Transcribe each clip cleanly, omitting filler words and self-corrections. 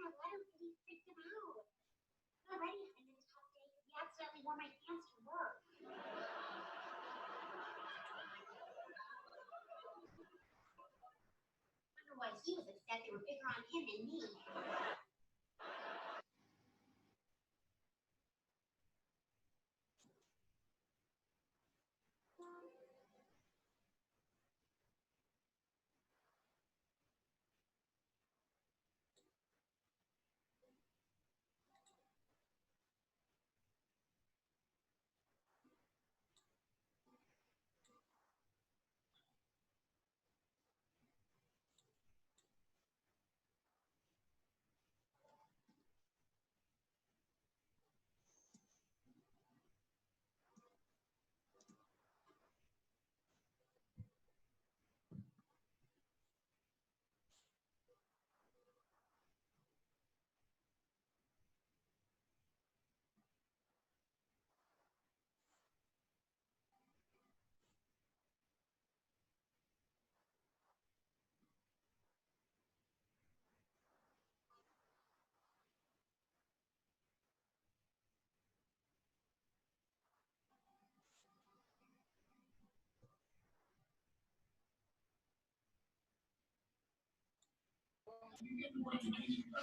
that letter because he freaked him out. Already having a tough day. He accidentally wore my pants to work. Otherwise, he was upset they were bigger on him than me.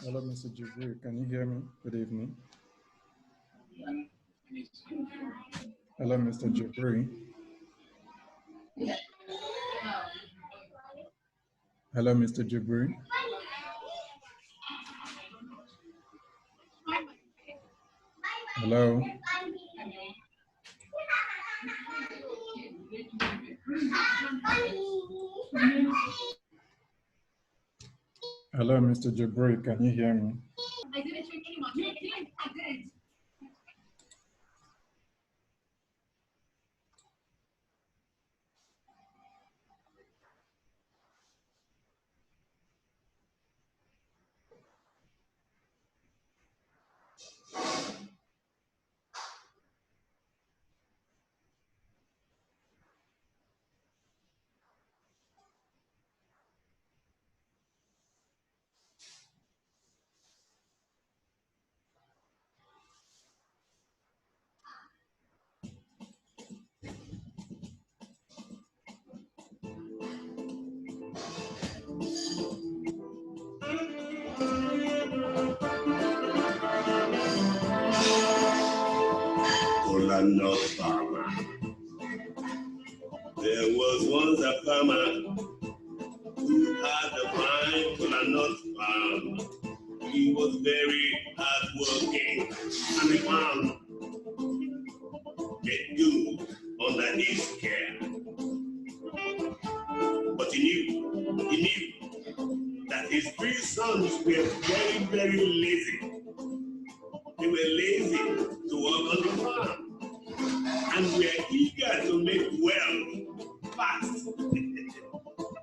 Hello, Mr. Jibril. Can you hear me? Good evening. Hello, Mr. Jibril. Hello, Mr. Jibril. Hello. Hello, Mr. Jibril. Can you hear me? I didn't drink any more. I didn't. Orlando farmer. There was once a farmer who had a fine coconut farm. He was very hardworking and he found get good under his care. But he knew that his three sons were very, very lazy. They were lazy to work on the farm and were eager to make wealth fast.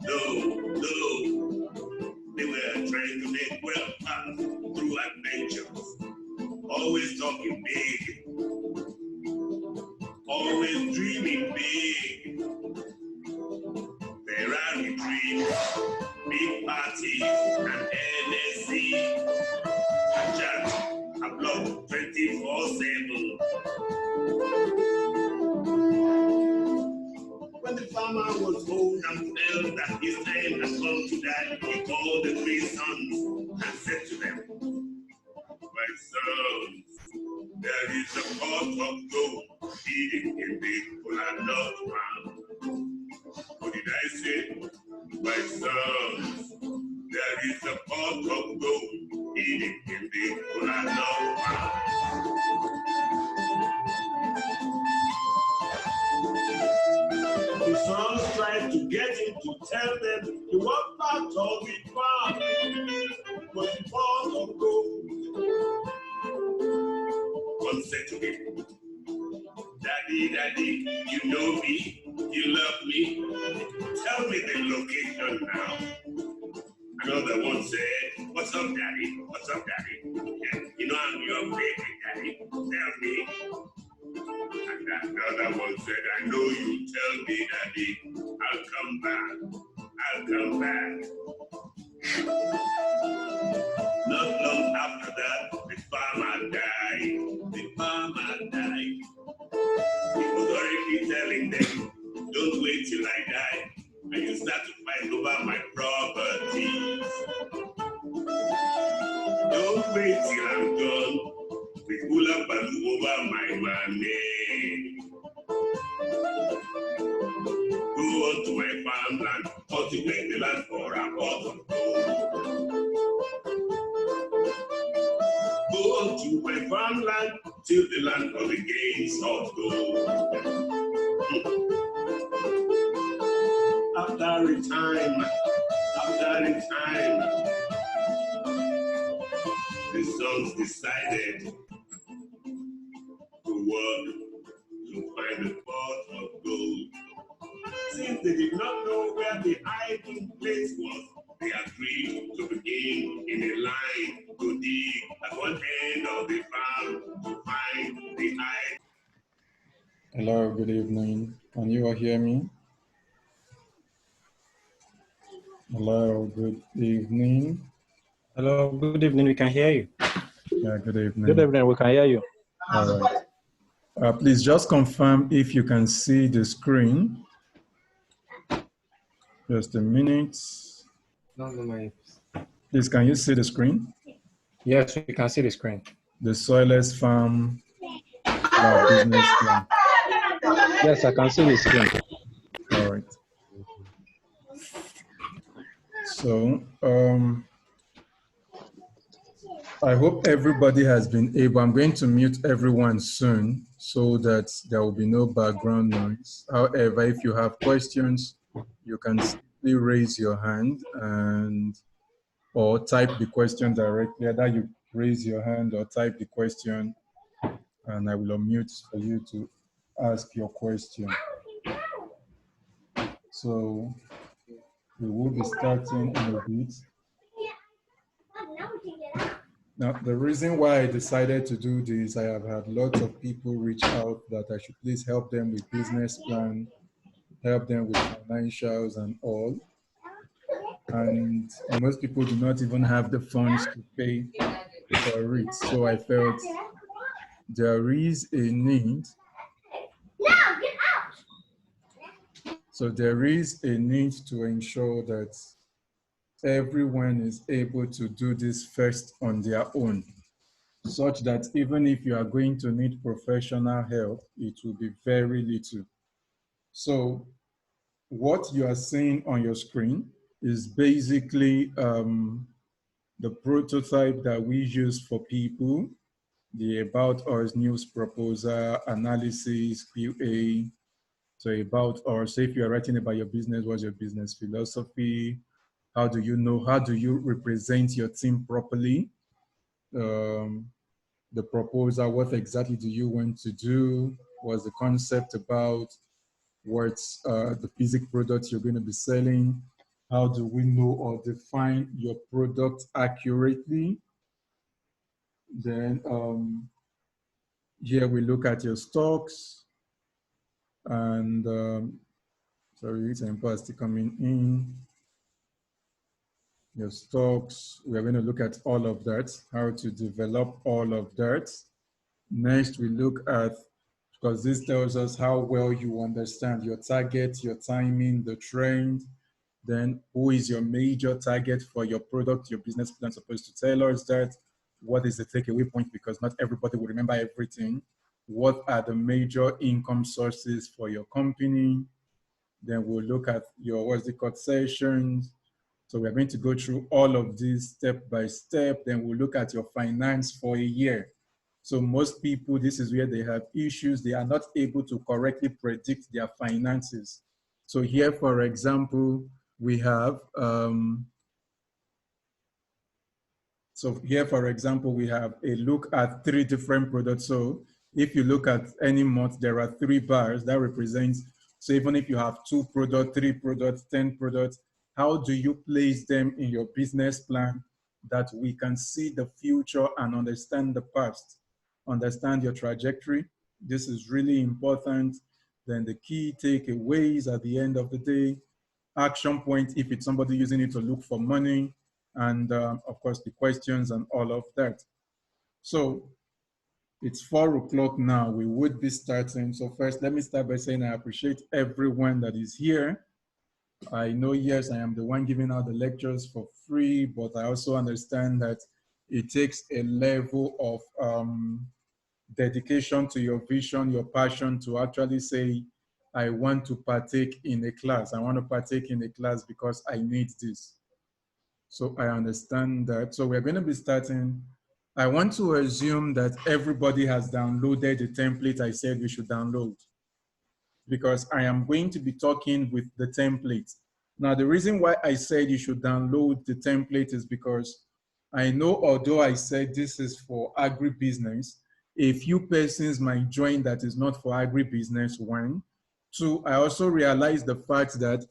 No, they were trying to make wealth fast through adventures, always talking big, always dreaming big. Ferrari dreams, big parties, and NSC, a chat, a blog 24/7. When the farmer was old and felt that his time had come to die, he called the three sons and said to them, "My sons, there is a pot of gold hidden in the coconut farm." What did I say? My sons, there is a pot of gold hidden in the coconut farm. The sons tried to get him to tell them the what part of the farm was the pot of gold. One said to him, Daddy, you know me, you love me, tell me the location now. Another one said, what's up, Daddy? Yeah, you know I'm your favorite, Daddy, tell me. And another one said, I know you tell me, Daddy, I'll come back. Not long money. Go on to my farmland, cultivate the land for a pot of gold. Go on to my farmland, till the land for the gains of gold. After a time, the sons decided to work to find the pot of gold. Since they did not know where the hiding place was, they agreed to begin in a line to dig at one end of the farm to find the hiding. Hello, good evening. Can you all hear me? Hello, good evening. Hello, good evening. We can hear you. Yeah, good evening. Good evening. We can hear you. All right. Please just confirm if you can see the screen. Just a minute. Please, can you see the screen? Yes, we can see the screen. The Soilless Farm business plan. Yes, I can see the screen. All right. So, I hope everybody has been able. I'm going to mute everyone soon so that there will be no background noise. However, if you have questions, you can simply raise your hand and or type the question directly. Either you raise your hand or type the question, and I will unmute for you to ask your question. So we will be starting in a bit. Now, the reason why I decided to do this, I have had lots of people reach out that I should please help them with business plan, help them with financials and all. And most people do not even have the funds to pay for it. So I felt there is a need. So there is a need to ensure that everyone is able to do this first on their own, such that even if you are going to need professional help, it will be very little. So what you are seeing on your screen is basically the prototype that we use for people, the About Us news proposal, analysis, QA. So about us, so if you're writing about your business, what's your business philosophy? How do you know, how do you represent your team properly? The proposal, what exactly do you want to do? What's the concept about? What's the physical product you're going to be selling? How do we know or define your product accurately? Then here we look at your stocks and sorry, it's impossible coming in. Your stocks, we are going to look at all of that, how to develop all of that. Next, we look at, because this tells us how well you understand your target, your timing, the trend, then who is your major target for your product, your business plan supposed to tell us that. What is the takeaway point? Because not everybody will remember everything. What are the major income sources for your company? Then we'll look at your, what's the called, sessions. So we're going to go through all of these step by step. Then we'll look at your finance for a year. So most people, this is where they have issues. They are not able to correctly predict their finances. So here, for example, we have, we have a look at 3 different products. So if you look at any month, there are 3 bars that represents, so even if you have 2 products, 3 products, 10 products, how do you place them in your business plan that we can see the future and understand the past, understand your trajectory? This is really important. Then the key takeaways at the end of the day, action point if it's somebody using it to look for money, and of course the questions and all of that. So it's 4 o'clock now. We would be starting. So first, let me start by saying I appreciate everyone that is here. I know, yes, I am the one giving out the lectures for free, but I also understand that it takes a level of dedication to your vision, your passion to actually say, I want to partake in a class. I want to partake in a class because I need this. So I understand that. So we're going to be starting. I want to assume that everybody has downloaded the template I said we should download, because I am going to be talking with the template. Now, the reason why I said you should download the template is because I know, although I said this is for agribusiness, a few persons might join that is not for agribusiness, one. Two, I also realize the fact that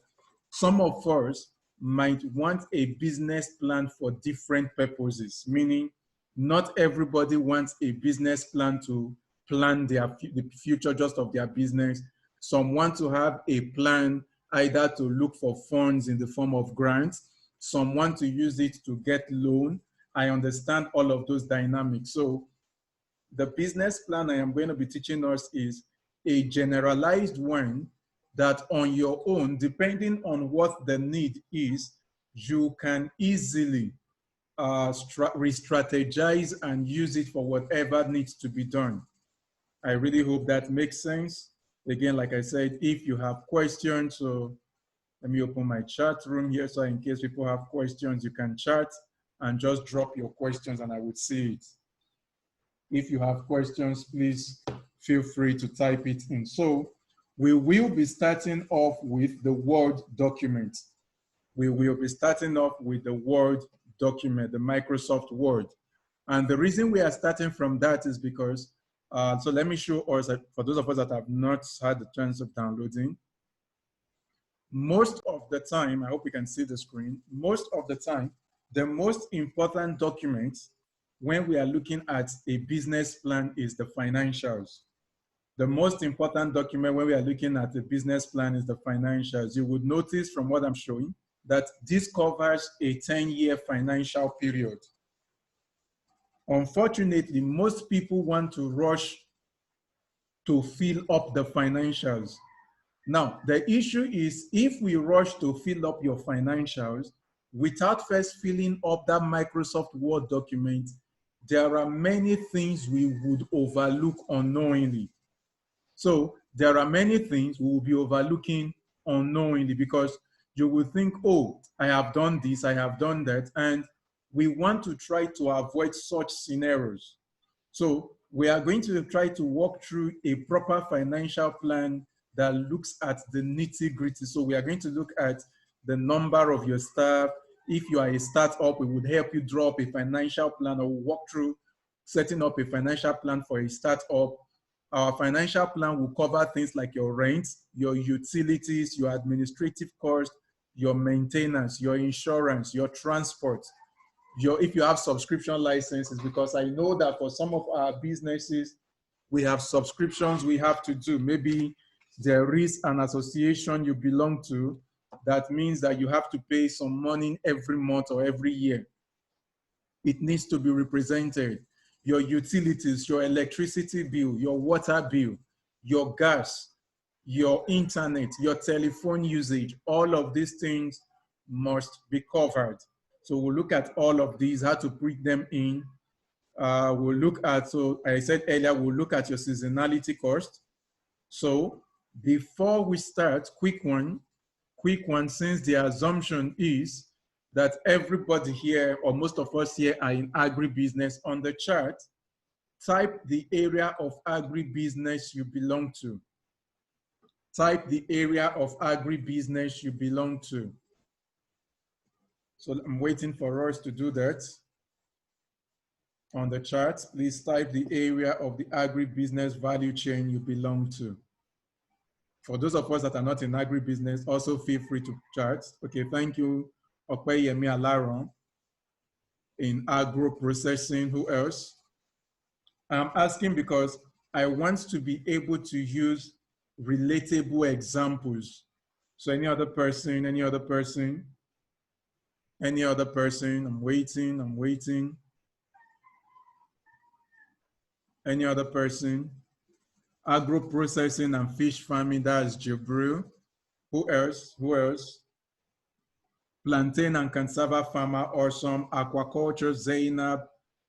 some of us might want a business plan for different purposes, meaning not everybody wants a business plan to plan the future just of their business. Some want to have a plan either to look for funds in the form of grants. Some want to use it to get loan. I understand all of those dynamics. So the business plan I am going to be teaching us is a generalized one that on your own, depending on what the need is, you can easily re-strategize and use it for whatever needs to be done. I really hope that makes sense. Again, like I said, if you have questions, so let me open my chat room here, so in case people have questions, you can chat and just drop your questions and I would see it. If you have questions, please feel free to type it in. So we will be starting off with the Word document. We will be starting off with the Word document, the Microsoft Word. And the reason we are starting from that is because, so let me show us, for those of us that have not had the chance of downloading, most of the time, I hope you can see the screen, most of the time, the most important document when we are looking at a business plan is the financials. The most important document when we are looking at a business plan is the financials. You would notice from what I'm showing that this covers a 10-year financial period. Unfortunately, most people want to rush to fill up the financials. Now, the issue is if we rush to fill up your financials without first filling up that Microsoft Word document, there are many things we would overlook unknowingly. So there are many things we will be overlooking unknowingly because you will think, oh, I have done this, I have done that, and we want to try to avoid such scenarios. So we are going to try to walk through a proper financial plan that looks at the nitty-gritty. So we are going to look at the number of your staff. If you are a startup, we would help you draw up a financial plan or walk through setting up a financial plan for a startup. Our financial plan will cover things like your rent, your utilities, your administrative costs, your maintenance, your insurance, your transport, if you have subscription licenses, because I know that for some of our businesses, we have subscriptions we have to do. Maybe there is an association you belong to that means that you have to pay some money every month or every year. It needs to be represented. Your utilities, your electricity bill, your water bill, your gas, your internet, your telephone usage, all of these things must be covered. So we'll look at all of these, how to bring them in. We'll look at, so I said earlier, we'll look at your seasonality cost. So before we start, quick one, since the assumption is that everybody here, or most of us here, are in agribusiness. On the chart, type the area of agribusiness you belong to. Type the area of agribusiness you belong to. So I'm waiting for us to do that. On the chart, please type the area of the agribusiness value chain you belong to. For those of us that are not in agribusiness, also feel free to chart. Okay, thank you, Opeyemi Alaron. In agro processing, who else? I'm asking because I want to be able to use relatable examples. So any other person, any other person? Any other person? I'm waiting, I'm waiting. Any other person? Agro processing and fish farming, that's Jibril. Who else? Who else? Plantain and cassava farmer, awesome. Aquaculture, Zainab.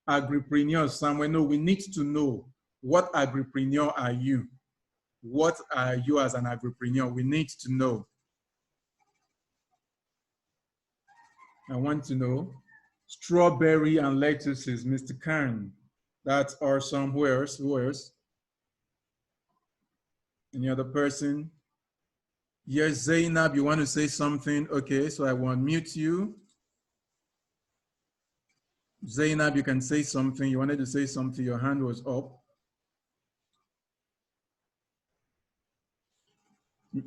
Agripreneurs, somewhere. No, we need to know What agripreneur are you? What are you as an agripreneur? We need to know. I want to know. Strawberry and lettuces, Mr. Khan. That's awesome. Who else? Who else? Any other person? Yes, Zainab, you want to say something? Okay, so I will unmute you. Zainab, you can say something. You wanted to say something. Your hand was up.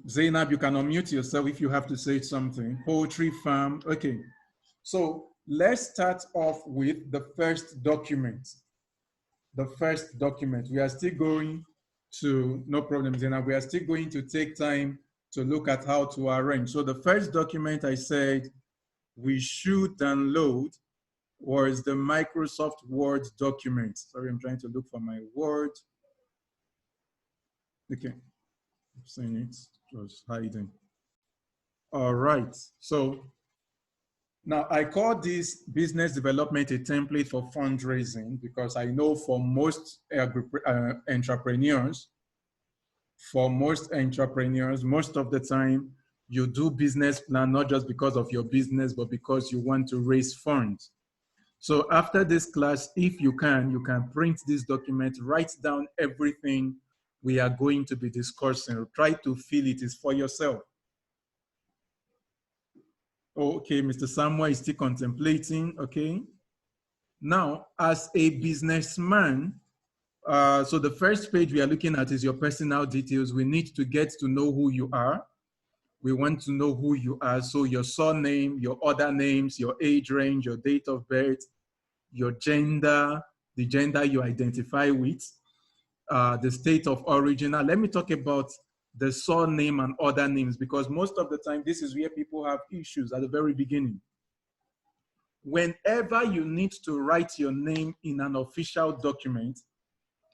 Zainab, you can unmute yourself if you have to say something. Poultry farm. Okay. So let's start off with the first document. The first document. We are still going to, no problem, Zainab. We are still going to take time to look at how to arrange. So the first document I said we should download was the Microsoft Word document. Sorry, I'm trying to look for my Word. Okay, I'm saying it was hiding. All right, so now I call this business development a template for fundraising because I know for most entrepreneurs, most of the time you do business plan not just because of your business, but because you want to raise funds. So after this class, if you can print this document, write down everything we are going to be discussing. Try to feel it is for yourself. Okay, Mr. Samuel is still contemplating, okay. Now, as a businessman, so the first page we are looking at is your personal details. We need to get to know who you are. We want to know who you are. So your surname, your other names, your age range, your date of birth, your gender, the gender you identify with, the state of origin. Now, let me talk about the surname and other names because most of the time, this is where people have issues at the very beginning. Whenever you need to write your name in an official document,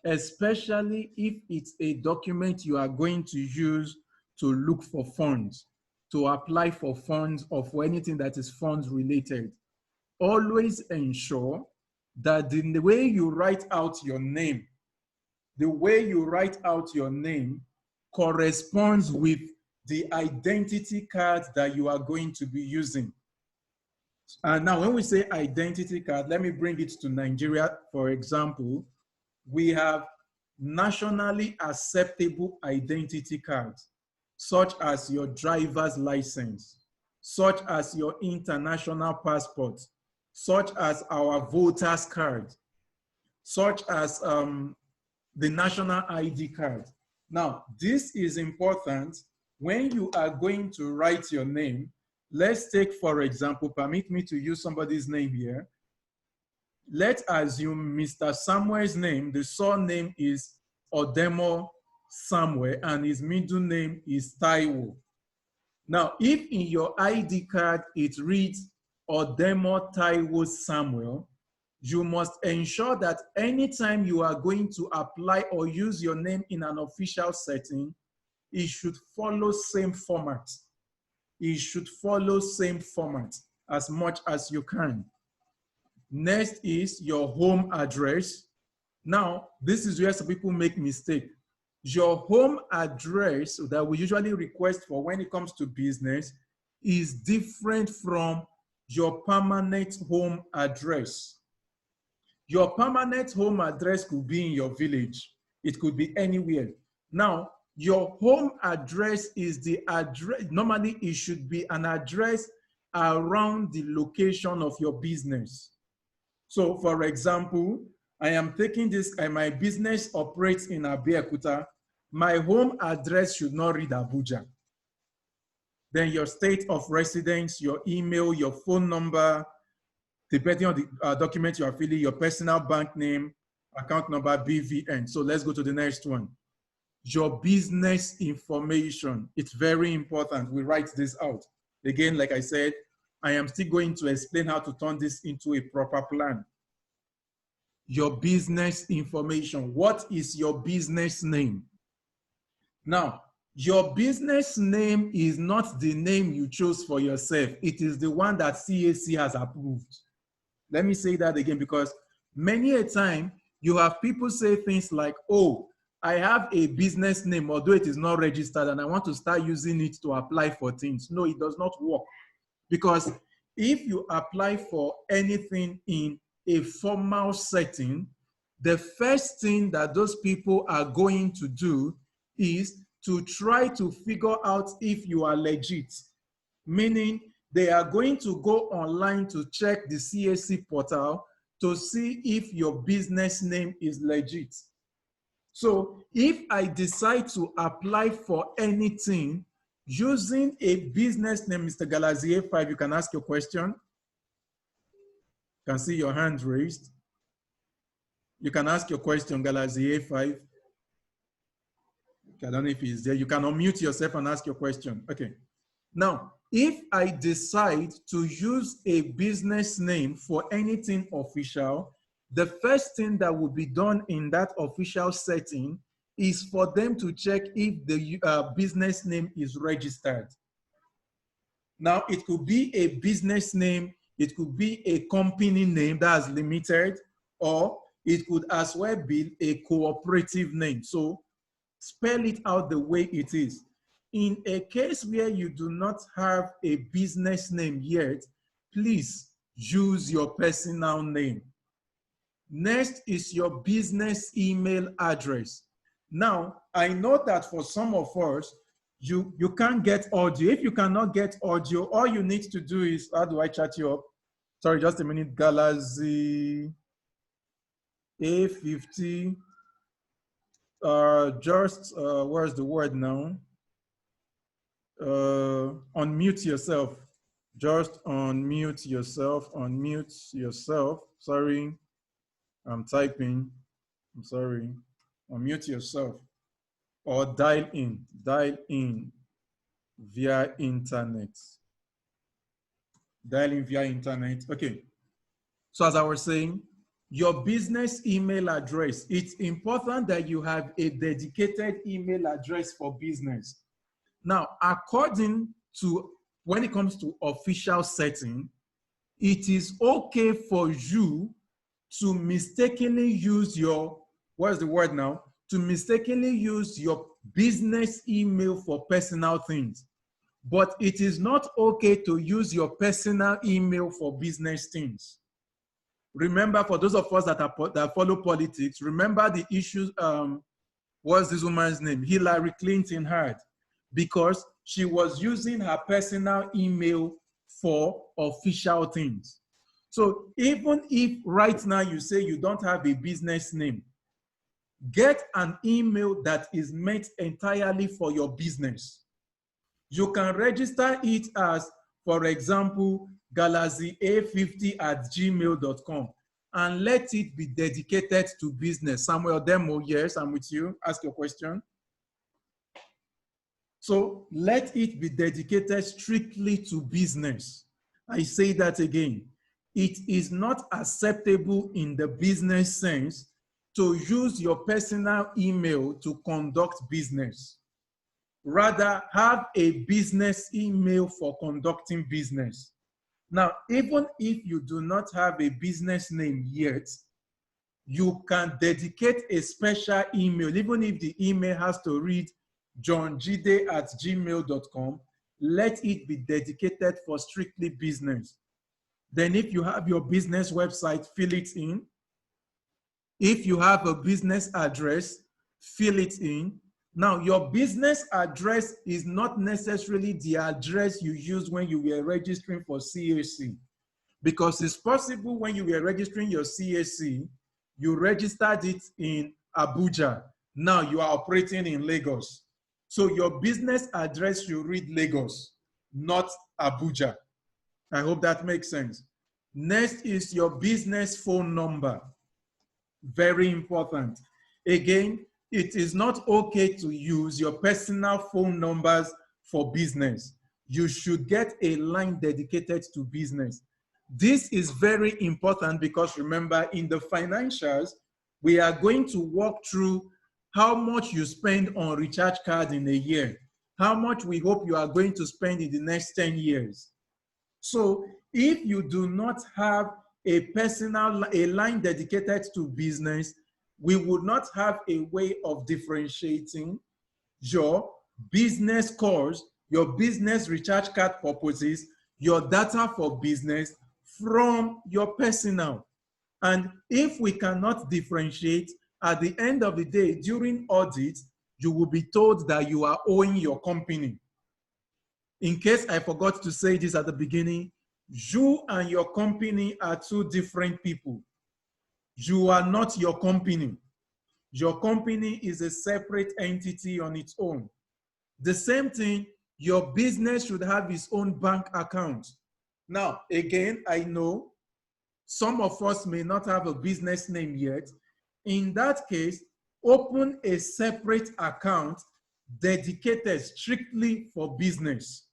especially if it's a document you are going to use to look for funds, to apply for funds or for anything that is funds related, always ensure that the way you write out your name, corresponds with the identity card that you are going to be using. And now when we say identity card, let me bring it to Nigeria, for example. We have nationally acceptable identity cards, such as your driver's license, such as your international passport, such as our voter's card, such as the national ID card. Now, this is important when you are going to write your name. Let's take, for example, permit me to use somebody's name here. Let's assume Mr. Samuel's name, the surname is Odemo Samuel, and his middle name is Taiwo. Now, if in your ID card it reads Odemo Taiwo Samuel, you must ensure that anytime you are going to apply or use your name in an official setting, it should follow same format. It should follow same format as much as you can. Next is your home address. Now, this is where some people make mistake. Your home address that we usually request for when it comes to business is different from your permanent home address. Your permanent home address could be in your village. It could be anywhere. Now, your home address is the address. Normally, it should be an address around the location of your business. So, for example, I am taking this, and my business operates in Abeokuta. My home address should not read Abuja. Then your state of residence, your email, your phone number, depending on the document you are filling, your personal bank name, account number, BVN. So let's go to the next one. Your business information. It's very important. We write this out. Again, like I said, I am still going to explain how to turn this into a proper plan. Your business information. What is your business name? Now, your business name is not the name you chose for yourself. It is the one that CAC has approved. Let me say that again, because many a time You have people say things like, oh, I have a business name, although it is not registered, and I want to start using it to apply for things. No, it does not work. Because if you apply for anything in a formal setting, the first thing that those people are going to do is to try to figure out if you are legit. Meaning they are going to go online to check the CAC portal to see if your business name is legit. So if I decide to apply for anything using a business name, Mr. Galazier 5, you can ask your question. You can see your hand raised. You can ask your question, Galazier 5. I don't know if he's there. You can unmute yourself and ask your question. Okay. Now, if I decide to use a business name for anything official, the first thing that will be done in that official setting is for them to check if the business name is registered. Now, it could be a business name, it could be a company name that's limited, or it could as well be a cooperative name. So spell it out the way it is. In a case where you do not have a business name yet, please use your personal name. Next is your business email address. Now, I know that for some of us, you can't get audio. If you cannot get audio, all you need to do is, how do I chat you up? Sorry, just a minute. Galaxy A50. Where's the word now? Unmute yourself. Just unmute yourself. Unmute yourself. Sorry, I'm typing. I'm sorry. Unmute yourself. Or dial in. Dial in via internet. Dial in via internet. Okay. So as I was saying, your business email address, it's important that you have a dedicated email address for business. Now, according to, when it comes to official setting, it is okay for you to mistakenly use your, what's the word now? To mistakenly use your business email for personal things. But it is not okay to use your personal email for business things. Remember, for those of us that follow politics, remember the issues, what's this woman's name? Hillary Clinton had, because she was using her personal email for official things. So even if right now you say you don't have a business name, get an email that is meant entirely for your business. You can register it as, for example, galaxya50@gmail.com, and let it be dedicated to business. Samuel Demo, yes, I'm with you. Ask your question. So let it be dedicated strictly to business. I say that again. It is not acceptable in the business sense to use your personal email to conduct business. Rather, have a business email for conducting business. Now, even if you do not have a business name yet, you can dedicate a special email, even if the email has to read johngide@gmail.com, let it be dedicated for strictly business. Then if you have your business website, fill it in. If you have a business address, fill it in. Now, your business address is not necessarily the address you used when you were registering for CAC, because it's possible when you were registering your CAC, you registered it in Abuja. Now you are operating in Lagos. So your business address should read Lagos, not Abuja. I hope that makes sense. Next is your business phone number. Very important. Again, it is not okay to use your personal phone numbers for business. You should get a line dedicated to business. This is very important because remember, in the financials, we are going to walk through how much you spend on recharge card in a year, how much we hope you are going to spend in the next 10 years. So if you do not have a line dedicated to business, we would not have a way of differentiating your business calls, your business recharge card purposes, your data for business from your personal. And if we cannot differentiate, at the end of the day, during audit, you will be told that you are owing your company. In case I forgot to say this at the beginning, you and your company are two different people. You are not your company. Your company is a separate entity on its own. The same thing, your business should have its own bank account. Now, again, I know some of us may not have a business name yet. In that case, open a separate account dedicated strictly for business.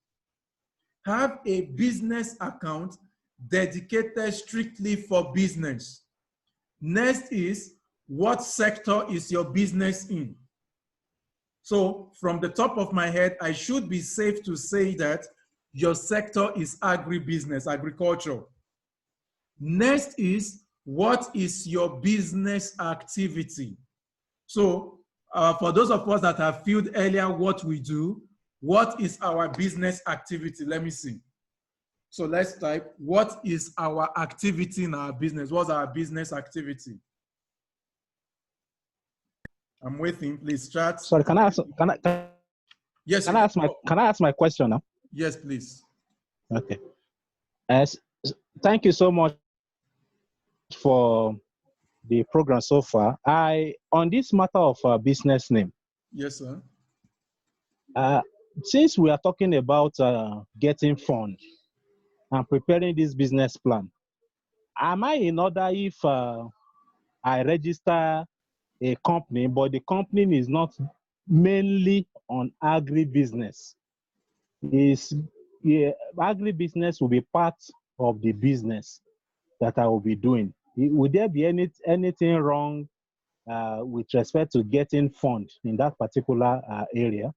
Have a business account dedicated strictly for business. Next is, what sector is your business in? So from the top of my head, I should be safe to say that your sector is agribusiness, agriculture. Next is, what is your business activity? So for those of us that have filled earlier what we do, what is our business activity? Let me see. So let's type, what is our activity in our business? What's our business activity? I'm waiting, please chat. Sorry, can I ask? Yes. Can I ask my question now? Yes, please. Okay. Thank you so much for the program so far. On this matter of business name. Yes, sir. Since we are talking about getting funds and preparing this business plan, am I in order if I register a company, but the company is not mainly on agribusiness? Agribusiness will be part of the business that I will be doing. Would there be anything wrong with respect to getting funds in that particular area?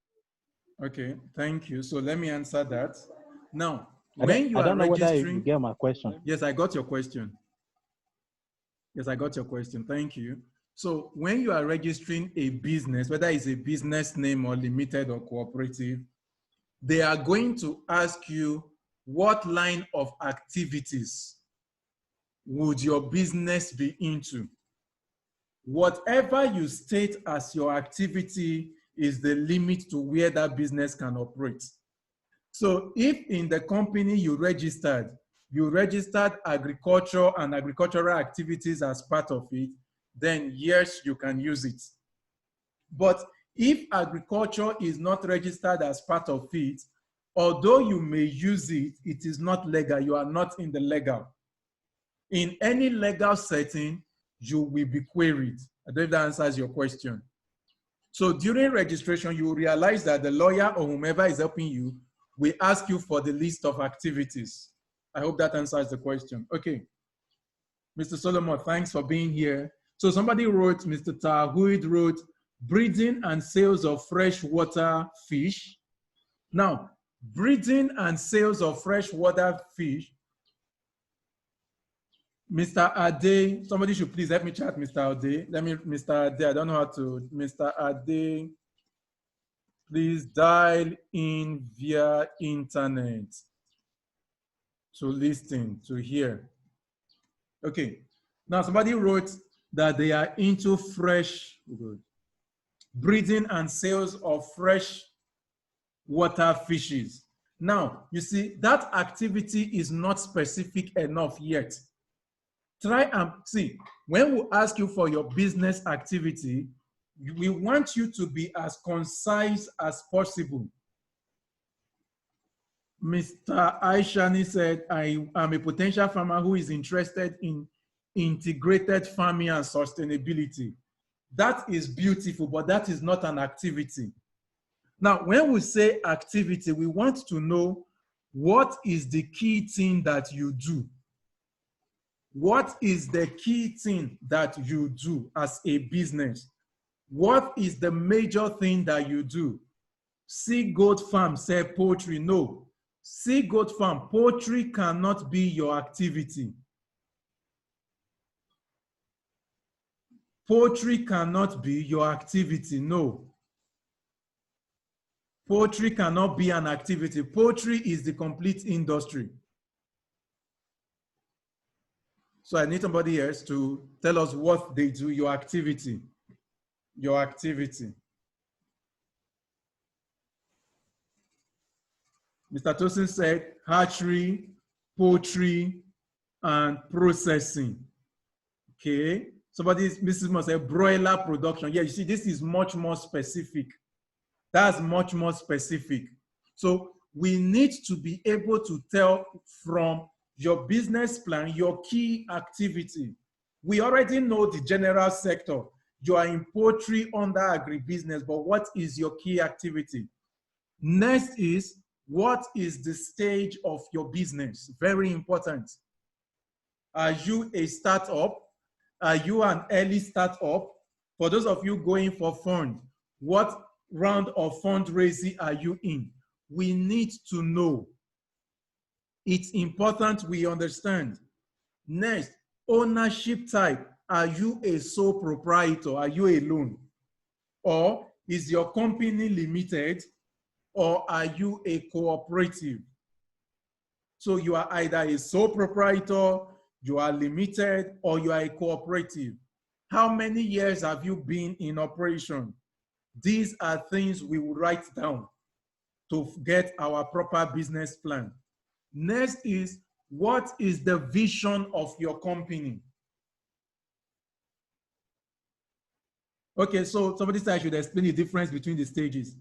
Okay, thank you. So let me answer that. Now, I don't know whether you get my question. Yes, I got your question. Yes, I got your question. Thank you. So when you are registering a business, whether it's a business name or limited or cooperative, they are going to ask you what line of activities would your business be into. Whatever you state as your activity is the limit to where that business can operate. So if in the company you registered agriculture and agricultural activities as part of it, then yes, you can use it. But if agriculture is not registered as part of it, although you may use it, it is not legal. You are not in the legal. In any legal setting, you will be queried. I don't know if that answers your question. So during registration, you will realize that the lawyer or whomever is helping you will ask you for the list of activities. I hope that answers the question. Okay. Mr. Solomon, thanks for being here. So somebody wrote, Mr. Tahuid wrote, breeding and sales of freshwater fish. Now, breeding and sales of freshwater fish, Mr. Ade, somebody should please help me chat Mr. Ade. Mr. Ade, I don't know how to, Mr. Ade, please dial in via internet to listen, to hear. Okay, now somebody wrote that they are into breeding and sales of fresh water fishes. Now, you see, that activity is not specific enough yet. Try and see, when we ask you for your business activity, we want you to be as concise as possible. Mr. Aishani said, I am a potential farmer who is interested in integrated farming and sustainability. That is beautiful, but that is not an activity. Now, when we say activity, we want to know what is the key thing that you do. What is the key thing that you do as a business? What is the major thing that you do? See goat farm, say poultry. No. See goat farm, poultry cannot be your activity. Poultry cannot be your activity, no. Poultry cannot be an activity. Poultry is the complete industry. So I need somebody else to tell us what they do, your activity. Your activity. Mr. Tosin said hatchery, poultry, and processing. Okay. Mrs. Mo said broiler production. Yeah, you see, this is much more specific. That's much more specific. So we need to be able to tell from your business plan, your key activity. We already know the general sector. You are in poultry under agribusiness, but what is your key activity? Next is, what is the stage of your business? Very important. Are you a startup? Are you an early startup? For those of you going for fund, what round of fundraising are you in? We need to know. It's important we understand. Next, ownership type. Are you a sole proprietor? Are you alone? Or is your company limited? Or are you a cooperative? So you are either a sole proprietor, you are limited, or you are a cooperative. How many years have you been in operation? These are things we will write down to get our proper business plan. Next is, what is the vision of your company? Okay, so somebody said I should explain the difference between the stages.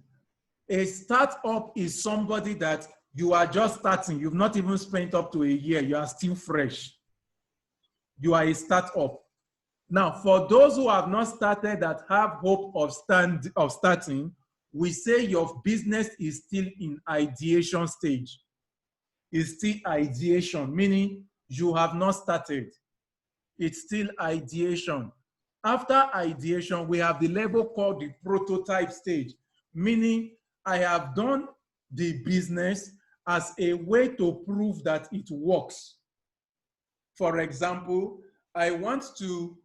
A startup is somebody that you are just starting. You've not even spent up to a year. You are still fresh. You are a startup. Now, for those who have not started that have hope of starting, we say your business is still in ideation stage. It's still ideation, meaning you have not started. It's still ideation. After ideation, we have the level called the prototype stage, meaning I have done the business as a way to prove that it works. For example, I want to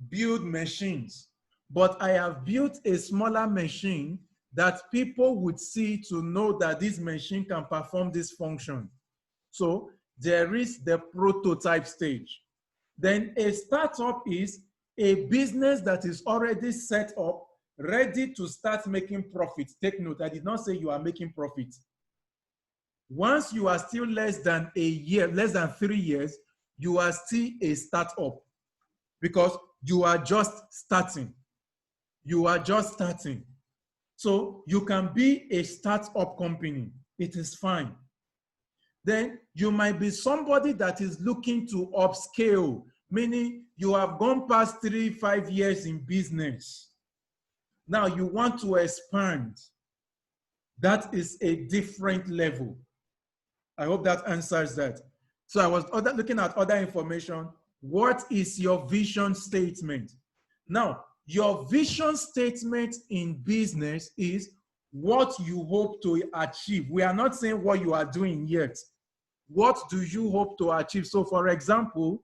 build machines, but I have built a smaller machine that people would see to know that this machine can perform this function. So there is the prototype stage. Then a startup is a business that is already set up, ready to start making profit. Take note, I did not say you are making profit. Once you are still less than a year, less than 3 years, you are still a startup because you are just starting. You are just starting. So you can be a startup company. It is fine. Then you might be somebody that is looking to upscale, meaning you have gone past 3-5 years in business. Now you want to expand. That is a different level. I hope that answers that. So I was looking at other information. What is your vision statement? Now, your vision statement in business is what you hope to achieve. We are not saying what you are doing yet. What do you hope to achieve? So for example,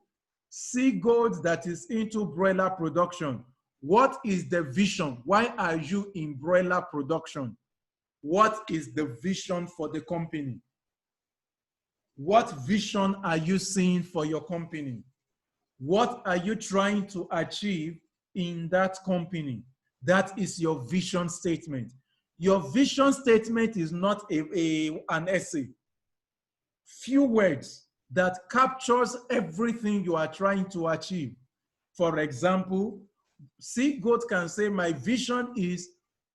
Seagold that is into broiler production. What is the vision? Why are you in broiler production? What is the vision for the company? What vision are you seeing for your company? What are you trying to achieve in that company? That is your vision statement. Your vision statement is not an essay. Few words that captures everything you are trying to achieve. For example, Seagoat can say, my vision is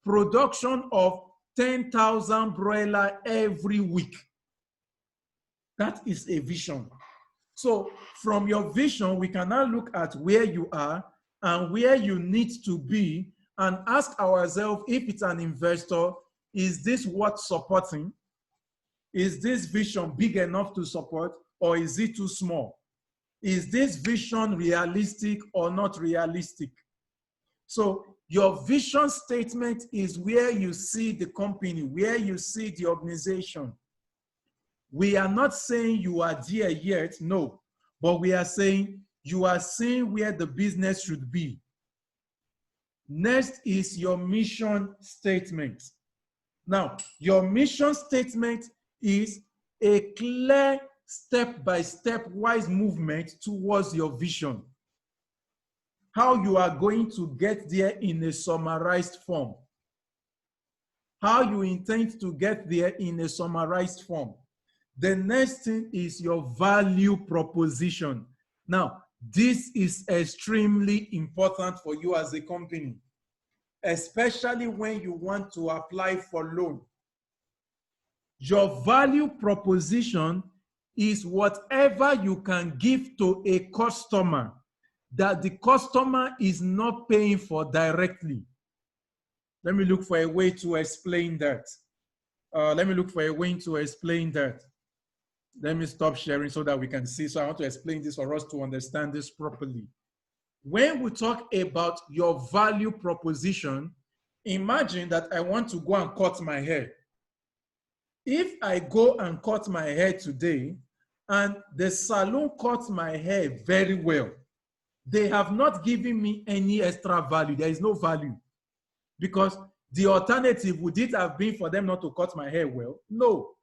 production of 10,000 broiler every week. That is a vision. So from your vision, we can now look at where you are and where you need to be and ask ourselves, if it's an investor, is this worth supporting? Is this vision big enough to support, or is it too small? Is this vision realistic or not realistic? So your vision statement is where you see the company, where you see the organization. We are not saying you are there yet, no, but we are saying you are seeing where the business should be. Next is your mission statement. Now, your mission statement is a clear step-by-step wise movement towards your vision. How you are going to get there in a summarized form. How you intend to get there in a summarized form. The next thing is your value proposition. Now, this is extremely important for you as a company, especially when you want to apply for loan. Your value proposition is whatever you can give to a customer that the customer is not paying for directly. Let me look for a way to explain that. Let me stop sharing so that we can see. So I want to explain this for us to understand this properly. When we talk about your value proposition, imagine that I want to go and cut my hair. If I go and cut my hair today and the salon cuts my hair very well, they have not given me any extra value. There is no value. Because the alternative, would it have been for them not to cut my hair well? No.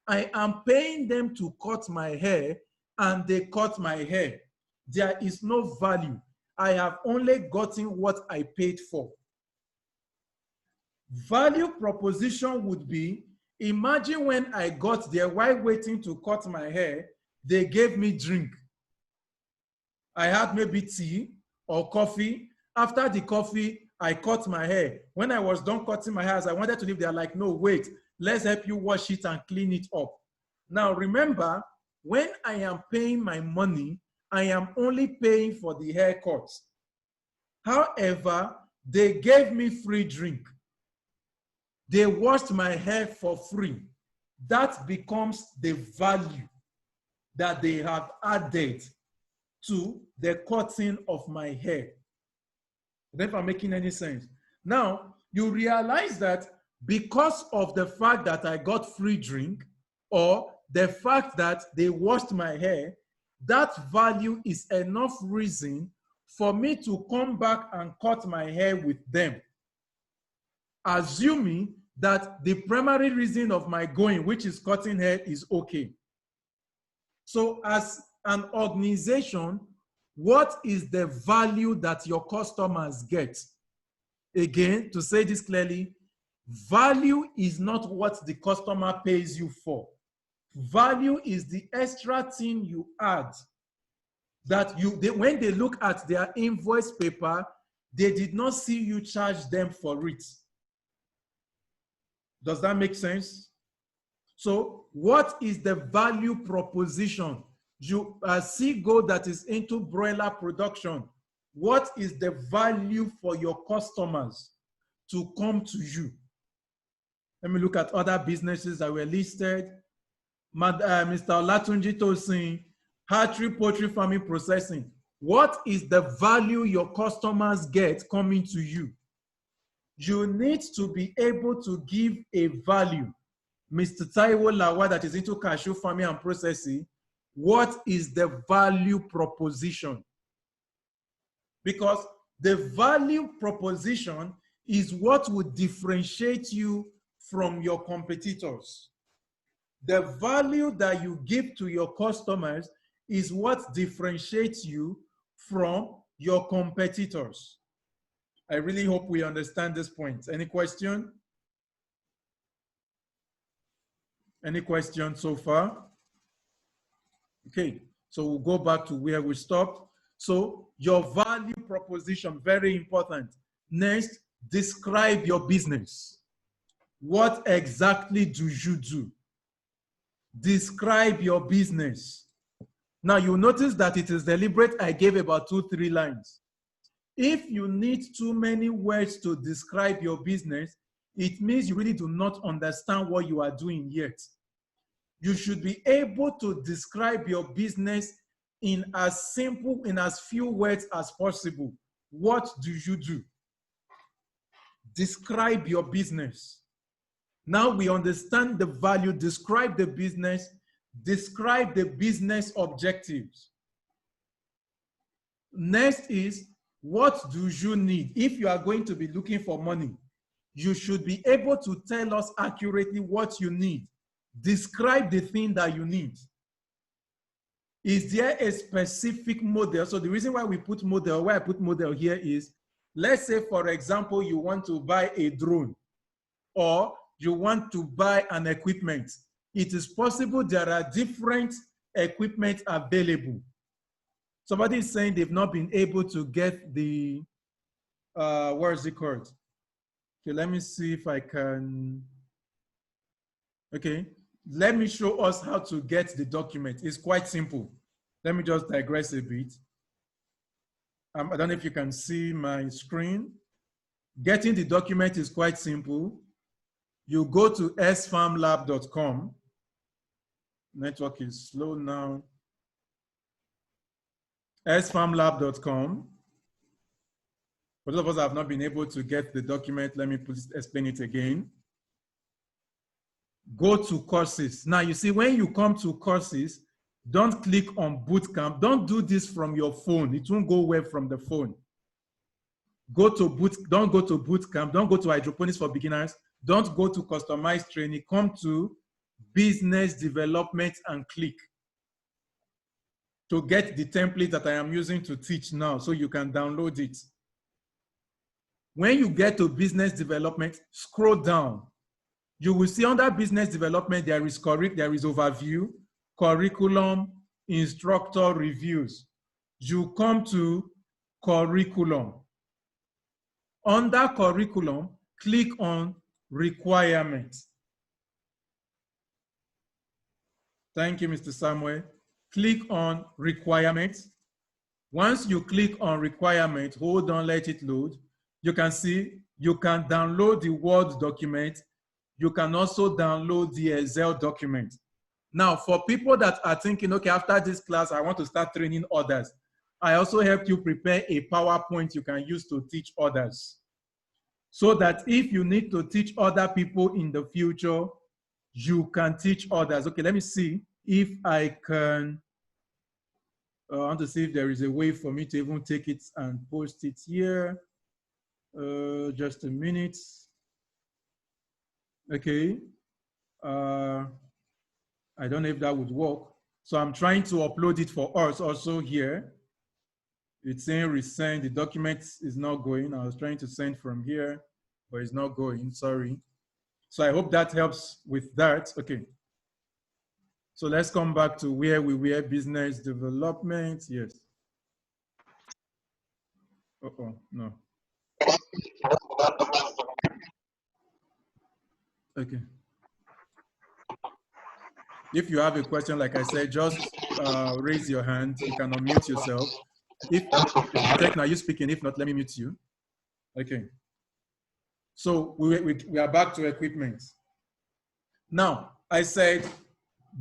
I am paying them to cut my hair and they cut my hair. There is no value. I have only gotten what I paid for. Value proposition would be, imagine when I got there while waiting to cut my hair, they gave me drink. I had maybe tea or coffee. After the coffee, I cut my hair. When I was done cutting my hair, as I wanted to leave, they are like, no, wait, let's help you wash it and clean it up. Now, remember, when I am paying my money, I am only paying for the haircut. However, they gave me free drink. They washed my hair for free. That becomes the value that they have added to the cutting of my hair. I don't know if I'm making any sense. Now, you realize that because of the fact that I got free drink or the fact that they washed my hair, that value is enough reason for me to come back and cut my hair with them, assuming that the primary reason of my going, which is cutting hair, is okay. So as an organization, what is the value that your customers get? Again, to say this clearly, value is not what the customer pays you for. Value is the extra thing you add that when they look at their invoice paper, they did not see you charge them for it. Does that make sense? So what is the value proposition? You see gold that is into broiler production. What is the value for your customers to come to you? Let me look at other businesses that were listed. Mr. Olatunji Tosin, hatchery, poultry farming, processing. What is the value your customers get coming to you? You need to be able to give a value. Mr. Taiwo Lawa that is into cashew farming and processing, what is the value proposition? Because the value proposition is what would differentiate you from your competitors. The value that you give to your customers is what differentiates you from your competitors. I really hope we understand this point. Any question? Any questions so far? Okay, so we'll go back to where we stopped. So your value proposition, very important. Next, describe your business. What exactly do you do? Describe your business. Now you'll notice that it is deliberate. I gave about 2-3 lines. If you need too many words to describe your business, it means you really do not understand what you are doing yet. You should be able to describe your business in as simple, in as few words as possible. What do you do? Describe your business. Now we understand the value. Describe the business. Describe the business objectives. Next is What do you need? If you are going to be looking for money, you should be able to tell us accurately what you need. Describe the thing that you need. Is there a specific model? So the reason why we put model, why I put model here is, let's say, for example, you want to buy a drone or you want to buy an equipment. It is possible there are different equipment available. Somebody is saying they've not been able to get the, where is it called? Okay, let me see if I can. Okay, let me show us how to get the document. It's quite simple. Let me just digress a bit. I don't know if you can see my screen. Getting the document is quite simple. You go to sfarmlab.com. Network is slow now. sfarmlab.com. For those of us that have not been able to get the document, let me explain it again. Go to courses. Now, you see, when you come to courses, don't click on bootcamp. Don't do this from your phone. It won't go well from the phone. Don't go to bootcamp. Don't go to hydroponics for beginners. Don't go to customized training. Come to business development and click to get the template that I am using to teach now, so you can download it. When you get to business development, scroll down. You will see under business development, there is overview, curriculum, instructor reviews. You come to curriculum. Under curriculum, click on requirements. Thank you, Mr. Samuel. Click on requirements. Once you click on requirement, hold on, let it load. You can see you can download the Word document. You can also download the Excel document. Now, for people that are thinking, okay, after this class, I want to start training others, I also help you prepare a PowerPoint you can use to teach others. So that if you need to teach other people in the future, you can teach others. Okay, let me see if I can. I want to see if there is a way for me to even take it and post it here. Just a minute. Okay. I don't know if that would work. So I'm trying to upload it for us also here. It's saying resend. The document is not going. I was trying to send from here, but it's not going. Sorry. So I hope that helps with that. Okay. So let's come back to where we were, business development. Yes. Uh-oh, no. Okay. If you have a question, like I said, just raise your hand. You can unmute yourself. If Tekna, are you speaking? If not, let me mute you. Okay. So we are back to equipment. Now, I said,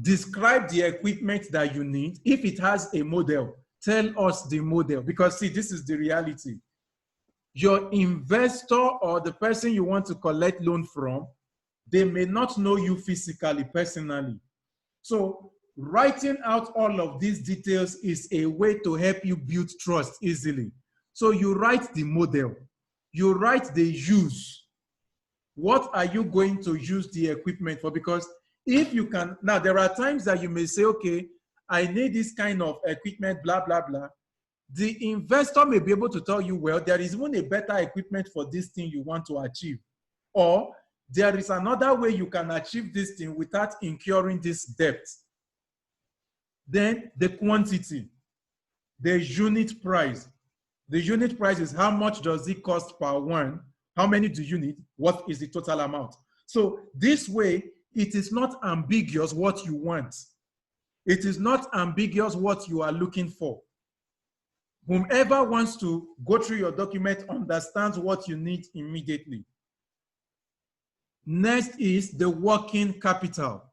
describe the equipment that you need. If it has a model, tell us the model. Because see, this is the reality. Your investor or the person you want to collect loan from, they may not know you physically, personally. So writing out all of these details is a way to help you build trust easily. So you write the model, you write the use. What are you going to use the equipment for? Because if you can, now there are times that you may say, okay, I need this kind of equipment, blah, blah, blah. The investor may be able to tell you, well, there is even a better equipment for this thing you want to achieve. Or there is another way you can achieve this thing without incurring this debt. Then the quantity, the unit price. The unit price is how much does it cost per one? How many do you need? What is the total amount? So this way, it is not ambiguous what you want. It is not ambiguous what you are looking for. Whomever wants to go through your document understands what you need immediately. Next is the working capital.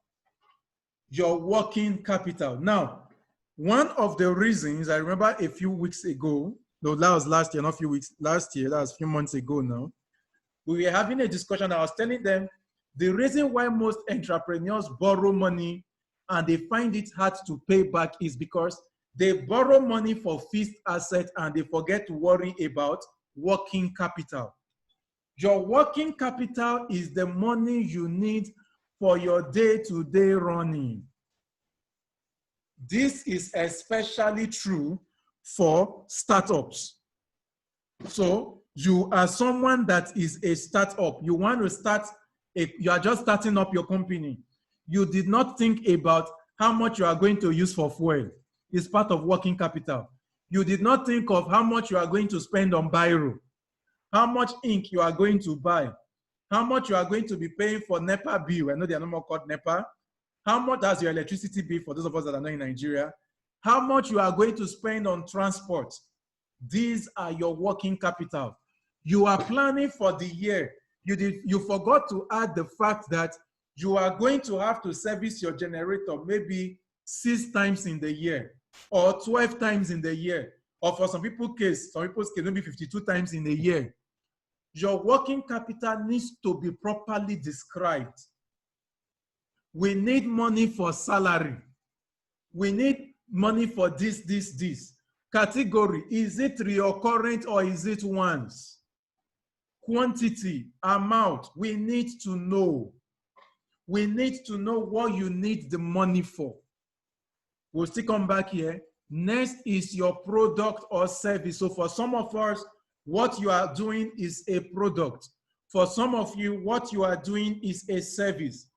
Your working capital. Now, one of the reasons, I remember a few weeks ago, no, that was last year, not a few weeks, last year, that was a few months ago now, we were having a discussion. I was telling them the reason why most entrepreneurs borrow money and they find it hard to pay back is because They borrow money for fixed assets and they forget to worry about working capital. Your working capital is the money you need for your day-to-day running. This is especially true for startups. So you are someone that is a startup. You want to start, you are just starting up your company. You did not think about how much you are going to use for fuel. It's part of working capital. You did not think of how much you are going to spend on biro, how much ink you are going to buy, how much you are going to be paying for NEPA bill. I know they are no more called NEPA. How much does your electricity bill for those of us that are not in Nigeria? How much you are going to spend on transport? These are your working capital. You are planning for the year. You forgot to add the fact that you are going to have to service your generator maybe 6 times in the year or 12 times in the year, or for some people's case maybe 52 times in a year. Your working capital needs to be properly described. We need money for salary. We need money for this. Category, is it recurrent or is it once? Quantity, amount, we need to know. We need to know what you need the money for. We'll still come back here. Next is your product or service. So for some of us, what you are doing is a product. For some of you, what you are doing is a service.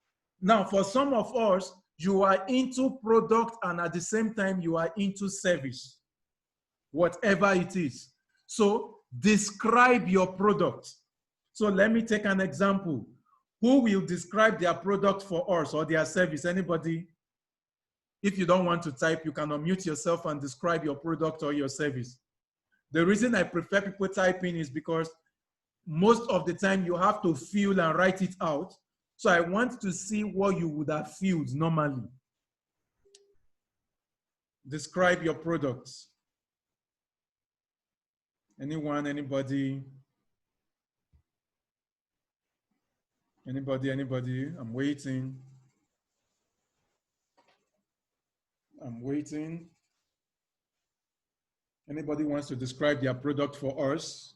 Now, for some of us, you are into product and at the same time, you are into service, whatever it is. So describe your product. So let me take an example. Who will describe their product for us or their service? Anybody? If you don't want to type, you can unmute yourself and describe your product or your service. The reason I prefer people typing is because most of the time you have to feel and write it out. So I want to see what you would have filled normally. Describe your products. Anyone, anybody? Anybody? I'm waiting. Anybody wants to describe their product for us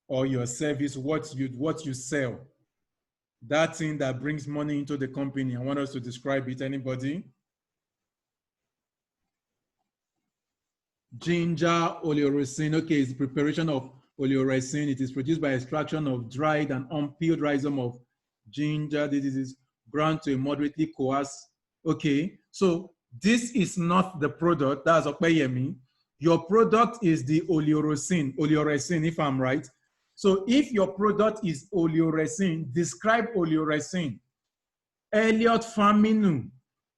or your service, what you sell? That thing that brings money into the company. I want us to describe it. Anybody? Ginger oleoresin. Okay, it's the preparation of oleoresin. It is produced by extraction of dried and unpeeled rhizome of ginger. This is ground to a moderately coarse. Okay, so this is not the product. That's Okpeyemi. Your product is the oleoresin, if I'm right. So if your product is oleoresin, describe oleoresin. Elliot Faminu,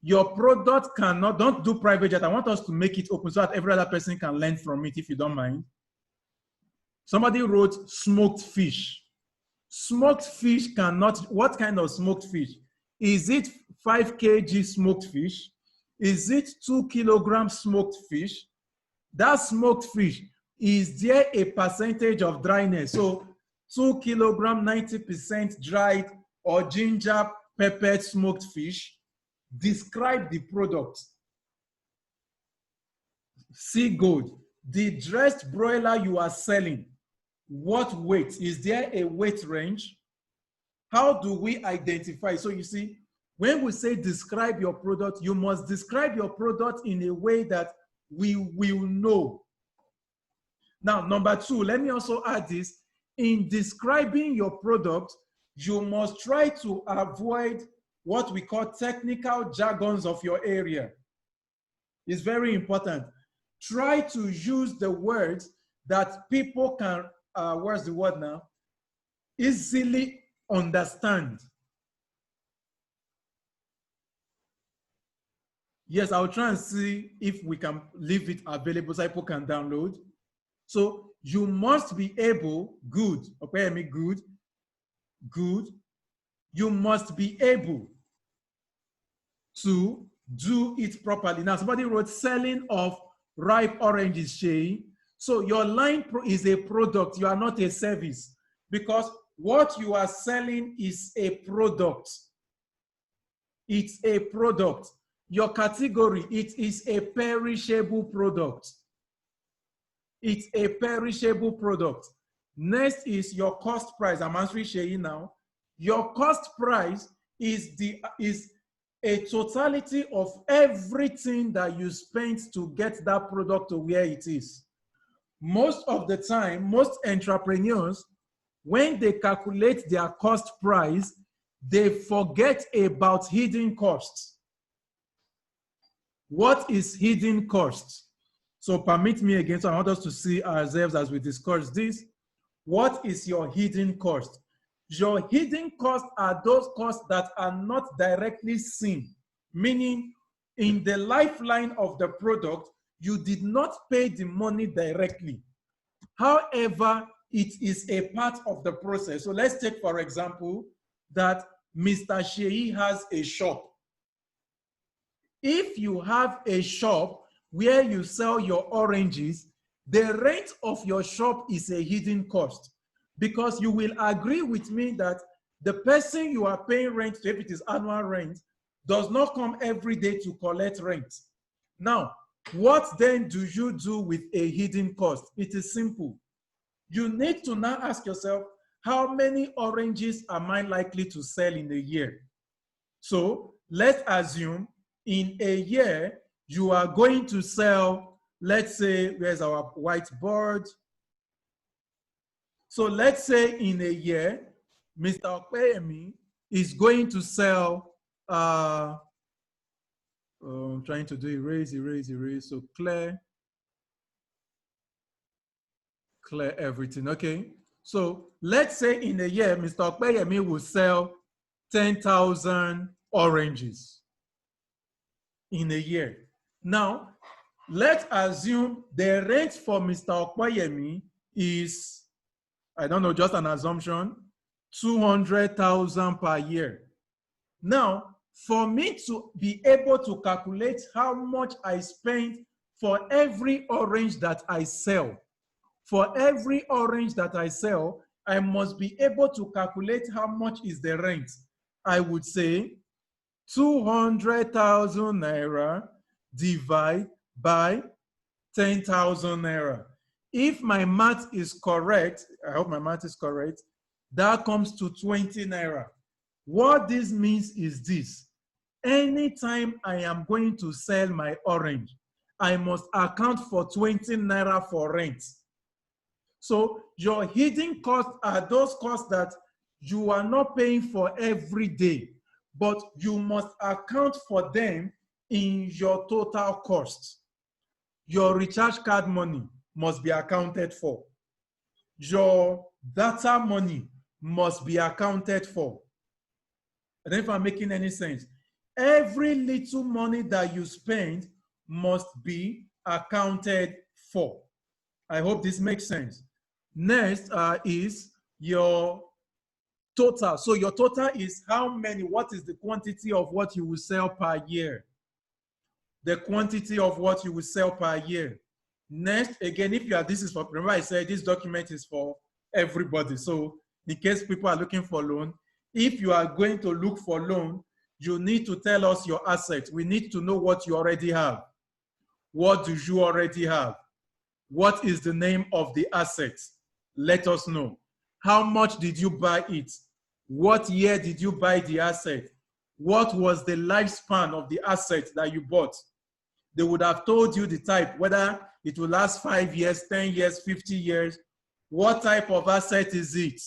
your product cannot, don't do private jet. I want us to make it open so that every other person can learn from it, if you don't mind. Somebody wrote smoked fish. Smoked fish cannot, what kind of smoked fish? Is it 5 kg smoked fish? Is it 2 kilograms smoked fish? That smoked fish, is there a percentage of dryness? So 2 kilogram, 90% dried or ginger peppered smoked fish. Describe the product. Sea gold, the dressed broiler you are selling, what weight? Is there a weight range? How do we identify? So you see, when we say describe your product, you must describe your product in a way that we will know. Now, number 2, let me also add this. In describing your product, you must try to avoid what we call technical jargons of your area. It's very important. Try to use the words that people can, where's the word now? Easily understand. Yes, I'll try and see if we can leave it available so people can download. So you must be able, good, okay, I mean good. You must be able to do it properly. Now, somebody wrote selling of ripe oranges, Shay. So your line is a product, you are not a service, because what you are selling is a product. It's a product. your category, it is a perishable product. It's a perishable product. Next is your cost price. I'm answering Sheyi now. Your cost price is a totality of everything that you spent to get that product to where it is. Most of the time, most entrepreneurs, when they calculate their cost price, they forget about hidden costs. What is hidden costs? So permit me again, so I want us to see ourselves as we discuss this. What is your hidden cost? Your hidden costs are those costs that are not directly seen, meaning in the lifeline of the product, you did not pay the money directly. However, it is a part of the process. So let's take, for example, that Mr. Sheyi has a shop. If you have a shop where you sell your oranges, the rent of your shop is a hidden cost, because you will agree with me that the person you are paying rent to, if it is annual rent, does not come every day to collect rent. Now, what then do you do with a hidden cost? It is simple. You need to now ask yourself, how many oranges am I likely to sell in a year? So let's assume in a year, you are going to sell, let's say, where's our whiteboard? So let's say in a year, Mr. Okpeyemi is going to sell, I'm trying to do erase. So clear everything, okay? So let's say in a year, Mr. Okpeyemi will sell 10,000 oranges in a year. Now, let's assume the rent for Mr. Okpeyemi is, I don't know, just an assumption, 200,000 per year. Now, for me to be able to calculate how much I spend for every orange that I sell, I must be able to calculate how much is the rent. I would say 200,000 naira divide by 10,000 naira. If my math is correct, I hope my math is correct, that comes to 20 naira. What this means is this: anytime I am going to sell my orange, I must account for 20 naira for rent. So your hidden costs are those costs that you are not paying for every day, but you must account for them in your total cost. Your recharge card money must be accounted for. Your data money must be accounted for. I don't know if I'm making any sense. Every little money that you spend must be accounted for. I hope this makes sense. Next is your total. So your total is how many, what is the quantity of what you will sell per year? The quantity of what you will sell per year. Next, again, if you are, this is for, remember I said this document is for everybody. So in case people are looking for loan, if you are going to look for loan, you need to tell us your assets. We need to know what you already have. What do you already have? What is the name of the asset? Let us know. How much did you buy it? What year did you buy the asset? What was the lifespan of the asset that you bought? They would have told you the type, whether it will last 5 years, 10 years, 50 years. What type of asset is it?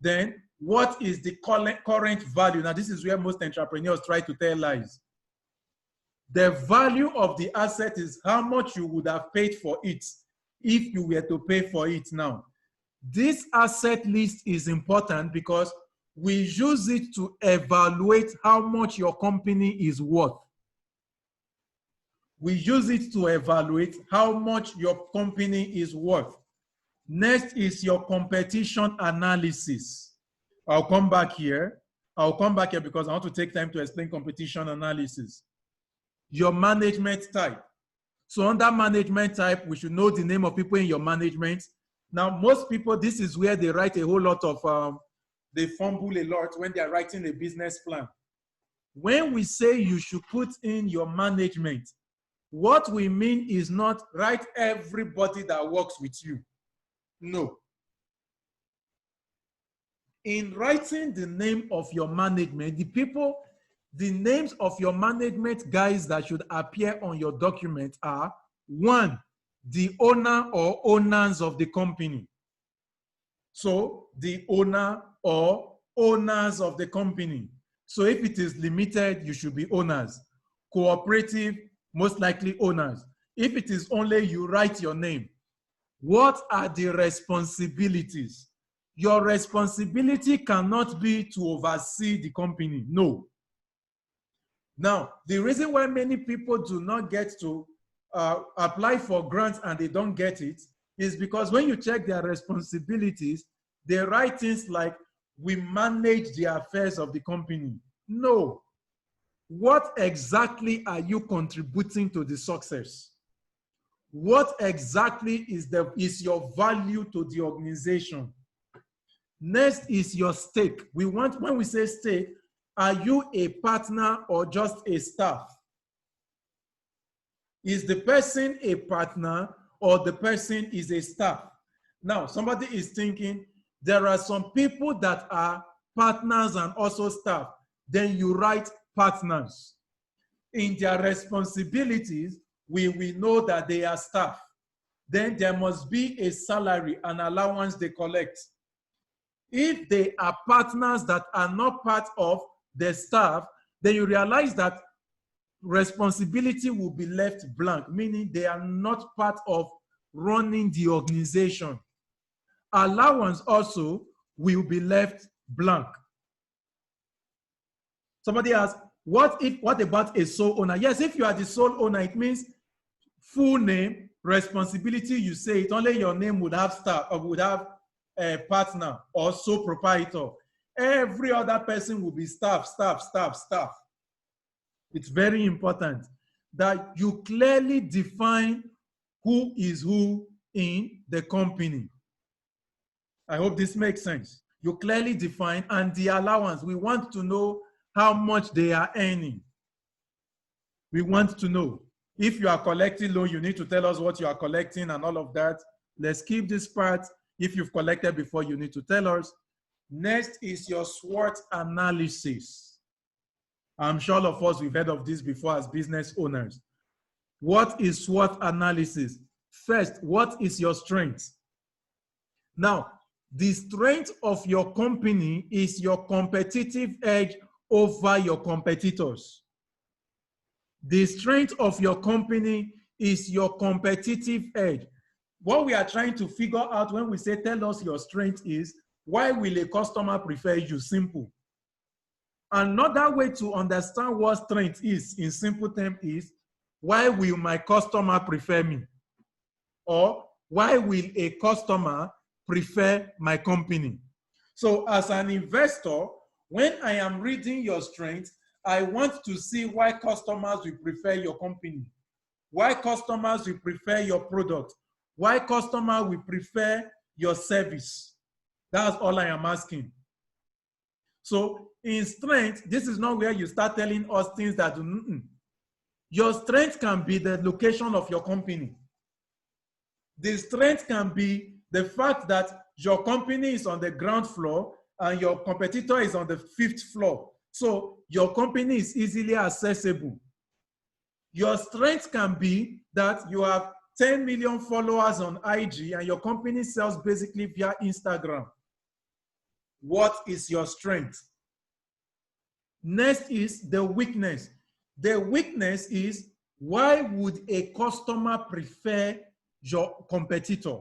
Then, what is the current value? Now, this is where most entrepreneurs try to tell lies. The value of the asset is how much you would have paid for it if you were to pay for it now. This asset list is important because we use it to evaluate how much your company is worth. We use it to evaluate how much your company is worth. Next is your competition analysis. I'll come back here. Because I want to take time to explain competition analysis. Your management type. So under management type, we should know the name of people in your management. Now, most people, this is where they write a whole lot of, they fumble a lot when they are writing a business plan. When we say you should put in your management, what we mean is not write everybody that works with you. No. In writing the name of your management, the names of your management guys that should appear on your document are: 1, the owner or owners of the company. So the owner or owners of the company. So if it is limited, you should be owners. Cooperative, most likely owners. If it is only you, write your name. What are the responsibilities? Your responsibility cannot be to oversee the company. No. Now, the reason why many people do not get to apply for grants and they don't get it is because when you check their responsibilities, they write things like, we manage the affairs of the company. No. What exactly are you contributing to the success? What exactly is your value to the organization? Next is your stake. When we say stake, are you a partner or just a staff? Is the person a partner or the person is a staff? Now, somebody is thinking, there are some people that are partners and also staff. Then you write partners. In their responsibilities, we know that they are staff. Then there must be a salary, an allowance they collect. If they are partners that are not part of the staff, then you realize that responsibility will be left blank, meaning they are not part of running the organization. Allowance also will be left blank. Somebody asks, what about a sole owner? Yes, if you are the sole owner, it means full name, responsibility, you say it, only your name would have staff or would have a partner or sole proprietor. Every other person will be staff. It's very important that you clearly define who is who in the company. I hope this makes sense. You clearly define, and the allowance, we want to know how much they are earning. We want to know. If you are collecting loan, you need to tell us what you are collecting and all of that. Let's keep this part. If you've collected before, you need to tell us. Next is your SWOT analysis. I'm sure all of us, we've heard of this before as business owners. What is SWOT analysis? First, what is your strength? Now, the strength of your company is your competitive edge over your competitors. The strength of your company is your competitive edge. What we are trying to figure out when we say tell us your strength is, why will a customer prefer you? Simple. Another way to understand what strength is in simple terms is, why will my customer prefer me? Or why will a customer prefer my company? So as an investor, when I am reading your strengths, I want to see why customers will prefer your company, why customers will prefer your product, why customers will prefer your service. That's all I am asking. So in strength, this is not where you start telling us things that do. Your strength can be the location of your company. The strength can be the fact that your company is on the ground floor and your competitor is on the 5th floor. So your company is easily accessible. Your strength can be that you have 10 million followers on IG and your company sells basically via Instagram. What is your strength? Next is the weakness. The weakness is, why would a customer prefer your competitor?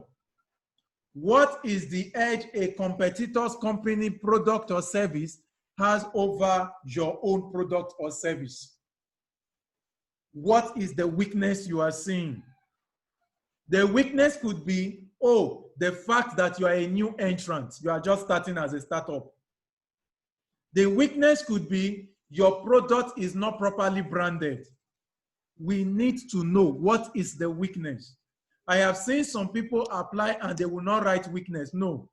What is the edge a competitor's company, product, or service has over your own product or service? What is the weakness you are seeing? The weakness could be, the fact that you are a new entrant. You are just starting as a startup. The weakness could be, your product is not properly branded. We need to know what is the weakness. I have seen some people apply and they will not write weakness. No.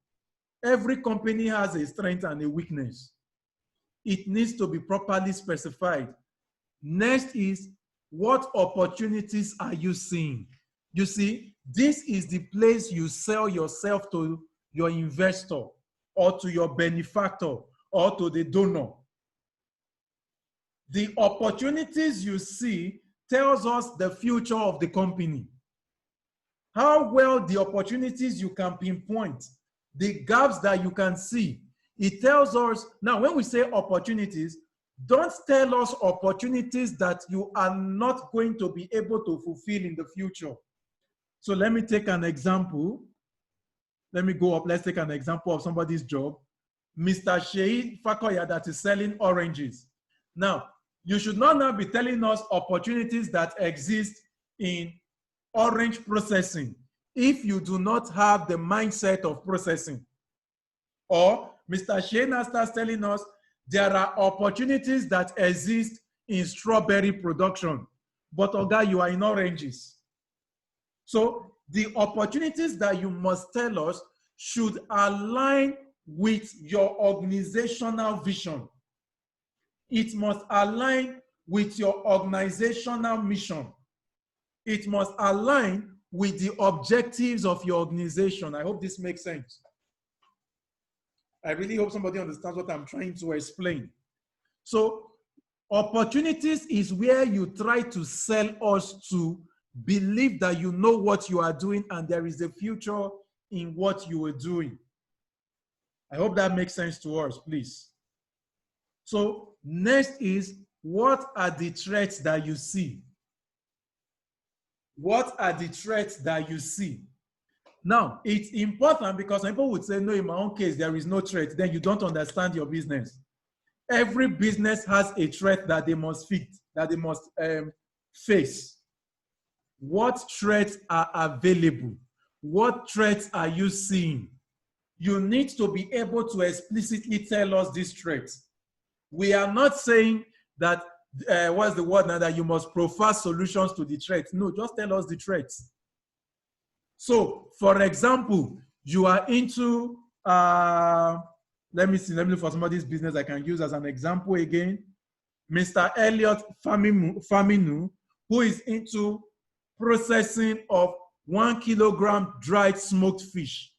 Every company has a strength and a weakness. it needs to be properly specified. Next is, what opportunities are you seeing? You see, this is the place you sell yourself to your investor or to your benefactor or to the donor. The opportunities you see tells us the future of the company. How well the opportunities you can pinpoint, the gaps that you can see, it tells us. Now, when we say opportunities, don't tell us opportunities that you are not going to be able to fulfill in the future. So let me take an example. Let me go up. Let's take an example of somebody's job. Mr. Shei Fakoya that is selling oranges. Now, you should not now be telling us opportunities that exist in orange processing if you do not have the mindset of processing. Or Mr. Shei now starts telling us there are opportunities that exist in strawberry production, but Oga, you are in oranges. So the opportunities that you must tell us should align with your organizational vision. It must align with your organizational mission. It must align with the objectives of your organization. I hope this makes sense. I really hope somebody understands what I'm trying to explain. So opportunities is where you try to sell us to believe that you know what you are doing and there is a future in what you are doing. I hope that makes sense to us, please. So next is, what are the threats that you see? What are the threats that you see? Now, it's important because some people would say, no, in my own case, there is no threat. Then you don't understand your business. Every business has a threat that they must face. What threats are available? What threats are you seeing? You need to be able to explicitly tell us these threats. We are not saying that, what's the word now, that you must profile solutions to the threats. No, just tell us the threats. So, for example, you are into, let me look for somebody's business I can use as an example again. Mr. Elliot Faminu, who is into processing of 1 kilogram dried smoked fish.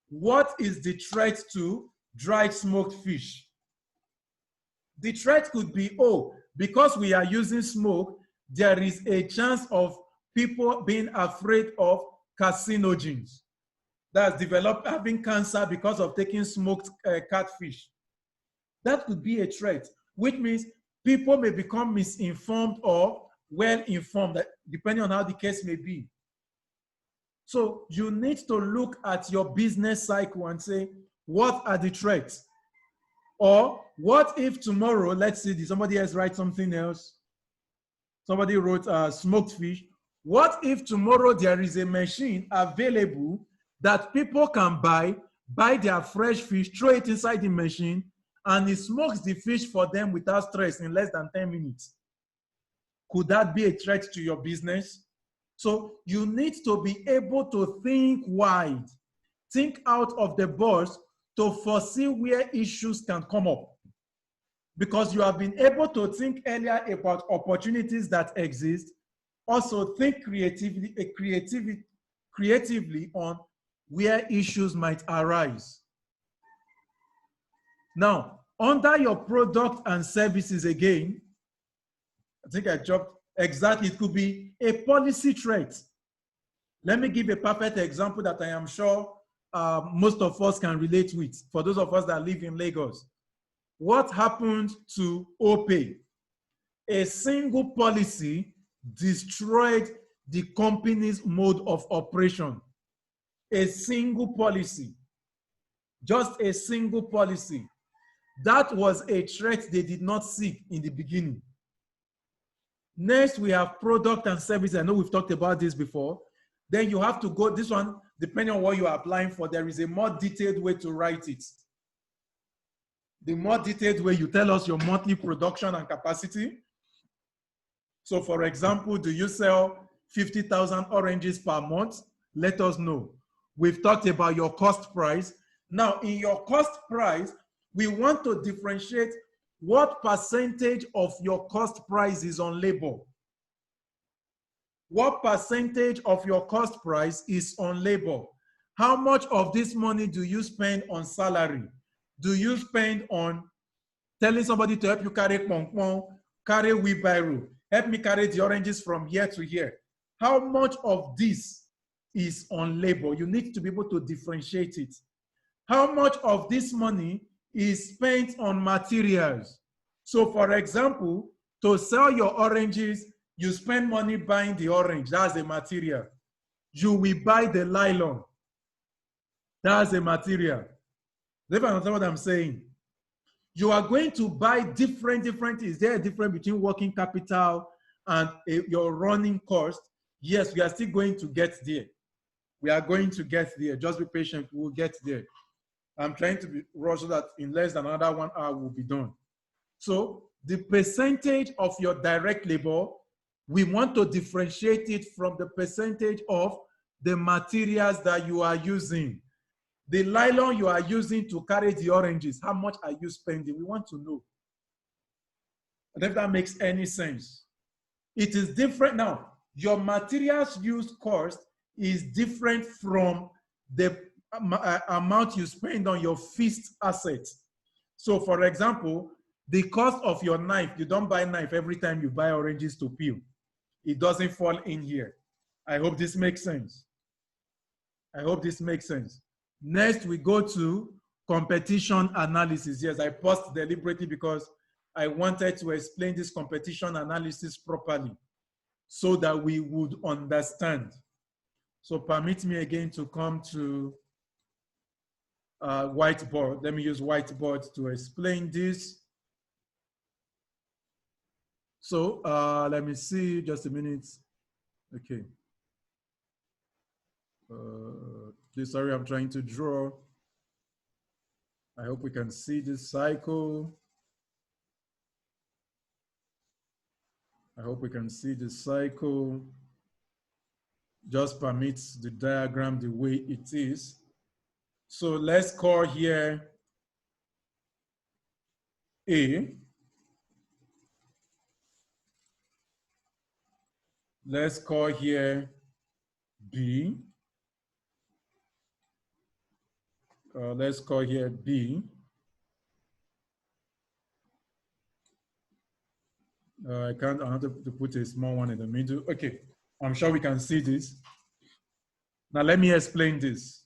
What is the threat to dried smoked fish? The threat could be, oh, because we are using smoke, there is a chance of people being afraid of carcinogens. That's having cancer because of taking smoked catfish. That could be a threat, which means people may become misinformed or well-informed, depending on how the case may be. So you need to look at your business cycle and say, what are the threats? Or what if tomorrow, let's see, did somebody else write something else? Somebody wrote smoked fish. What if tomorrow there is a machine available that people can buy their fresh fish, throw it inside the machine, and it smokes the fish for them without stress in less than 10 minutes? Could that be a threat to your business? So you need to be able to think wide, think out of the box to foresee where issues can come up. Because you have been able to think earlier about opportunities that exist, also think creatively on where issues might arise. Now, under your product and services again, I think I dropped exactly, it could be a policy threat. Let me give a perfect example that I am sure most of us can relate with, for those of us that live in Lagos. What happened to OPay? A single policy destroyed the company's mode of operation. A single policy, just a single policy. That was a threat they did not seek in the beginning. Next, we have product and service. I know we've talked about this before. Then you have to go, this one, depending on what you are applying for, there is a more detailed way to write it. The more detailed way, you tell us your monthly production and capacity. So for example, do you sell 50,000 oranges per month? Let us know. We've talked about your cost price. Now, in your cost price, we want to differentiate what percentage of your cost price is on labor? What percentage of your cost price is on labor? How much of this money do you spend on salary? Do you spend on telling somebody to help you carry pong, carry wheelbarrow, help me carry the oranges from here to here? How much of this is on labor? You need to be able to differentiate it. How much of this money is spent on materials? So for example, to sell your oranges, you spend money buying the orange, that's a material. You will buy the nylon, that's a material. Do you understand what I'm saying? You are going to buy different things. Is there a difference between working capital and your running cost? Yes, we are still going to get there. We are going to get there. Just be patient, we'll get there. I'm trying to be rush so that in less than another 1 hour we'll be done. So the percentage of your direct labor, we want to differentiate it from the percentage of the materials that you are using. The nylon you are using to carry the oranges, how much are you spending? We want to know. And if that makes any sense. It is different now. Your materials used cost is different from the amount you spend on your fixed assets. So for example, the cost of your knife, you don't buy knife every time you buy oranges to peel. It doesn't fall in here. I hope this makes sense. I hope this makes sense. Next, we go to competition analysis. Yes, I paused deliberately because I wanted to explain this competition analysis properly so that we would understand. So permit me again to come to whiteboard. Let me use whiteboard to explain this. So let me see, just a minute. Okay. Sorry, I'm trying to draw. I hope we can see this cycle. I hope we can see the cycle. Just permits the diagram the way it is. So let's call here A. Let's call here B. Let's call here B. I have to put a small one in the middle. Okay, I'm sure we can see this. Now let me explain this.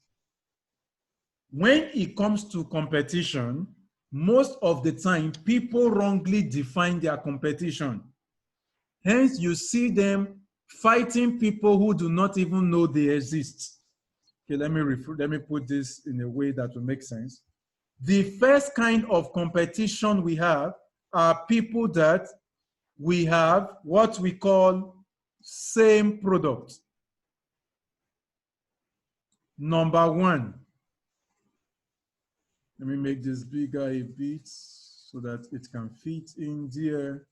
When it comes to competition, most of the time, people wrongly define their competition. Hence, you see them fighting people who do not even know they exist. Okay, let me put this in a way that will make sense. The first kind of competition we have are people that we have what we call same product. Number one, let me make this bigger a bit so that it can fit in there.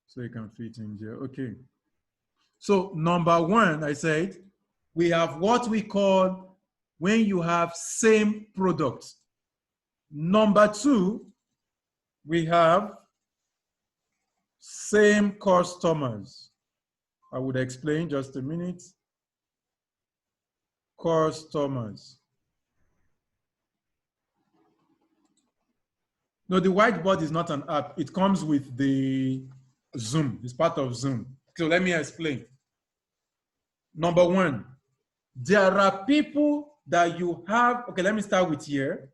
So it can fit in there. Okay. So number one, I said, we have what we call when you have same products. Number two, we have same customers. I would explain just a minute. Customers. No, the whiteboard is not an app. It comes with the Zoom. It's part of Zoom. So let me explain. Number one, there are people that you have. Okay, let me start with here.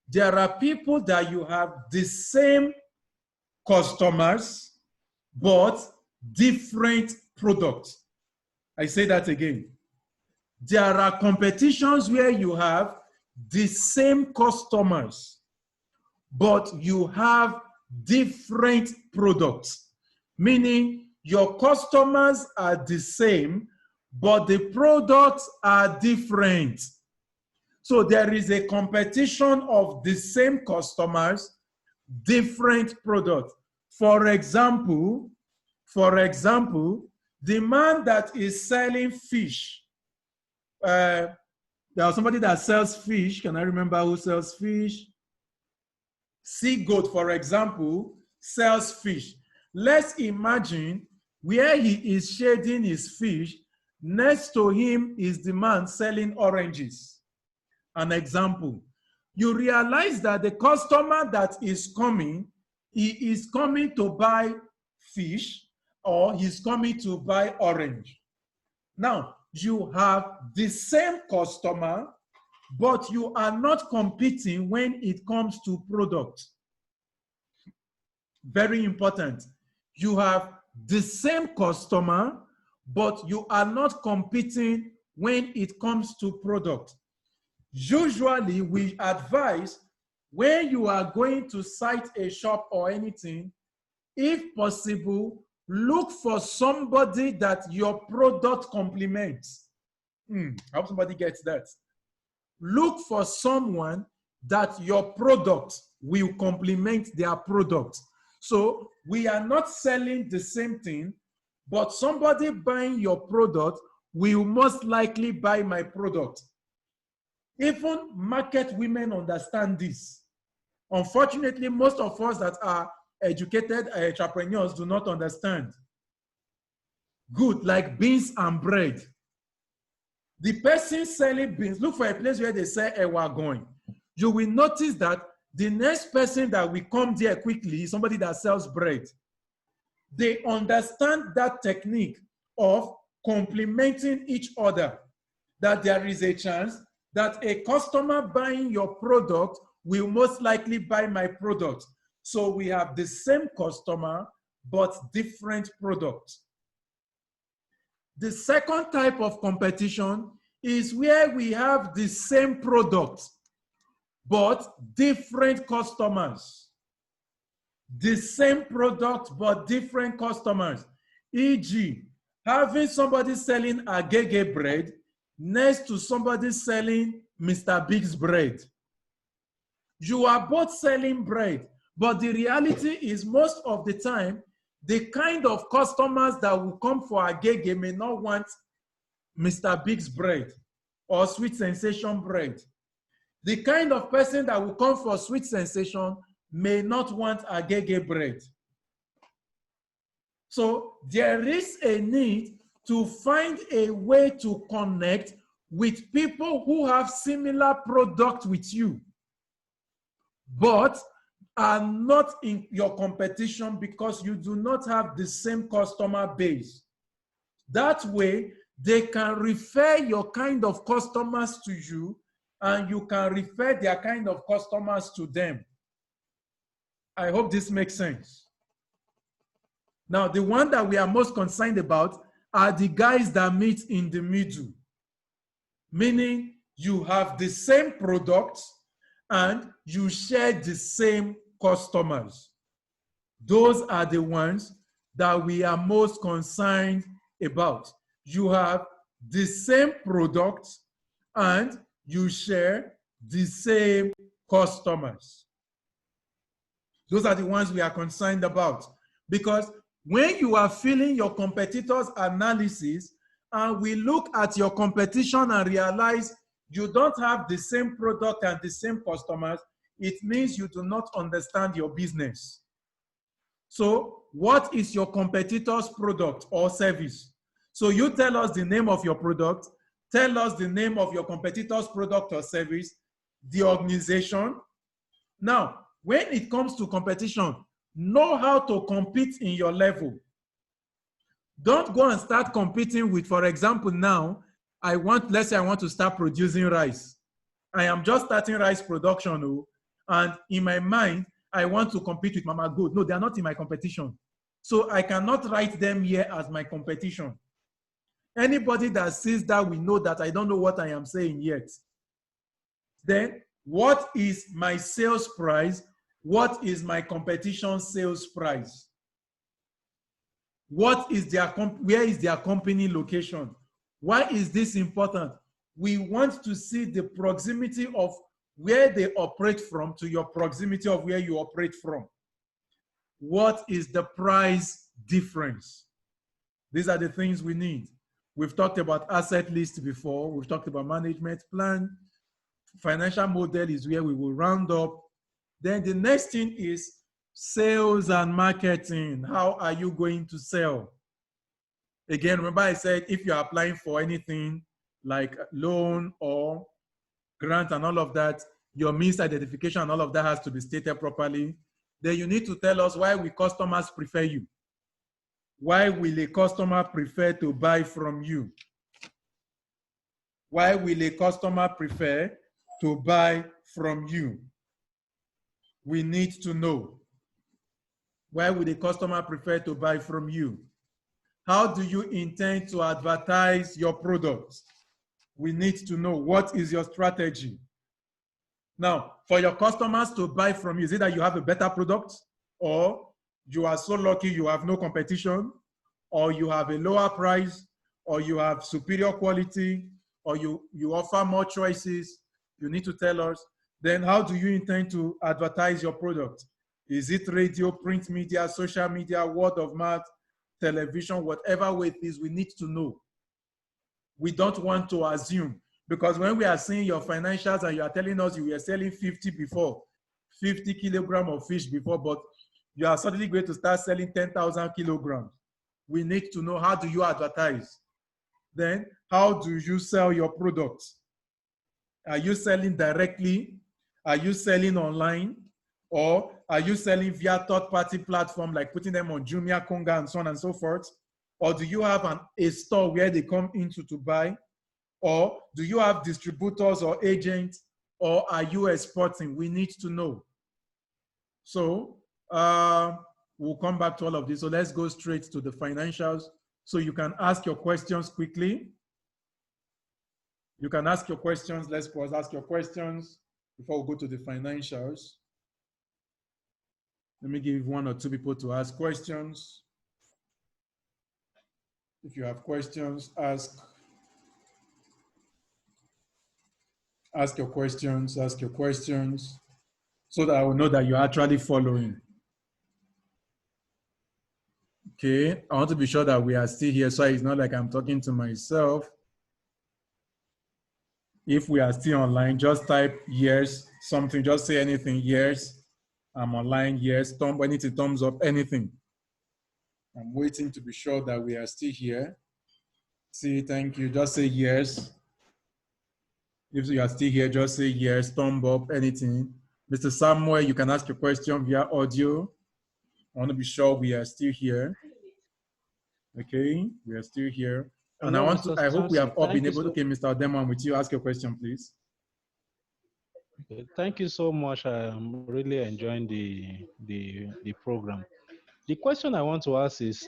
There are people that you have the same customers, but different products. I say that again. There are competitions where you have the same customers, but you have different products, meaning your customers are the same, but the products are different. So there is a competition of the same customers, different products. For example, the man that is selling fish, there was somebody that sells fish. Can I remember who sells fish? Sea goat, for example, sells fish. Let's imagine where he is shading his fish, next to him is the man selling oranges. An example. You realize that the customer that is coming, he is coming to buy fish or he's coming to buy orange. Now, you have the same customer, but you are not competing when it comes to product. Very important. You have the same customer, but you are not competing when it comes to product. Usually, we advise when you are going to site a shop or anything, if possible, look for somebody that your product complements. I hope somebody gets that. Look for someone that your product will complement their product. So we are not selling the same thing, but somebody buying your product will most likely buy my product. Even market women understand this. Unfortunately, most of us that are educated entrepreneurs do not understand. Good, like beans and bread. The person selling beans, look for a place where they say ewa going. You will notice that the next person that will come there quickly is somebody that sells bread. They understand that technique of complementing each other, that there is a chance that a customer buying your product will most likely buy my product. So we have the same customer, but different products. The second type of competition is where we have the same product, but different customers. The same product, but different customers. E.g., having somebody selling agege bread next to somebody selling Mr. Big's bread. You are both selling bread, but the reality is most of the time, the kind of customers that will come for agege may not want Mr. Big's bread or Sweet Sensation bread. The kind of person that will come for Sweet Sensation may not want agege bread. So there is a need to find a way to connect with people who have similar product with you, but are not in your competition because you do not have the same customer base. That way, they can refer your kind of customers to you, and you can refer their kind of customers to them. I hope this makes sense. Now, the one that we are most concerned about are the guys that meet in the middle, meaning you have the same products and you share the same customers. Those are the ones that we are most concerned about. You have the same product and you share the same customers. Those are the ones we are concerned about, because when you are filling your competitors' analysis and we look at your competition and realize you don't have the same product and the same customers, it means you do not understand your business. So what is your competitor's product or service? So you tell us the name of your product, tell us the name of your competitor's product or service, the organization. Now, when it comes to competition, know how to compete in your level. Don't go and start competing with, for example, now, let's say I want to start producing rice. I am just starting rice production, and in my mind, I want to compete with Mama Good. No, they are not in my competition. So I cannot write them here as my competition. Anybody that sees that will know that I don't know what I am saying yet. Then, what is my sales price? What is my competition sales price? Where is their company location? Why is this important? We want to see the proximity of where they operate from to your proximity of where you operate from. What is the price difference? These are the things we need. We've talked about asset list before. We've talked about management plan. Financial model is where we will round up. Then the next thing is sales and marketing. How are you going to sell? Again, remember I said if you're applying for anything like loan or grant and all of that, your means identification and all of that has to be stated properly. Then you need to tell us why will customers prefer you. Why will a customer prefer to buy from you? Why will a customer prefer to buy from you? We need to know. Why would a customer prefer to buy from you? How do you intend to advertise your products? We need to know what is your strategy. Now, for your customers to buy from you, is it that you have a better product, or you are so lucky you have no competition, or you have a lower price, or you have superior quality, or you offer more choices? You need to tell us. Then how do you intend to advertise your product? Is it radio, print media, social media, word of mouth, television, whatever way it is, we need to know. We don't want to assume, because when we are seeing your financials and you are telling us you were selling 50 before, 50 kilograms of fish before, but you are suddenly going to start selling 10,000 kilograms. We need to know, how do you advertise? Then how do you sell your products? Are you selling directly? Are you selling online? Or are you selling via third-party platform, like putting them on Jumia, Konga, and so on and so forth? Or do you have a store where they come into to buy? Or do you have distributors or agents? Or are you exporting? We need to know. So we'll come back to all of this. So let's go straight to the financials. So you can ask your questions quickly. You can ask your questions. Let's pause, ask your questions before we go to the financials. Let me give 1 or 2 people to ask questions. If you have questions, ask your questions, so that I will know that you're actually following. Okay, I want to be sure that we are still here, so it's not like I'm talking to myself. If we are still online, just type yes, something, just say anything, yes, I'm online, yes, anything, thumbs up, anything. I'm waiting to be sure that we are still here. See, thank you, just say yes. If you are still here, just say yes, thumb up, anything. Mr. Samuel, you can ask your question via audio. I want to be sure we are still here. Okay, we are still here. And Hello, I hope we have all been able to, okay, Mr. Odemo, with you, ask your question, please. Thank you so much. I'm really enjoying the program. The question I want to ask is,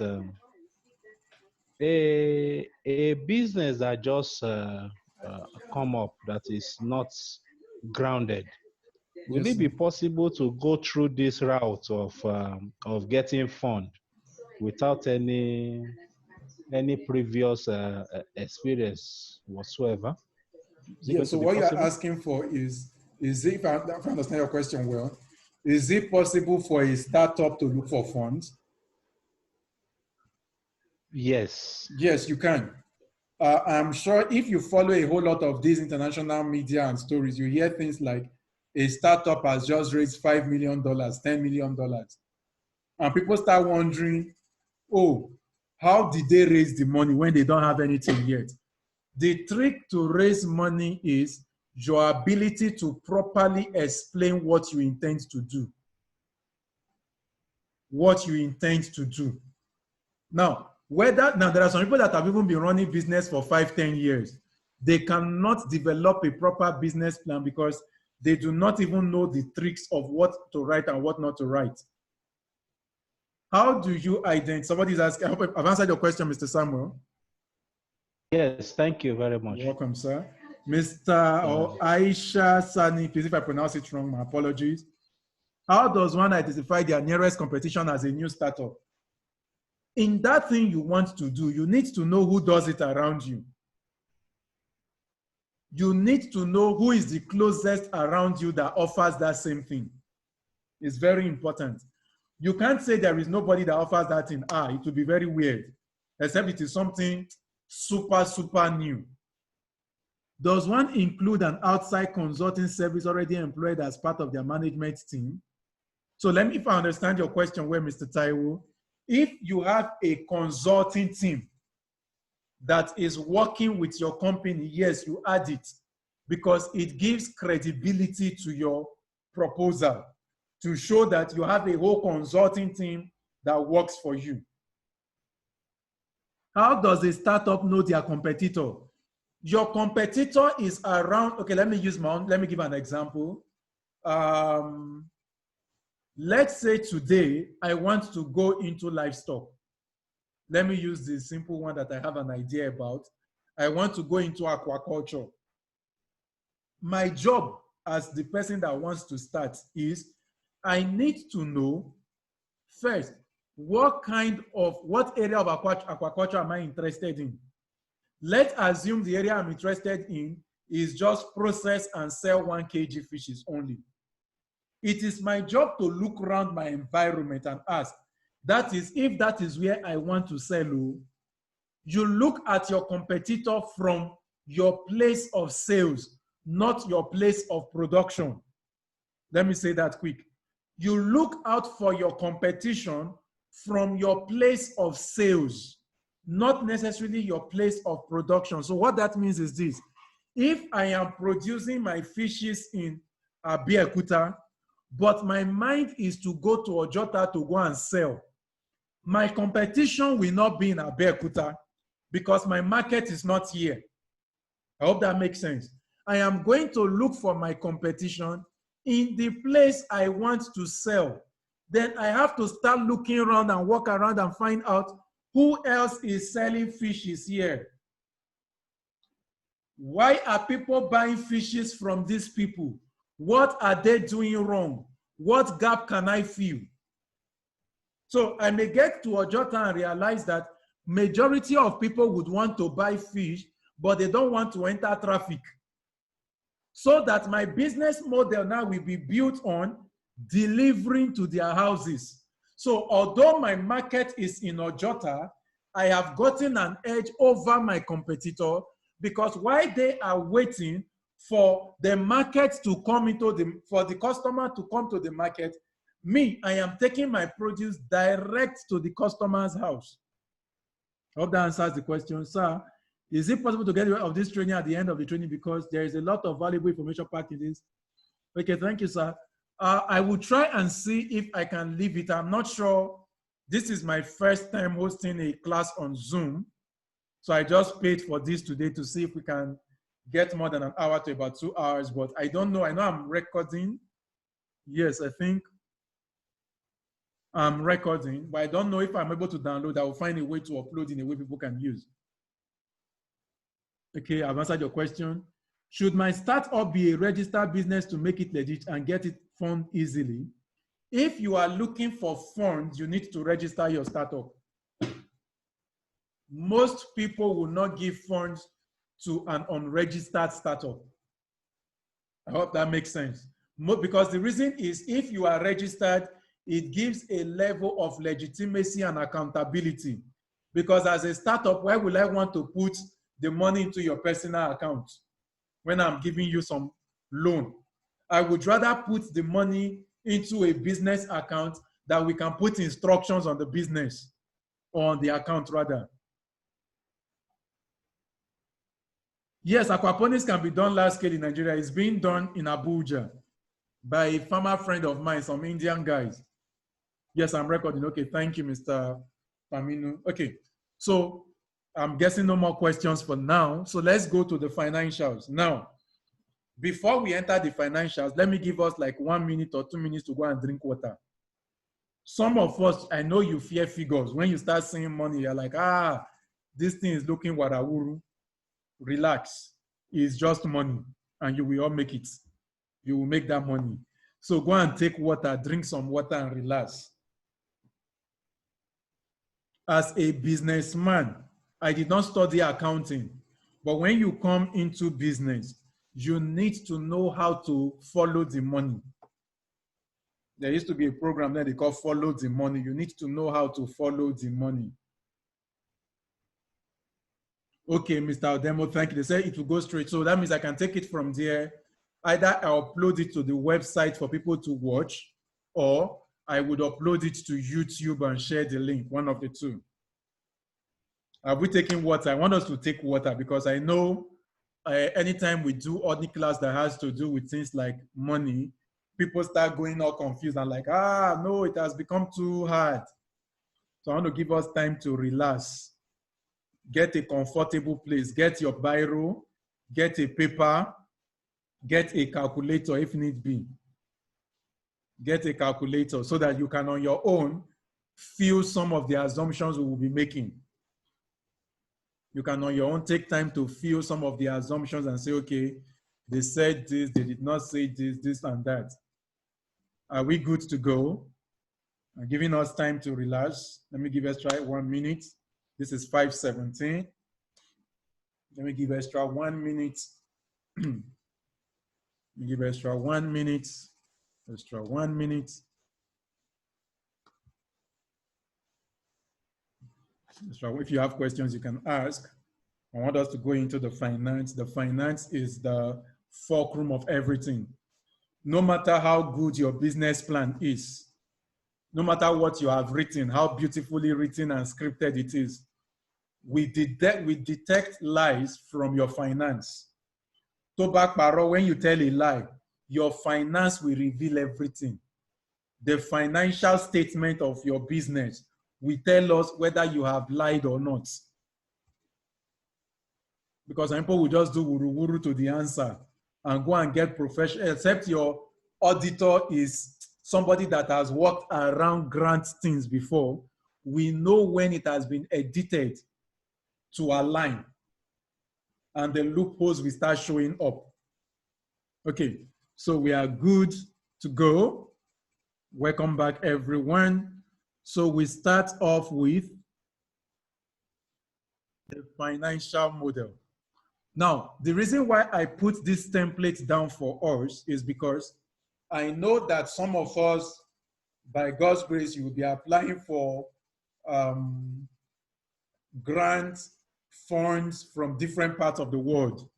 a business that just come up that is not grounded, will Yes, it be possible to go through this route of getting fund without any previous experience whatsoever? yeah, so what you're asking for is it, if I understand your question well, is it possible for a startup to look for funds? Yes. Yes, you can. I'm sure if you follow a whole lot of these international media and stories, you hear things like a startup has just raised $5 million, $10 million. And people start wondering, oh, how did they raise the money when they don't have anything yet? The trick to raise money is your ability to properly explain what you intend to do. What you intend to do. Now, there are some people that have even been running business for 5-10 years. They cannot develop a proper business plan because they do not even know the tricks of what to write and what not to write. How do you identify? Somebody's asking, I hope I've answered your question, Mr. Samuel. Yes, thank you very much. You're welcome, sir. Mr. Aisha Sani, please, if I pronounce it wrong, my apologies. How does one identify their nearest competition as a new startup? In that thing you want to do, you need to know who does it around you. You need to know who is the closest around you that offers that same thing. It's very important. You can't say there is nobody that offers that thing. It would be very weird, except it is something super, super new. Does one include an outside consulting service already employed as part of their management team? So let me, if I understand your question well, Mr. Taiwo, if you have a consulting team that is working with your company, yes, you add it because it gives credibility to your proposal to show that you have a whole consulting team that works for you. How does a startup know their competitor? Your competitor is around, okay, let me use my own, let me give an example. Let's say today I want to go into livestock. Let me use the simple one that I have an idea about. I want to go into aquaculture. My job as the person that wants to start is I need to know first, what area of aquaculture am I interested in? Let's assume the area I'm interested in is just process and sell 1 kg fishes only. It is my job to look around my environment and ask, that is, if that is where I want to sell, you look at your competitor from your place of sales, not your place of production. Let me say that quick. You look out for your competition from your place of sales, not necessarily your place of production. So what that means is this. If I am producing my fishes in Abeokuta, but my mind is to go to Ojota to go and sell, my competition will not be in Abeokuta because my market is not here. I hope that makes sense. I am going to look for my competition in the place I want to sell. Then I have to start looking around and walk around and find out who else is selling fishes here. Why are people buying fishes from these people? What are they doing wrong? What gap can I fill? So I may get to Ojota and realize that majority of people would want to buy fish, but they don't want to enter traffic. So that my business model now will be built on delivering to their houses. So although my market is in Ojota, I have gotten an edge over my competitor because while they are waiting for the market to come for the customer to come to the market, me, I am taking my produce direct to the customer's house. I hope that answers the question, sir. Is it possible to get rid of this training at the end of the training because there is a lot of valuable information packed in this? Okay, thank you, sir. I will try and see if I can leave it. I'm not sure. This is my first time hosting a class on Zoom. So I just paid for this today to see if we can get more than an hour to about 2 hours, but I don't know. I know I'm recording. Yes, I think I'm recording, but I don't know if I'm able to download. I will find a way to upload in a way people can use. Okay, I've answered your question. Should my startup be a registered business to make it legit and get it funded easily? If you are looking for funds, you need to register your startup. Most people will not give funds to an unregistered startup. I hope that makes sense. Because the reason is if you are registered, it gives a level of legitimacy and accountability. Because as a startup, why would I want to put the money into your personal account when I'm giving you some loan? I would rather put the money into a business account that we can put instructions on the business, or on the account rather. Yes, aquaponics can be done large scale in Nigeria. It's being done in Abuja by a farmer friend of mine, some Indian guys. Yes, I'm recording. Okay, thank you, Mr. Faminu. Okay, so I'm guessing no more questions for now. So let's go to the financials. Now, before we enter the financials, let me give us like 1 minute or 2 minutes to go and drink water. Some of us, I know you fear figures. When you start seeing money, you're like, this thing is looking warawuru. Relax. It's just money and you will all make it. You will make that money. So go and take water, drink some water and relax. As a businessman, I did not study accounting, but when you come into business, you need to know how to follow the money. There used to be a program that they call Follow the Money. You need to know how to follow the money. Okay, Mr. Demo, thank you. They say it will go straight. So that means I can take it from there. Either I upload it to the website for people to watch, or I would upload it to YouTube and share the link, one of the two. Are we taking water? I want us to take water because I know anytime we do any class that has to do with things like money, people start going all confused and like, no, it has become too hard. So I want to give us time to relax. Get a comfortable place. Get your biro, get a paper, get a calculator if need be. Get a calculator so that you can on your own feel some of the assumptions we will be making. You can on your own take time to feel some of the assumptions and say, okay, they said this, they did not say this, this and that. Are we good to go? I'm giving us time to relax. Let me give extra 1 minute. This is 5:17. Let me give extra 1 minute. Let me give extra 1 minute. Extra 1 minute. If you have questions, you can ask. I want us to go into the finance. The finance is the fulcrum of everything. No matter how good your business plan is, no matter what you have written, how beautifully written and scripted it is, we detect lies from your finance. Tobak Paro, when you tell a lie, your finance will reveal everything. The financial statement of your business will tell us whether you have lied or not. Because some people will just do wuru-wuru to the answer and go and get professional, except your auditor is somebody that has worked around grant things before. We know when it has been edited to align and the loopholes will start showing up. Okay, so we are good to go. Welcome back, everyone. So we start off with the financial model. Now, the reason why I put this template down for us is because I know that some of us, by God's grace, you will be applying for grants, funds from different parts of the world.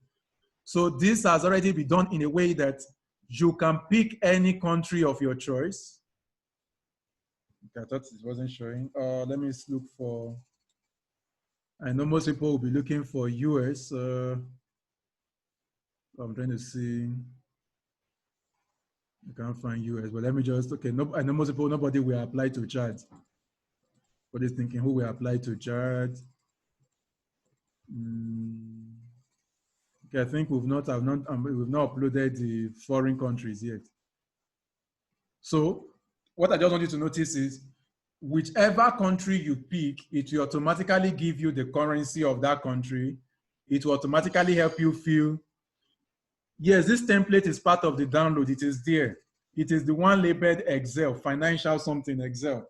So this has already been done in a way that you can pick any country of your choice. Okay, I thought it wasn't showing. Let me look for, I know most people will be looking for US. I'm trying to see. I can't find US, but let me just, okay, no, I know most people, nobody will apply to Chad. What is thinking, who will apply to Chad? Okay, I think we've not uploaded the foreign countries yet. So what I just want you to notice is whichever country you pick, it will automatically give you the currency of that country. It will automatically help you feel, yes, this template is part of the download. It is there. It is the one labeled Excel, financial something Excel.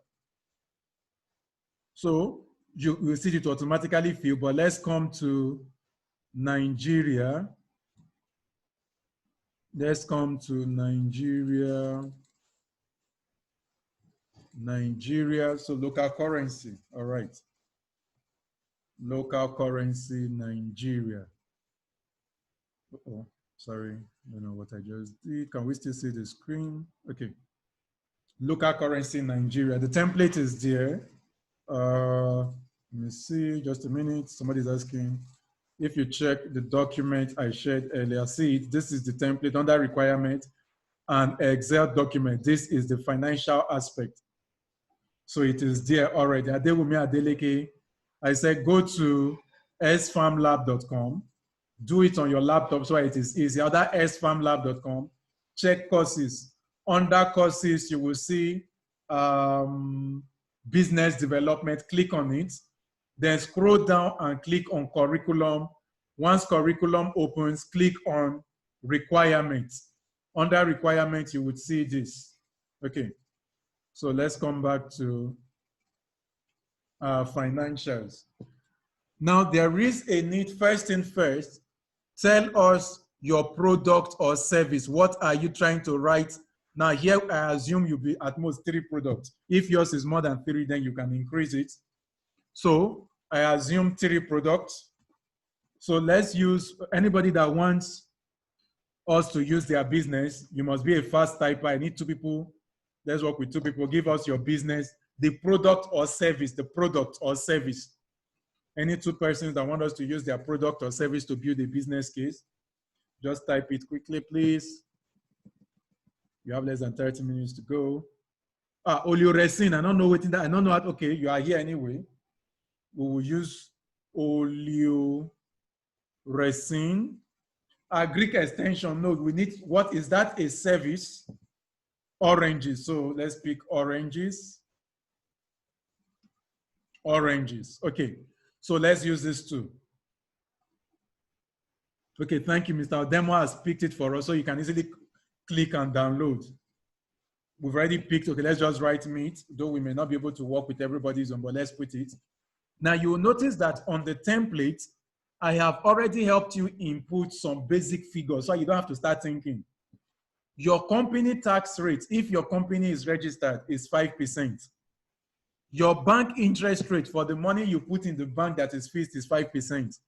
So you will see it automatically fill, but let's come to Nigeria. Let's come to Nigeria. Nigeria, so local currency, all right. Local currency, Nigeria. Uh-oh, sorry, I don't know what I just did. Can we still see the screen? Okay. Local currency, Nigeria. The template is there. Let me see, just a minute. Somebody's asking. If you check the document I shared earlier, see it, this is the template under requirement and Excel document. This is the financial aspect. So it is there already. Adewumi Adeleke, I said go to sfarmlab.com, do it on your laptop so it is easy. Other sfarmlab.com, check courses. Under courses, you will see business development, click on it. Then scroll down and click on curriculum. Once curriculum opens, click on requirements. Under requirements, you would see this. Okay. So let's come back to financials. Now there is a need, first thing first, tell us your product or service. What are you trying to write? Now here, I assume you'll be at most 3 products. If yours is more than 3, then you can increase it. So I assume 3 products. So let's use anybody that wants us to use their business. You must be a fast typer. I need 2 people. Let's work with 2 people. Give us your business, the product or service, the product or service. Any 2 persons that want us to use their product or service to build a business case, just type it quickly, please. You have less than 30 minutes to go. Oleoresin, I don't know what that. I don't know what. Okay, you are here anyway. We will use oleoresin. Greek extension, no, we need, what is that? A service? Oranges. So let's pick oranges. Oranges. Okay. So let's use this too. Okay, thank you, Mr. Demo has picked it for us, so you can easily click and download. We've already picked, okay, let's just write meat, though we may not be able to work with everybody's on, but let's put it. Now you will notice that on the template, I have already helped you input some basic figures, so you don't have to start thinking. Your company tax rate, if your company is registered, is 5%. Your bank interest rate for the money you put in the bank that is fixed is 5%.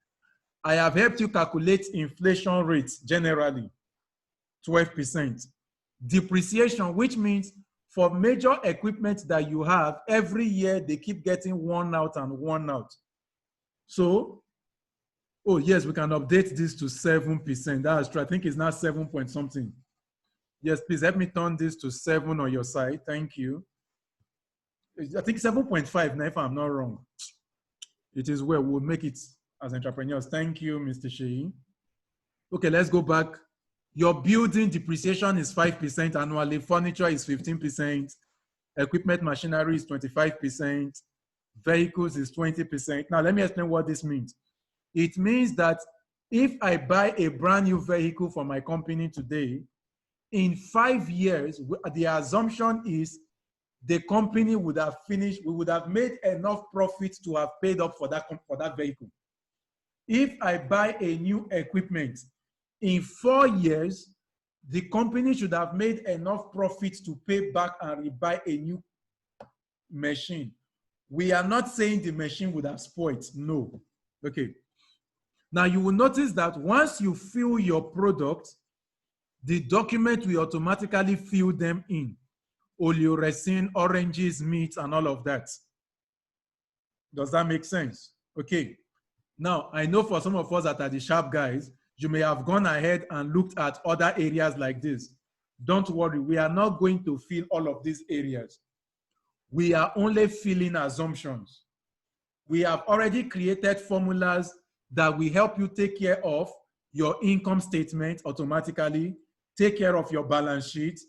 I have helped you calculate inflation rates generally, 12%. Depreciation, which means for major equipment that you have, every year they keep getting worn out and worn out. So, oh yes, we can update this to 7%. That's true. I think it's now 7 point something. Yes, please help me turn this to 7 on your side. Thank you. I think 7.5 now, if I'm not wrong. It is well, we'll make it as entrepreneurs. Thank you, Mr. Shei. Okay, let's go back. Your building depreciation is 5% annually. Furniture is 15%. Equipment machinery is 25%. Vehicles is 20%. Now, let me explain what this means. It means that if I buy a brand new vehicle for my company today, in 5 years, the assumption is the company would have finished, we would have made enough profit to have paid up for that vehicle. If I buy a new equipment, in 4 years, the company should have made enough profit to pay back and rebuy a new machine. We are not saying the machine would have spoiled, no. Okay. Now you will notice that once you fill your product, the document will automatically fill them in. Oleoresin, oranges, meat, and all of that. Does that make sense? Okay. Now, I know for some of us that are the sharp guys, you may have gone ahead and looked at other areas like this. Don't worry, we are not going to fill all of these areas. We are only filling assumptions. We have already created formulas that will help you take care of your income statement automatically, take care of your balance sheet,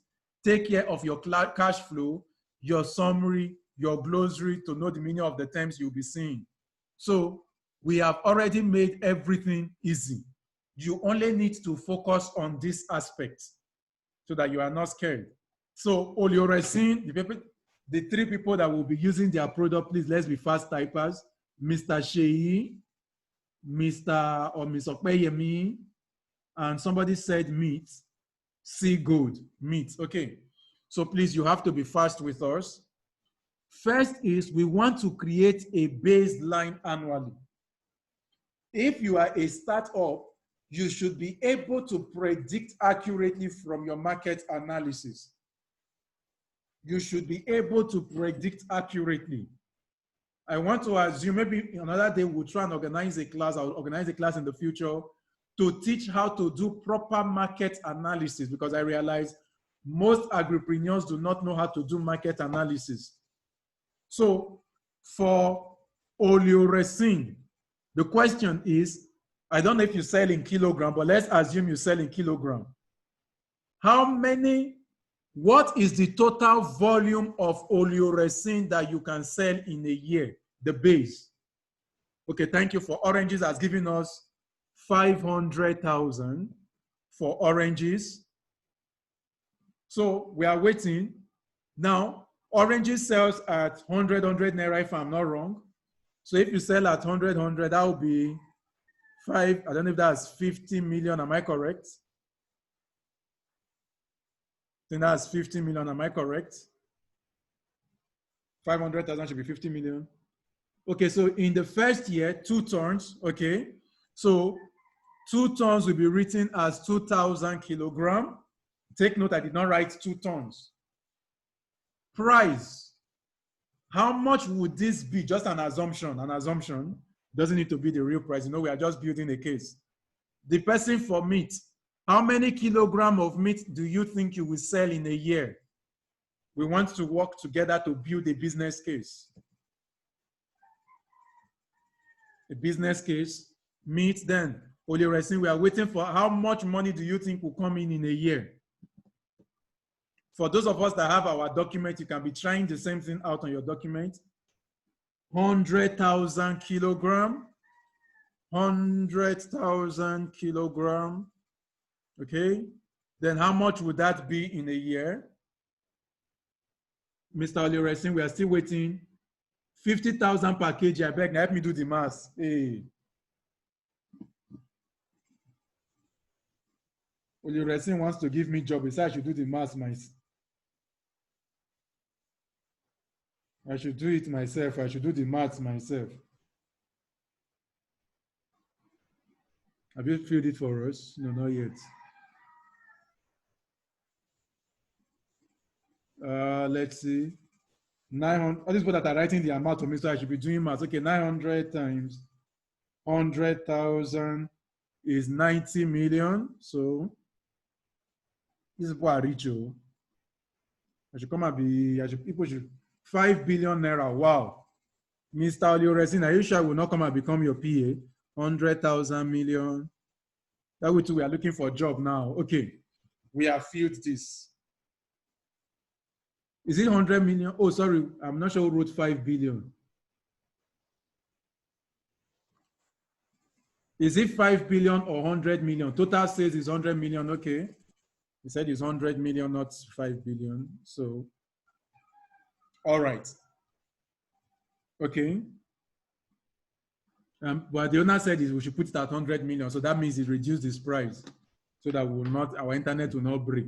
take care of your cash flow, your summary, your glossary to know the meaning of the terms you'll be seeing. So we have already made everything easy. You only need to focus on this aspect so that you are not scared. So oleoresin, the 3 people that will be using their product, please, let's be fast typers. Mr. Shei, Mr. or Ms. Okpeyemi, and somebody said meat. See good, meat. Okay. So please, you have to be fast with us. First is we want to create a baseline annually. If you are a startup, you should be able to predict accurately from your market analysis. You should be able to predict accurately. I want to assume maybe another day we'll try and organize a class. I'll organize a class in the future to teach how to do proper market analysis, because I realize most agripreneurs do not know how to do market analysis. So for oleoresin, the question is, I don't know if you sell in kilogram, but let's assume you sell in kilogram. What is the total volume of oleoresin that you can sell in a year, the base? Okay, thank you. For oranges, has given us 500,000 for oranges. So we are waiting. Now, oranges sells at 100 naira, if I'm not wrong. So if you sell at 100, that will be 5, I don't know if that's 50 million, am I correct? I think that's 50 million, am I correct? 500,000 should be 50 million. Okay, so in the first year, 2 turns, okay? So 2 tons will be written as 2,000 kilogram. Take note, I did not write 2 tons. Price. How much would this be? Just an assumption. An assumption doesn't need to be the real price. You know, we are just building a case. The person for meat. How many kilograms of meat do you think you will sell in a year? We want to work together to build a business case. A business case. Meat then. Oleresin, we are waiting for how much money do you think will come in a year? For those of us that have our document, you can be trying the same thing out on your document. 100,000 kilogram. 100,000 kilogram. Okay. Then how much would that be in a year? Mr. Oleresin, we are still waiting. 50,000 per kg. I beg, help me do the math. Hey. Oleresin wants to give me job. He said I should do the math myself. I should do it myself. I should do the maths myself. Have you filled it for us? No, not yet. Let's see. 900. All these people that are writing the amount for me, so I should be doing maths. Okay, 900 times 100,000 is 90 million. So this is what I reach. I should come and be. People should 5 billion naira. Wow. Mr. Oleresin, are you sure I will not come and become your PA? 100,000 million. That way too, we are looking for a job now. Okay. We have filled this. Is it 100 million? Oh, sorry. I'm not sure who wrote 5 billion. Is it 5 billion or 100 million? Total sales is 100 million. Okay. He said it's 100 million, not 5 billion. So, all right. Okay. But the owner said we should put it at 100 million. So that means it reduced this price so that our internet will not break.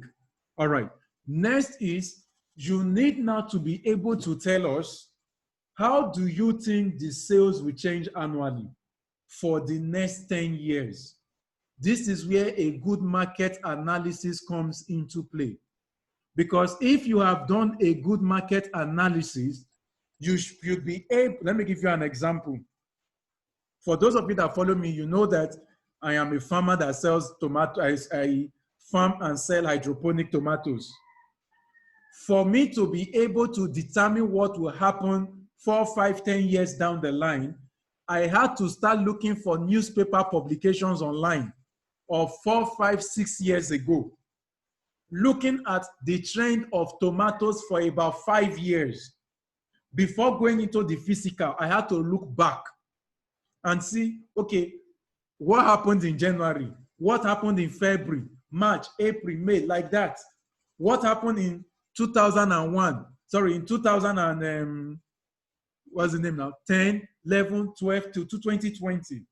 All right. Next is you need now to be able to tell us how do you think the sales will change annually for the next 10 years? This is where a good market analysis comes into play. Because if you have done a good market analysis, you should be able, let me give you an example. For those of you that follow me, you know that I am a farmer that sells tomatoes. I farm and sell hydroponic tomatoes. For me to be able to determine what will happen 4, 5, 10 years down the line, I had to start looking for newspaper publications online of 4, 5, 6 years ago, looking at the trend of tomatoes for about 5 years. Before going into the physical, I had to look back and see, okay, what happened in January? What happened in February, March, April, May, like that? What happened in 2001? Sorry, in 2000 and, what's the name now? 10, 11, 12 to 2020.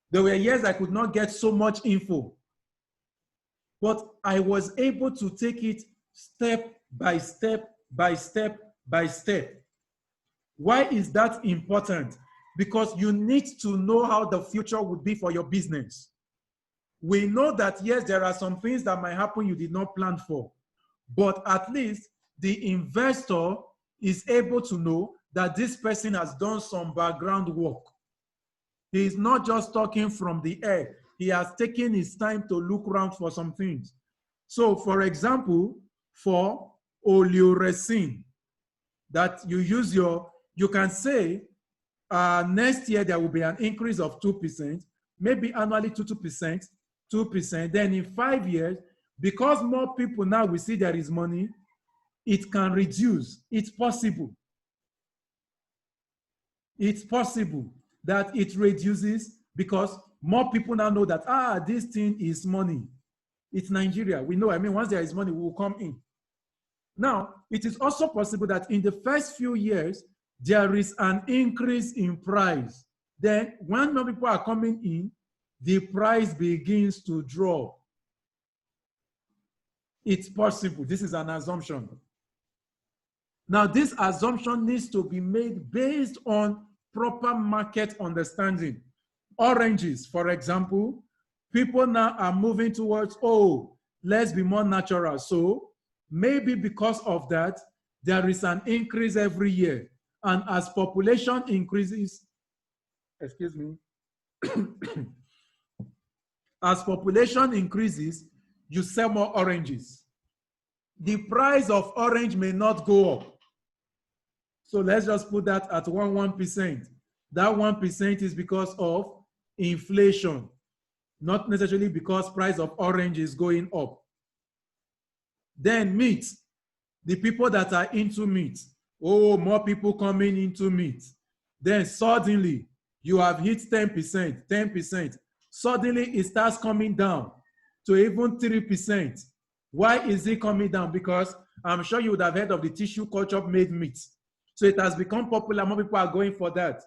There were years I could not get so much info. But I was able to take it step by step, by step, by step. Why is that important? Because you need to know how the future would be for your business. We know that, yes, there are some things that might happen you did not plan for, but at least the investor is able to know that this person has done some background work. He is not just talking from the air. He has taken his time to look around for some things. So, for example, for oleoresin, that you use you can say, next year there will be an increase of 2%, maybe annually 2%, 2%. Then in 5 years, because more people now will see there is money, it can reduce. It's possible. It's possible that it reduces because more people now know that, this thing is money. It's Nigeria. We know, once there is money, we will come in. Now, it is also possible that in the first few years, there is an increase in price. Then when more people are coming in, the price begins to drop. It's possible. This is an assumption. Now, this assumption needs to be made based on proper market understanding. Oranges, for example, people now are moving towards, oh, let's be more natural. So maybe because of that, there is an increase every year. And as population increases, excuse me, as population increases, you sell more oranges. The price of orange may not go up. So let's just put that at 1%. That 1% is because of inflation, not necessarily because price of orange is going up. Then meat, the people that are into meat, oh, more people coming into meat. Then suddenly you have hit 10%, 10%. Suddenly it starts coming down to even 3%. Why is it coming down? Because I'm sure you would have heard of the tissue culture made meat. So it has become popular, more people are going for that.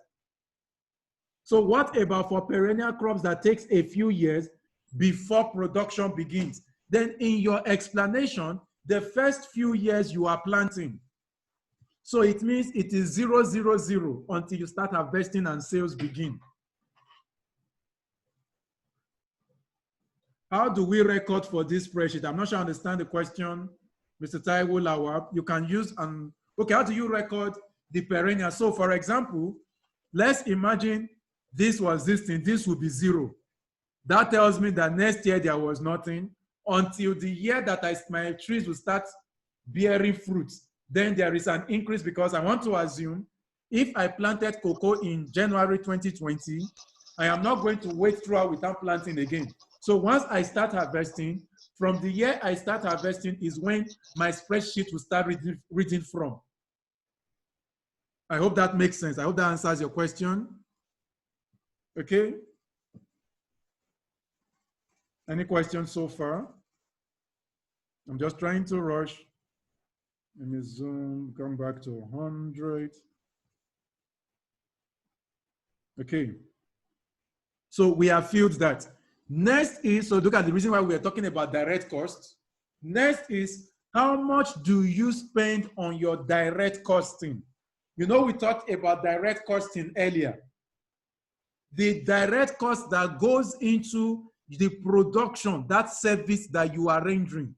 So what about for perennial crops that takes a few years before production begins? Then in your explanation, the first few years you are planting. So it means it is 0, 0, 0 until you start harvesting and sales begin. How do we record for this spreadsheet? I'm not sure I understand the question, Mr. Taiwo Lawab. You can use, okay, how do you record the perennial? So for example, let's imagine this was this thing, this would be 0. That tells me that next year there was nothing until the year that my trees will start bearing fruits. Then there is an increase because I want to assume if I planted cocoa in January 2020, I am not going to wait throughout without planting again. So once I start harvesting, from the year I start harvesting is when my spreadsheet will start reading from. I hope that makes sense. I hope that answers your question. Okay. Any questions so far? I'm just trying to rush. Let me zoom, come back to 100. Okay. So we have filled that. Next is, so look at the reason why we are talking about direct costs. Next is, how much do you spend on your direct costing? You know, we talked about direct costing earlier. The direct cost that goes into the production, that service that you are rendering.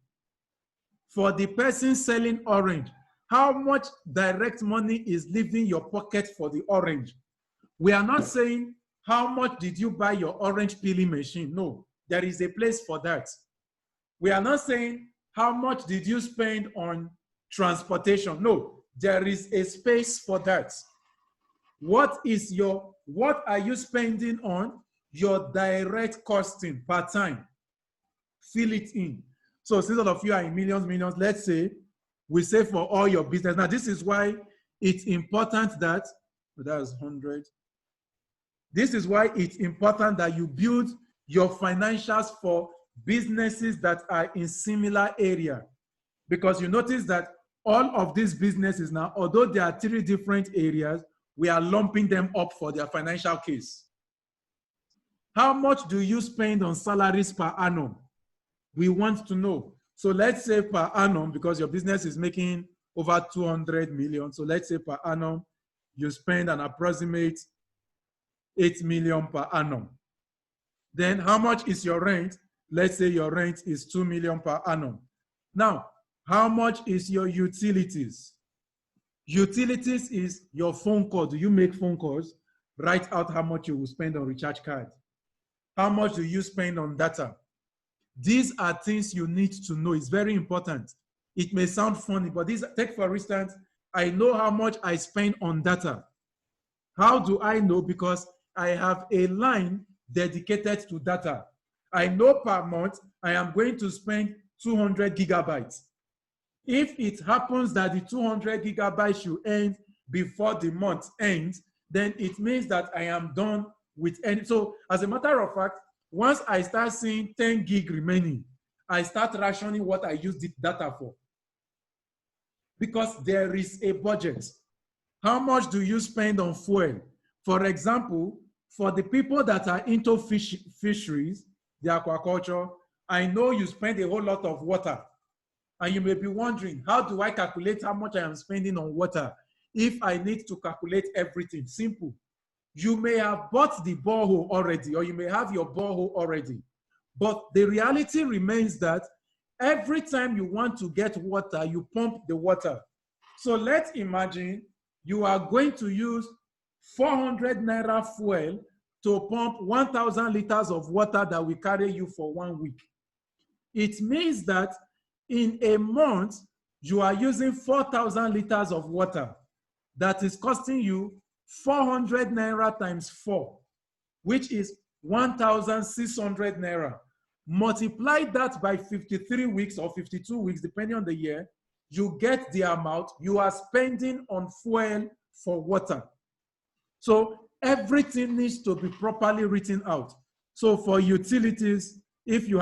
For the person selling orange, how much direct money is leaving your pocket for the orange? We are not saying, how much did you buy your orange peeling machine? No, there is a place for that. We are not saying, how much did you spend on transportation? No, there is a space for that. What are you spending on? Your direct costing per time. Fill it in. So since all of you are in millions, let's say, we say for all your business. Now, this is why it's important that, that's 100. This is why it's important that you build your financials for businesses that are in similar area. Because you notice that all of these businesses now, although there are 3 different areas, we are lumping them up for their financial case. How much do you spend on salaries per annum? We want to know. So let's say per annum, because your business is making over 200 million. So let's say per annum, you spend an approximate 8 million per annum. Then how much is your rent? Let's say your rent is 2 million per annum. Now, how much is your utilities? Utilities is your phone call. Do you make phone calls? Write out how much you will spend on recharge card. How much do you spend on data? These are things you need to know. It's very important. It may sound funny, but take for instance, I know how much I spend on data. How do I know? Because I have a line dedicated to data. I know per month I am going to spend 200 gigabytes. If it happens that the 200 gigabytes you end before the month ends, then it means that I am done with any. So as a matter of fact, once I start seeing 10 gig remaining, I start rationing what I use the data for. Because there is a budget. How much do you spend on fuel? For example, for the people that are into fisheries, the aquaculture, I know you spend a whole lot of water. And you may be wondering, how do I calculate how much I am spending on water if I need to calculate everything? Simple. You may have bought the borehole already, or you may have your borehole already. But the reality remains that every time you want to get water, you pump the water. So let's imagine you are going to use 400 naira fuel to pump 1,000 liters of water that will carry you for 1 week. It means that in a month, you are using 4,000 liters of water. That is costing you 400 naira times 4, which is 1,600 naira. Multiply that by 53 weeks or 52 weeks, depending on the year, you get the amount you are spending on fuel for water. So everything needs to be properly written out. So for utilities, if you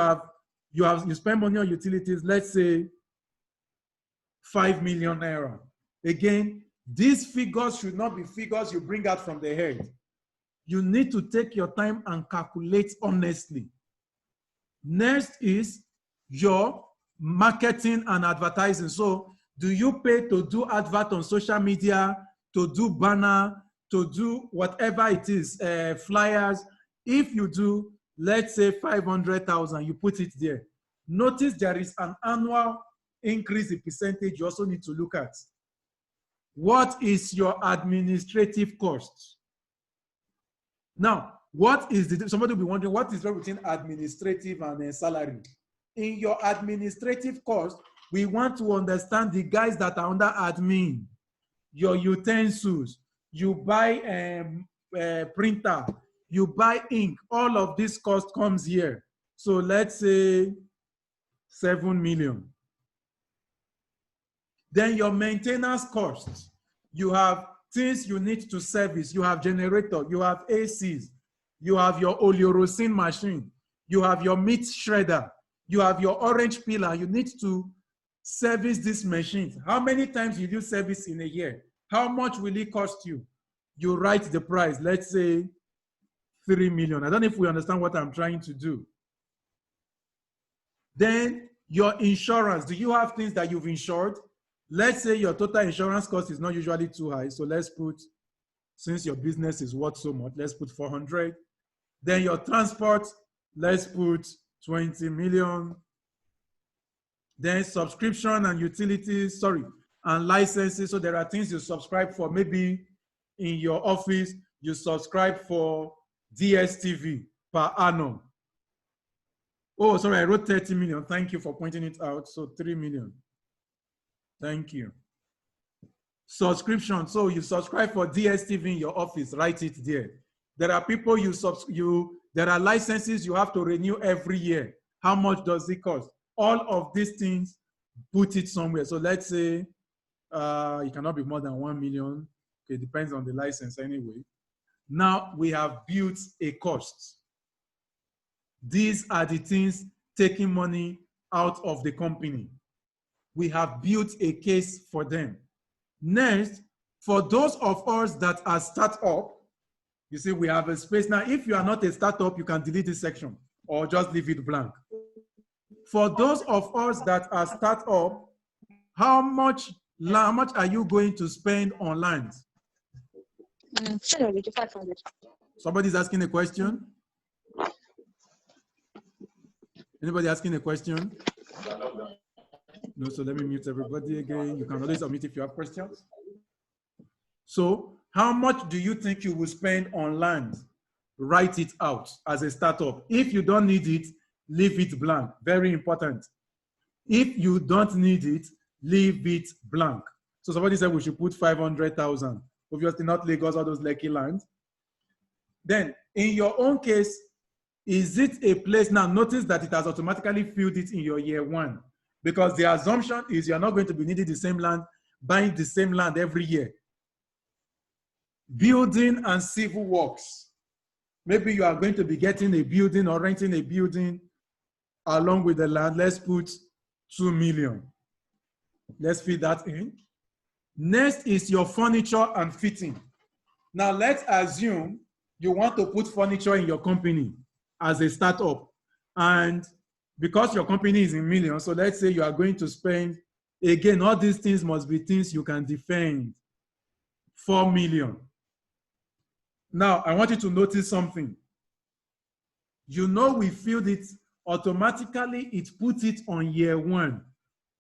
spend money on utilities, let's say 5 million naira. Again, these figures should not be figures you bring out from the head. You need to take your time and calculate honestly. Next is your marketing and advertising. So do you pay to do advert on social media, to do banner, to do whatever it is, flyers? If you do, let's say 500,000, you put it there. Notice there is an annual increase in percentage you also need to look at. What is your administrative cost? Now, somebody will be wondering, what is the difference between administrative and salary? In your administrative cost, we want to understand the guys that are under admin, your utensils, you buy printer, you buy ink, all of this cost comes here. So let's say 7 million. Then your maintenance costs, you have things you need to service. You have generator, you have ACs, you have your oleoresin machine, you have your meat shredder, you have your orange peeler. You need to service these machines. How many times will you service in a year? How much will it cost you? You write the price, let's say 3 million. I don't know if we understand what I'm trying to do. Then your insurance, do you have things that you've insured? Let's say your total insurance cost is not usually too high. So let's put, since your business is worth so much, let's put 400. Then your transport, let's put 20 million. Then subscription and utilities, and licenses. So there are things you subscribe for. Maybe in your office, you subscribe for DSTV per annum. Oh, sorry, I wrote 30 million. Thank you for pointing it out. So 3 million. Thank you. Subscription. So you subscribe for DSTV in your office, write it there. There are people there are licenses you have to renew every year. How much does it cost? All of these things, put it somewhere. So let's say it cannot be more than 1 million. Okay, it depends on the license anyway. Now we have built a cost. These are the things taking money out of the company. We have built a case for them. Next, for those of us that are startup, you see we have a space. Now, if you are not a startup, you can delete this section or just leave it blank. For those of us that are startup, how much are you going to spend on land? 500. Somebody's asking a question? Anybody asking a question? No, so let me mute everybody again. You can always unmute if you have questions. So how much do you think you will spend on land? Write it out as a startup. If you don't need it, leave it blank. Very important. If you don't need it, leave it blank. So somebody said we should put 500,000. Obviously not Lagos, all those Lekki lands. Then in your own case, is it a place? Now notice that it has automatically filled it in your year one, because the assumption is you're not going to be needing the same land, buying the same land every year. Building and civil works. Maybe you are going to be getting a building or renting a building along with the land. Let's put 2 million. Let's fit that in. Next is your furniture and fitting. Now let's assume you want to put furniture in your company as a startup. And because your company is in millions, so let's say you are going to spend, again, all these things must be things you can defend, 4 million. Now, I want you to notice something. You know we filled it automatically, it put it on year 1.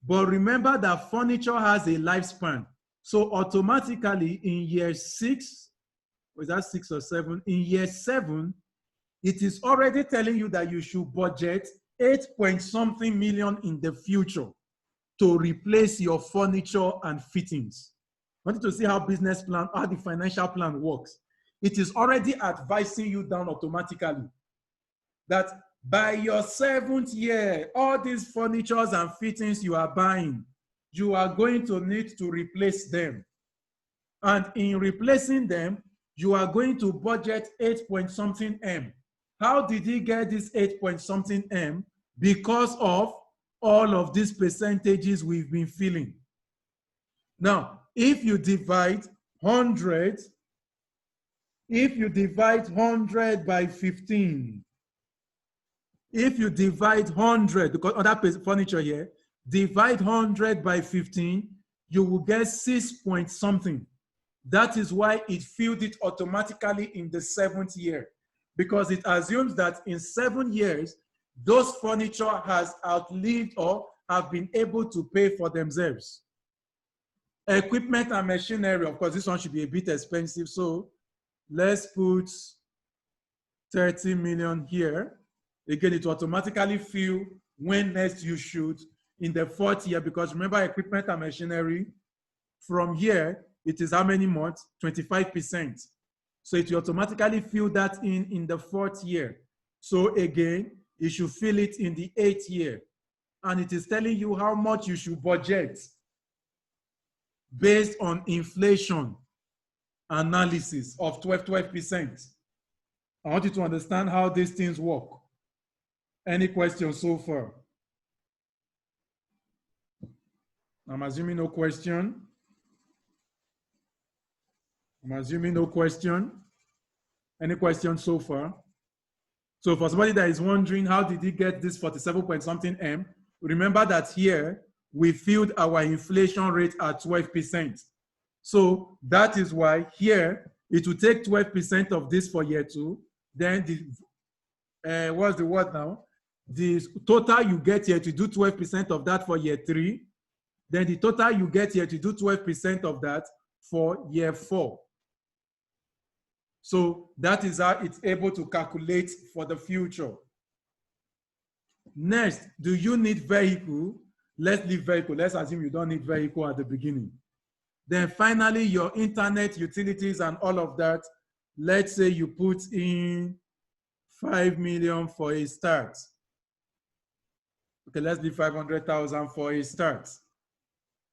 But remember that furniture has a lifespan. So automatically in year 6, was that 6 or 7? In year 7, it is already telling you that you should budget 8-point-something million in the future to replace your furniture and fittings. I want you to see how business plan, how the financial plan works. It is already advising you down automatically that by your 7th year, all these furnitures and fittings you are buying, you are going to need to replace them. And in replacing them, you are going to budget 8-point-something M. How did he get this 8-point-something M? Because of all of these percentages we've been filling. Now, if you divide 100, if you divide 100 by 15, if you divide 100, because other furniture here, divide 100 by 15, you will get 6-point-something. That is why it filled it automatically in the 7th year, because it assumes that in 7 years, those furniture has outlived or have been able to pay for themselves. Equipment and machinery, of course, this one should be a bit expensive. So let's put 30 million here. Again, it will automatically fill when next you should in the 4th year, because remember equipment and machinery, from here, it is how many months? 25%. So it will automatically fill that in the 4th year. So again, you should fill it in the 8th year. And it is telling you how much you should budget based on inflation analysis of 12%. I want you to understand how these things work. Any questions so far? I'm assuming no question. I'm assuming no question. Any questions so far? So for somebody that is wondering, how did he get this 47-point-something M? Remember that here, we filled our inflation rate at 12%. So that is why here, it will take 12% of this for year 2. Then the, what's the word now? The total you get here to do 12% of that for year 3. Then the total you get here to do 12% of that for year 4. So that is how it's able to calculate for the future. Next, do you need vehicle? Let's leave vehicle. Let's assume you don't need vehicle at the beginning. Then finally, your internet, utilities, and all of that. Let's say you put in 5 million for a start. Okay, let's leave 500,000 for a start.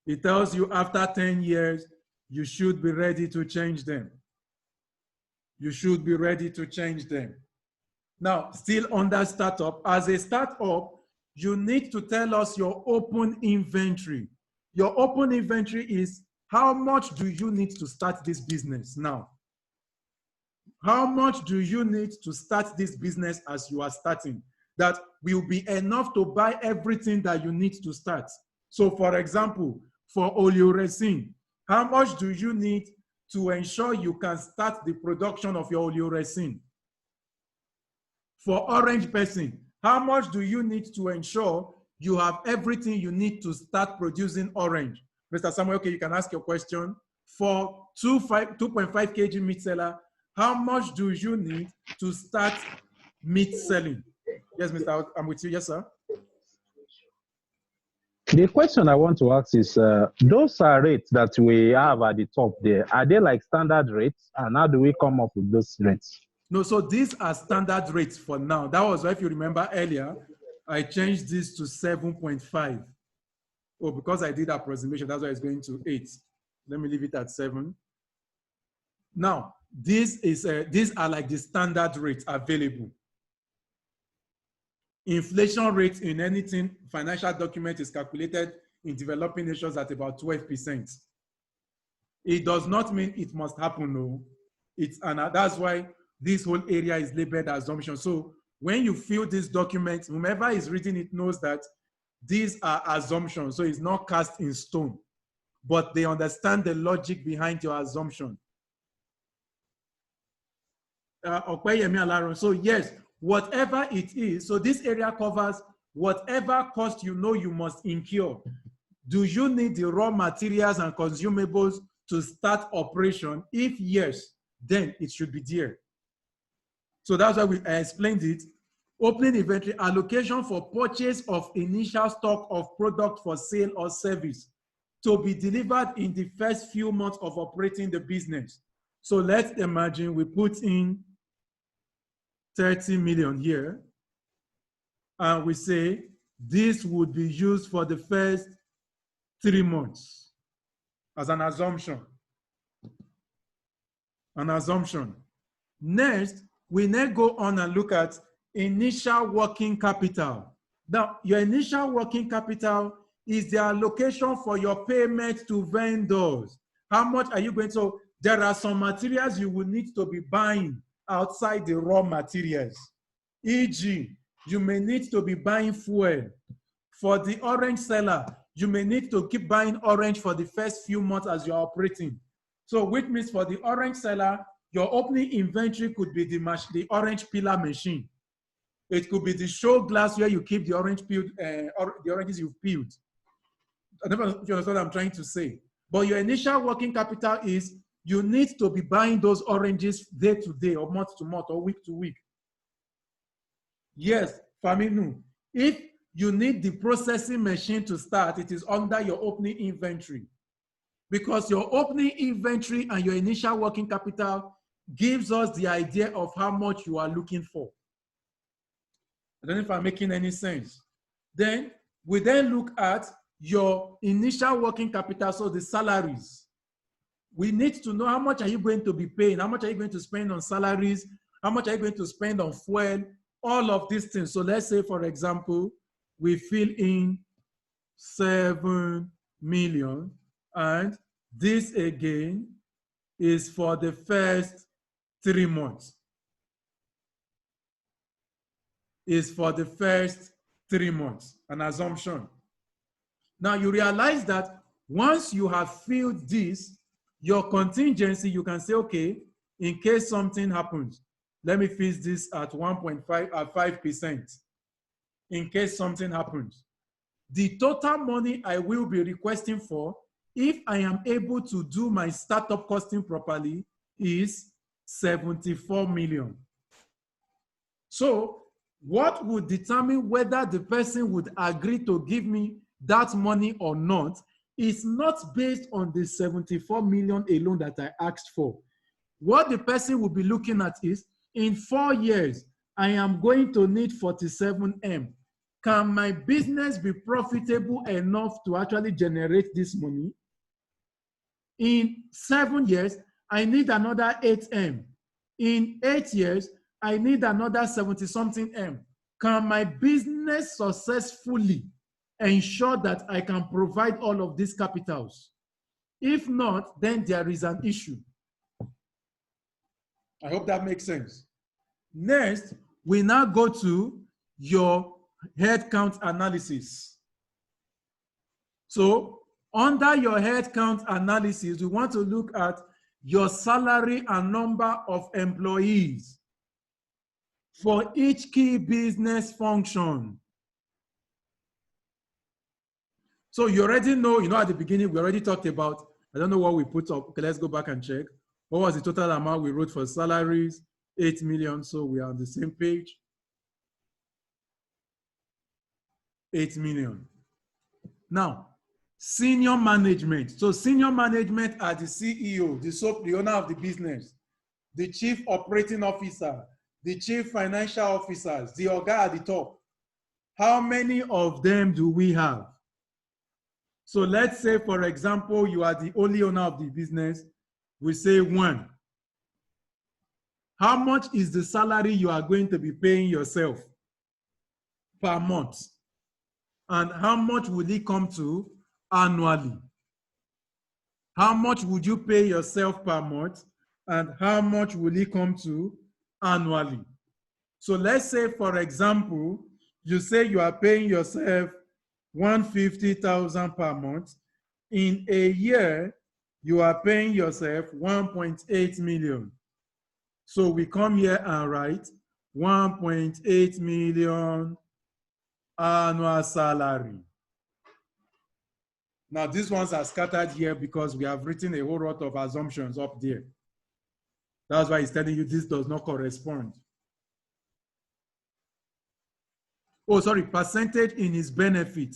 It tells you after 10 years, you should be ready to change them. You should be ready to change them. Now, still under startup, as a startup, you need to tell us your open inventory. Your open inventory is how much do you need to start this business now? How much do you need to start this business as you are starting? That will be enough to buy everything that you need to start. So for example, for oleoresin, how much do you need to ensure you can start the production of your oleoresin? For orange person, how much do you need to ensure you have everything you need to start producing orange? Mr. Samuel, okay, you can ask your question. For 2.5 kg meat seller, how much do you need to start meat selling? Yes, Mr. I'm with you. Yes, sir. The question I want to ask is, those are rates that we have at the top there. Are they like standard rates? And how do we come up with those rates? No, so these are standard rates for now. That was why, if you remember earlier, I changed this to 7.5. Oh, because I did approximation, that's why it's going to 8. Let me leave it at 7. Now, these are like the standard rates available. Inflation rate in anything financial document is calculated in developing nations at about 12%. It does not mean it must happen, no. That's why this whole area is labeled assumption. So when you fill this document, whomever is reading it knows that these are assumptions. So it's not cast in stone, but they understand the logic behind your assumption. Okpeyemi Alaron. So yes, whatever it is, so this area covers whatever cost you know you must incur. Do you need the raw materials and consumables to start operation? If yes, then it should be there. So that's why I explained it. Opening inventory, allocation for purchase of initial stock of product for sale or service to be delivered in the first few months of operating the business. So let's imagine we put in 30 million here, and we say this would be used for the first 3 months as an assumption. An assumption. Next, we now go on and look at initial working capital. Now, your initial working capital is the allocation for your payment to vendors. How much are you going to? There are some materials you will need to be buying outside the raw materials. E.g., you may need to be buying fuel. For the orange seller, you may need to keep buying orange for the first few months as you're operating. So which means for the orange seller, your opening inventory could be the orange peeler machine. It could be the show glass where you keep the orange peeled, or the oranges you've peeled. I don't know if you understand what I'm trying to say. But your initial working capital is you need to be buying those oranges day to day or month to month or week to week. Yes, Faminu, if you need the processing machine to start, it is under your opening inventory. Because your opening inventory and your initial working capital gives us the idea of how much you are looking for. I don't know if I'm making any sense. Then we then look at your initial working capital, so the salaries. We need to know how much are you going to be paying, how much are you going to spend on salaries, how much are you going to spend on fuel, all of these things. So let's say, for example, we fill in 7 million, and this again is for the first 3 months. Is for the first 3 months, an assumption. Now you realize that once you have filled this, your contingency, you can say, okay, in case something happens, let me fix this at 5%. In case something happens. The total money I will be requesting for, if I am able to do my startup costing properly, is 74 million. So what would determine whether the person would agree to give me that money or not is not based on the 74 million alone that I asked for. What the person will be looking at is, in 4 years, I am going to need 47 M. Can my business be profitable enough to actually generate this money? In 7 years, I need another 8 M. In 8 years, I need another 70-something M. Can my business successfully ensure that I can provide all of these capitals? If not, then there is an issue. I hope that makes sense. Next, we now go to your headcount analysis. So under your headcount analysis, we want to look at your salary and number of employees for each key business function. So you already know, at the beginning, we already talked about, I don't know what we put up. Okay, let's go back and check. What was the total amount we wrote for salaries? 8 million, so we are on the same page. 8 million. Now, senior management. So senior management are the CEO, the owner of the business, the chief operating officer, the chief financial officers, the oga at the top. How many of them do we have? So let's say, for example, you are the only owner of the business. We say 1. How much is the salary you are going to be paying yourself per month? And how much will it come to annually? How much would you pay yourself per month? And how much will it come to annually? So let's say, for example, you say you are paying yourself 150,000 per month. In a year, you are paying yourself 1.8 million. So we come here and write 1.8 million annual salary. Now, these ones are scattered here because we have written a whole lot of assumptions up there. That's why he's telling you this does not correspond. Oh, sorry, percentage in his benefit.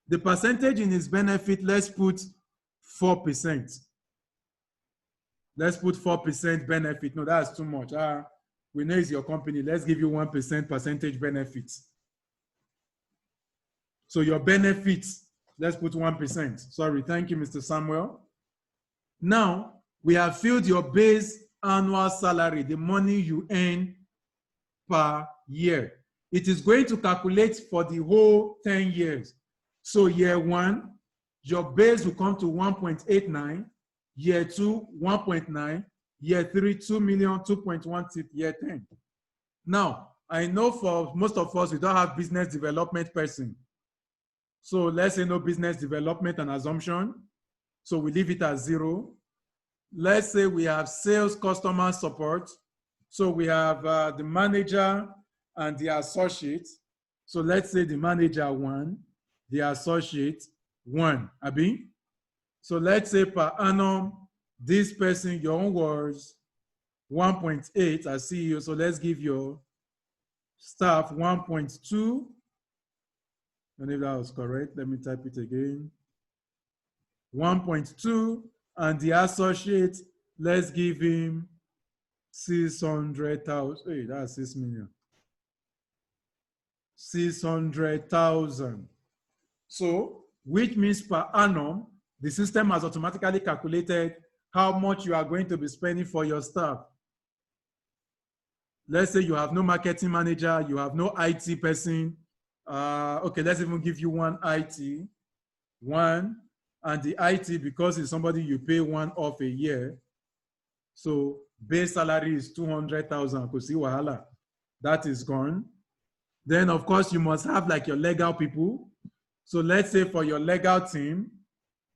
The percentage in his benefit, let's put 4%. Let's put 4% benefit. No, that's too much. We know it's your company. Let's give you 1% percentage benefits. So your benefits, let's put 1%. Sorry, thank you, Mr. Samuel. Now, we have filled your base annual salary, the money you earn per year. It is going to calculate for the whole 10 years. So year 1, your base will come to 1.89, year 2, 1.9, year 3, 2 million, 2.16, year 10. Now, I know for most of us, we don't have business development person. So let's say no business development and assumption. So we leave it at 0. Let's say we have sales customer support. So we have the manager and the associate. So let's say the manager 1, the associate 1. Abi? So let's say per annum, this person, your own words, 1.8 as CEO. So let's give your staff 1.2. And if that was correct, let me type it again. 1.2, and the associate, let's give him 600,000. Hey, that's 6 million. 600,000. So, which means per annum, the system has automatically calculated how much you are going to be spending for your staff. Let's say you have no marketing manager, you have no IT person. Okay, let's even give you one IT, and the IT, because it's somebody you pay one off a year. So base salary is 200,000. Because see wahala, that is gone. Then of course you must have like your legal people. So let's say for your legal team,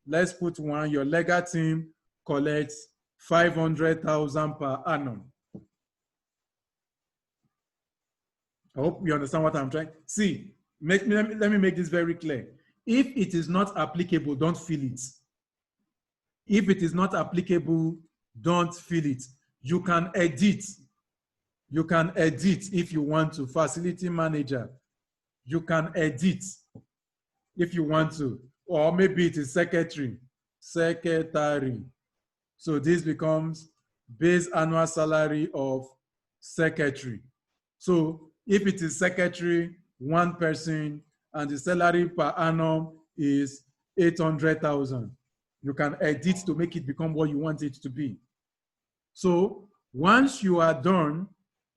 let's put 1. Your legal team collects 500,000 per annum. I hope you understand what I'm trying. See, let me make this very clear. If it is not applicable, don't fill it. If it is not applicable, don't fill it. You can edit. You can edit if you want to. Facility manager, you can edit if you want to. Or maybe it is secretary. Secretary. So this becomes base annual salary of secretary. So if it is secretary, 1 person, and the salary per annum is 800,000. You can edit to make it become what you want it to be. So once you are done,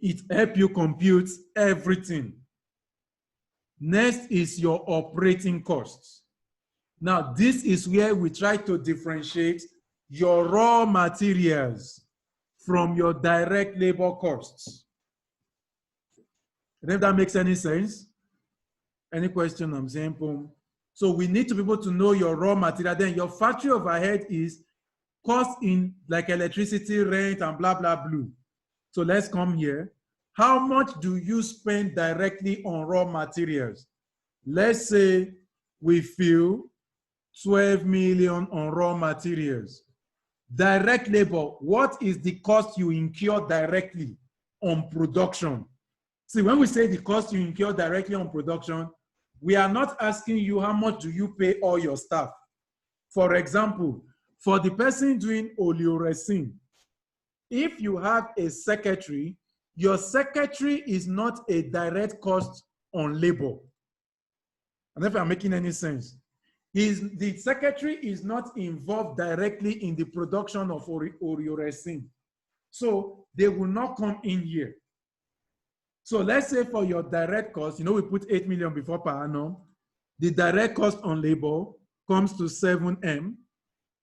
it helps you compute everything. Next is your operating costs. Now, this is where we try to differentiate your raw materials from your direct labor costs. And if that makes any sense, any question I'm saying, boom. So we need to be able to know your raw material. Then your factory overhead is cost in like electricity, rent, and blah, blah, blah. So let's come here. How much do you spend directly on raw materials? Let's say we fill 12 million on raw materials. Direct labor, what is the cost you incur directly on production? See, when we say the cost you incur directly on production, we are not asking you how much do you pay all your staff. For example, for the person doing oleoresin, if you have a secretary, your secretary is not a direct cost on labor. I don't know if I'm making any sense. The secretary is not involved directly in the production of oleoresin. So they will not come in here. So let's say for your direct cost, we put 8 million before per annum. The direct cost on labor comes to 7M.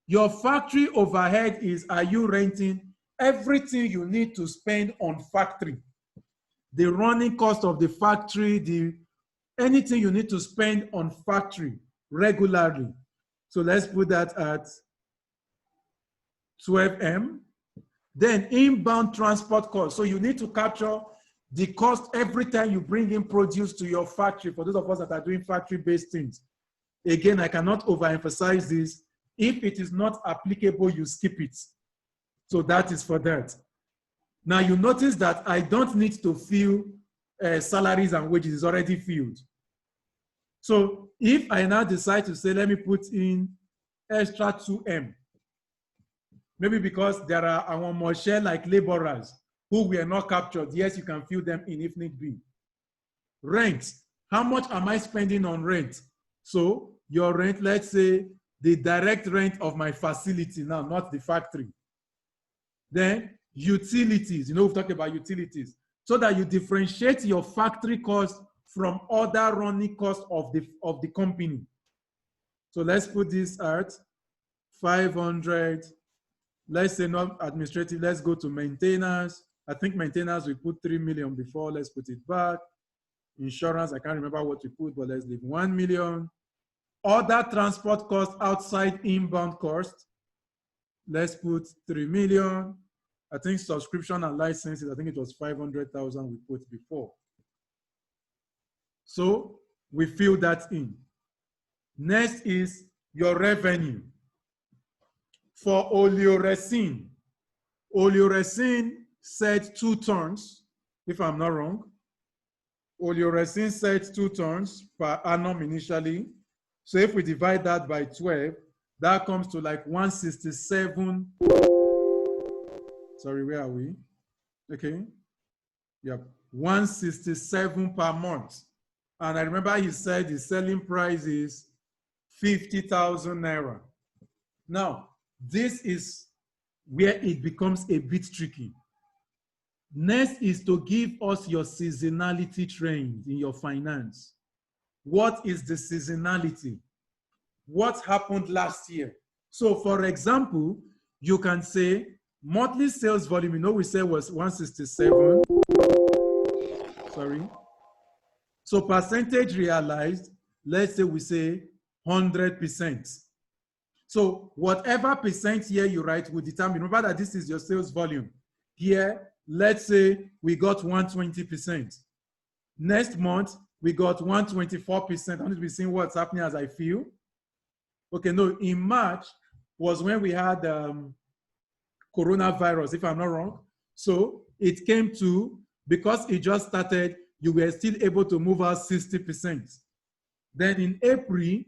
Your factory overhead is, are you renting everything you need to spend on factory? The running cost of the factory, anything you need to spend on factory regularly. So let's put that at 12M. Then inbound transport cost. So you need to capture the cost every time you bring in produce to your factory. For those of us that are doing factory-based things. Again, I cannot overemphasize this. If it is not applicable, you skip it. So that is for that. Now you notice that I don't need to fill salaries and wages, it's already filled. So if I now decide to say, let me put in extra 2M, maybe because there are our more share like laborers who were not captured. Yes, you can fill them in if need be. Rent. How much am I spending on rent? So your rent, let's say the direct rent of my facility now, not the factory. Then utilities. You know, we've talked about utilities. So that you differentiate your factory cost from other running costs of the company. So let's put this at 500. Let's say not administrative. Let's go to maintenance. I think maintenance we put 3 million before. Let's put it back. Insurance, I can't remember what we put, but let's leave 1 million. Other transport costs outside inbound cost. Let's put 3 million. I think subscription and licenses, I think it was 500,000 we put before. So we fill that in. Next is your revenue. For oleoresin, oleoresin said 2 tons, if I'm not wrong. Oleoresin said 2 tons per annum initially. So if we divide that by 12, that comes to like 167. Sorry, where are we? Okay. Yep. 167 per month. And I remember he said the selling price is 50,000 naira. Now, this is where it becomes a bit tricky. Next is to give us your seasonality trend in your finance. What is the seasonality? What happened last year? So for example, you can say monthly sales volume, you know we said was 167. Sorry. So percentage realized, let's say we say 100%. So whatever percent here you write will determine, remember that this is your sales volume. Here, let's say we got 120%. Next month, we got 124%. I need to be seeing what's happening as I feel. Okay, no, in March was when we had coronavirus, if I'm not wrong. So it came to, because it just started, you were still able to move out 60%. Then in April,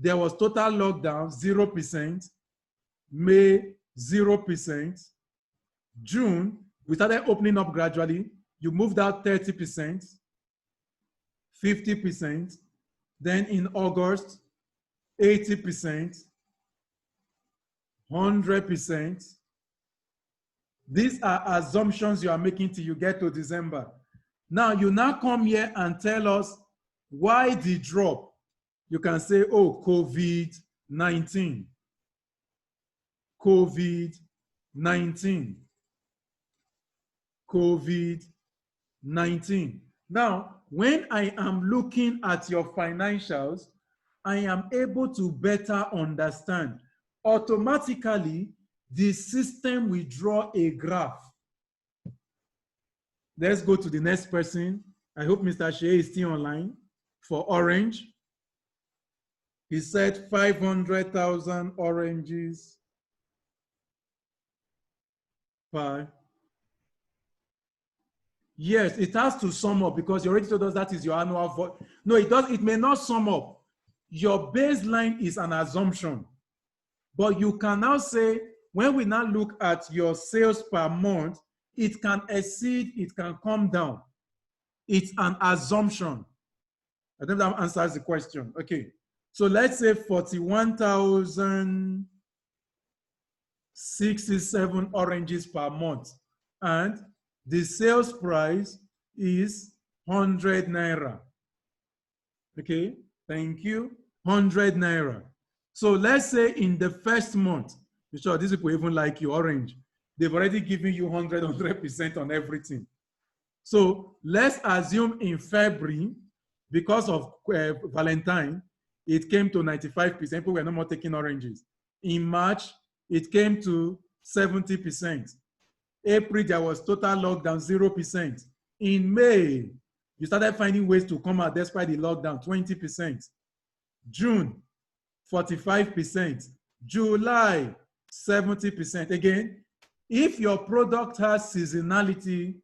there was total lockdown, 0%. May, 0%. June, we started opening up gradually. You moved out 30%, 50%. Then in August, 80%, 100%. These are assumptions you are making till you get to December. Now, you now come here and tell us why the drop. You can say, oh, COVID-19. COVID-19. COVID-19. Now, when I am looking at your financials, I am able to better understand. Automatically, the system will draw a graph. Let's go to the next person. I hope Mr. Shea is still online for orange. He said 500,000 oranges per. Yes, it has to sum up because you already told us that is your annual. No, it does. It may not sum up. Your baseline is an assumption. But you can now say, when we now look at your sales per month, it can exceed, it can come down. It's an assumption. I think that answers the question. Okay. So let's say 41,067 oranges per month. And the sales price is 100 naira. Okay. Thank you. 100 naira. So let's say in the first month, sure, these people even like you, orange. They've already given you 100% on everything. So let's assume in February, because of Valentine, it came to 95%. People were no more taking oranges. In March, it came to 70%. April, there was total lockdown, 0%. In May, you started finding ways to come out despite the lockdown, 20%. June, 45%. July, 70%. Again, if your product has seasonality,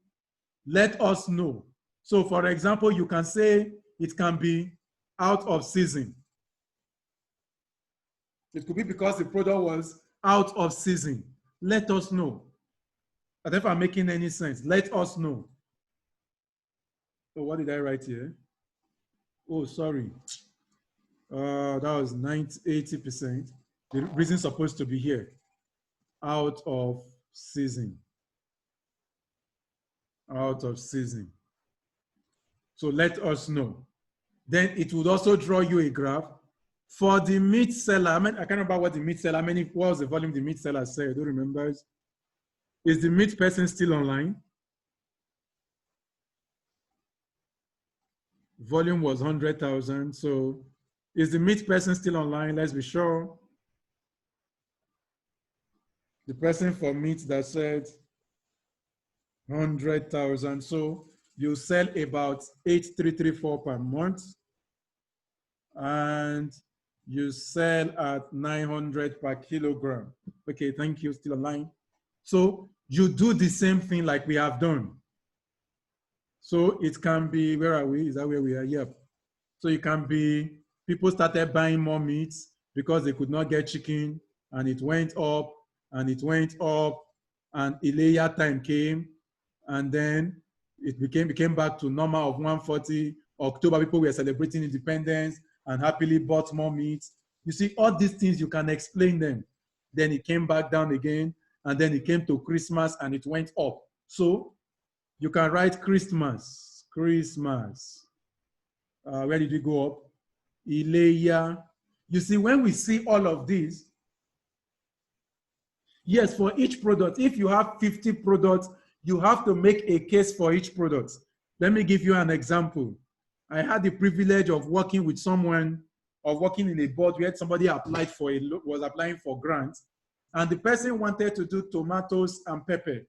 let us know. So for example, you can say it can be out of season. It could be because the product was out of season. Let us know. I don't know if I'm making any sense. Let us know. Oh, what did I write here? Oh, sorry. That was 80%. The reason supposed to be here. Out of season. Out of season. So let us know. Then it would also draw you a graph. For the meat seller, I can't remember what the meat seller, what was the volume the meat seller said? I don't remember. Is the meat person still online? Volume was 100,000. So is the meat person still online? Let's be sure. The person for meat that said 100,000. So you sell about 8,334 per month. And you sell at 900 per kilogram. Okay, thank you, still online. So you do the same thing like we have done. So it can be, where are we? Is that where we are? Yep. So it can be, people started buying more meat because they could not get chicken, and it went up, and it went up, and Ileya time came, and then it became back to normal of 140. October, people were celebrating independence and happily bought more meat. You see, all these things, you can explain them. Then it came back down again, and then it came to Christmas, and it went up. So you can write Christmas. Where did we go up? Ileya. You see, when we see all of these, yes, for each product, if you have 50 products, you have to make a case for each product. Let me give you an example. I had the privilege of working with someone, or working in a board where somebody applied for was applying for grants, and the person wanted to do tomatoes and pepper.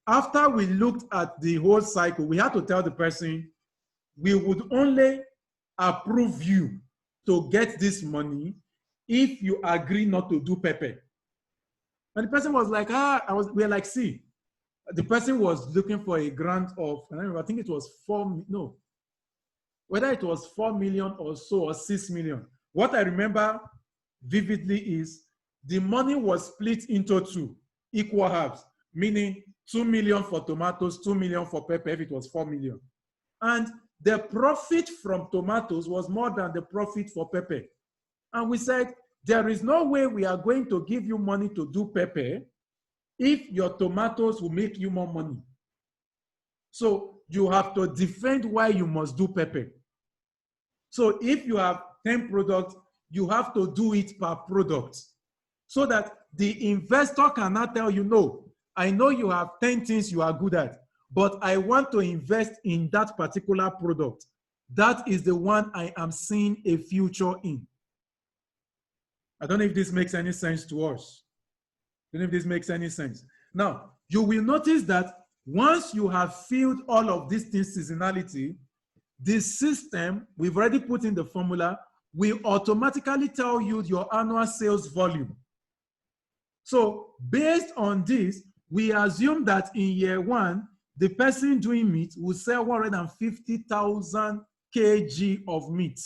After we looked at the whole cycle, we had to tell the person, we would only approve you to get this money if you agree not to do pepper. And the person was like, we were like, see, the person was looking for a grant of, I think it was whether it was 4 million or so, or 6 million. What I remember vividly is the money was split into two equal halves, meaning 2 million for tomatoes, 2 million for pepper, if it was 4 million. And the profit from tomatoes was more than the profit for pepper. And we said, there is no way we are going to give you money to do pepper if your tomatoes will make you more money. So you have to defend why you must do pepper. So if you have 10 products, you have to do it per product, so that the investor cannot tell you, no, I know you have 10 things you are good at, but I want to invest in that particular product. That is the one I am seeing a future in. I don't know if this makes any sense to us. I don't know if this makes any sense. Now, you will notice that once you have filled all of these things, seasonality, the system, we've already put in the formula, will automatically tell you your annual sales volume. So based on this, we assume that in year one, the person doing meat will sell 150,000 kg of meat.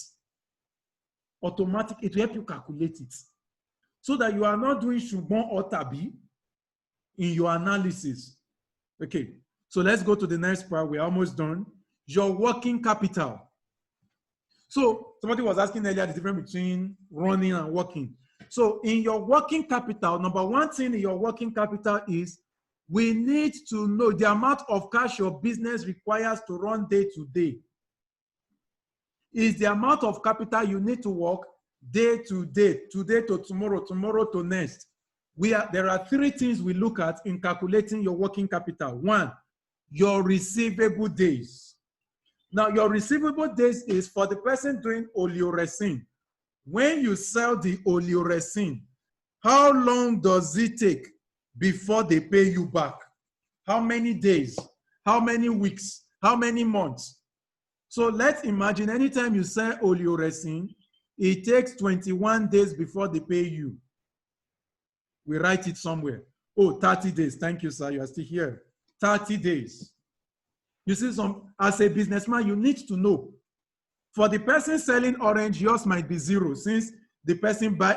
Automatic, it will help you calculate it, so that you are not doing shubon or tabi in your analysis. Okay, so let's go to the next part. We're almost done. Your working capital. So somebody was asking earlier the difference between running and working. So in your working capital, number one thing in your working capital is we need to know the amount of cash your business requires to run day to day. Is the amount of capital you need to work day to day, today to tomorrow, tomorrow to next. There are three things we look at in calculating your working capital. One, your receivable days. Now, your receivable days is for the person doing oleoresin. When you sell the oleoresin, how long does it take before they pay you back? how many days, how many weeks, how many months. So let's imagine anytime you sell oleoresin, it takes 21 days before they pay you. We write it somewhere. Oh, 30 days. Thank you, sir. You are still here. 30 days. You see, as a businessman, you need to know. For the person selling orange, yours might be 0 since the person buy,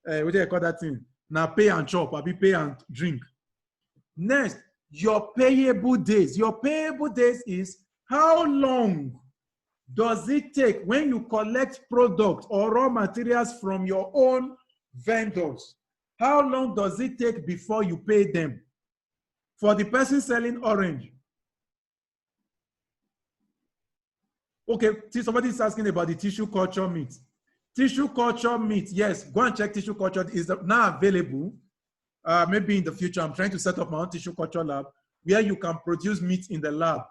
what do you call that thing? Now pay and chop, or be pay and drink. Next, your payable days. Your payable days is how long does it take when you collect product or raw materials from your own vendors? How long does it take before you pay them? For the person selling orange. Okay, somebody is asking about the tissue culture meat. Tissue culture meat, yes, go and check tissue culture. Is now available. Maybe in the future, I'm trying to set up my own tissue culture lab where you can produce meat in the lab.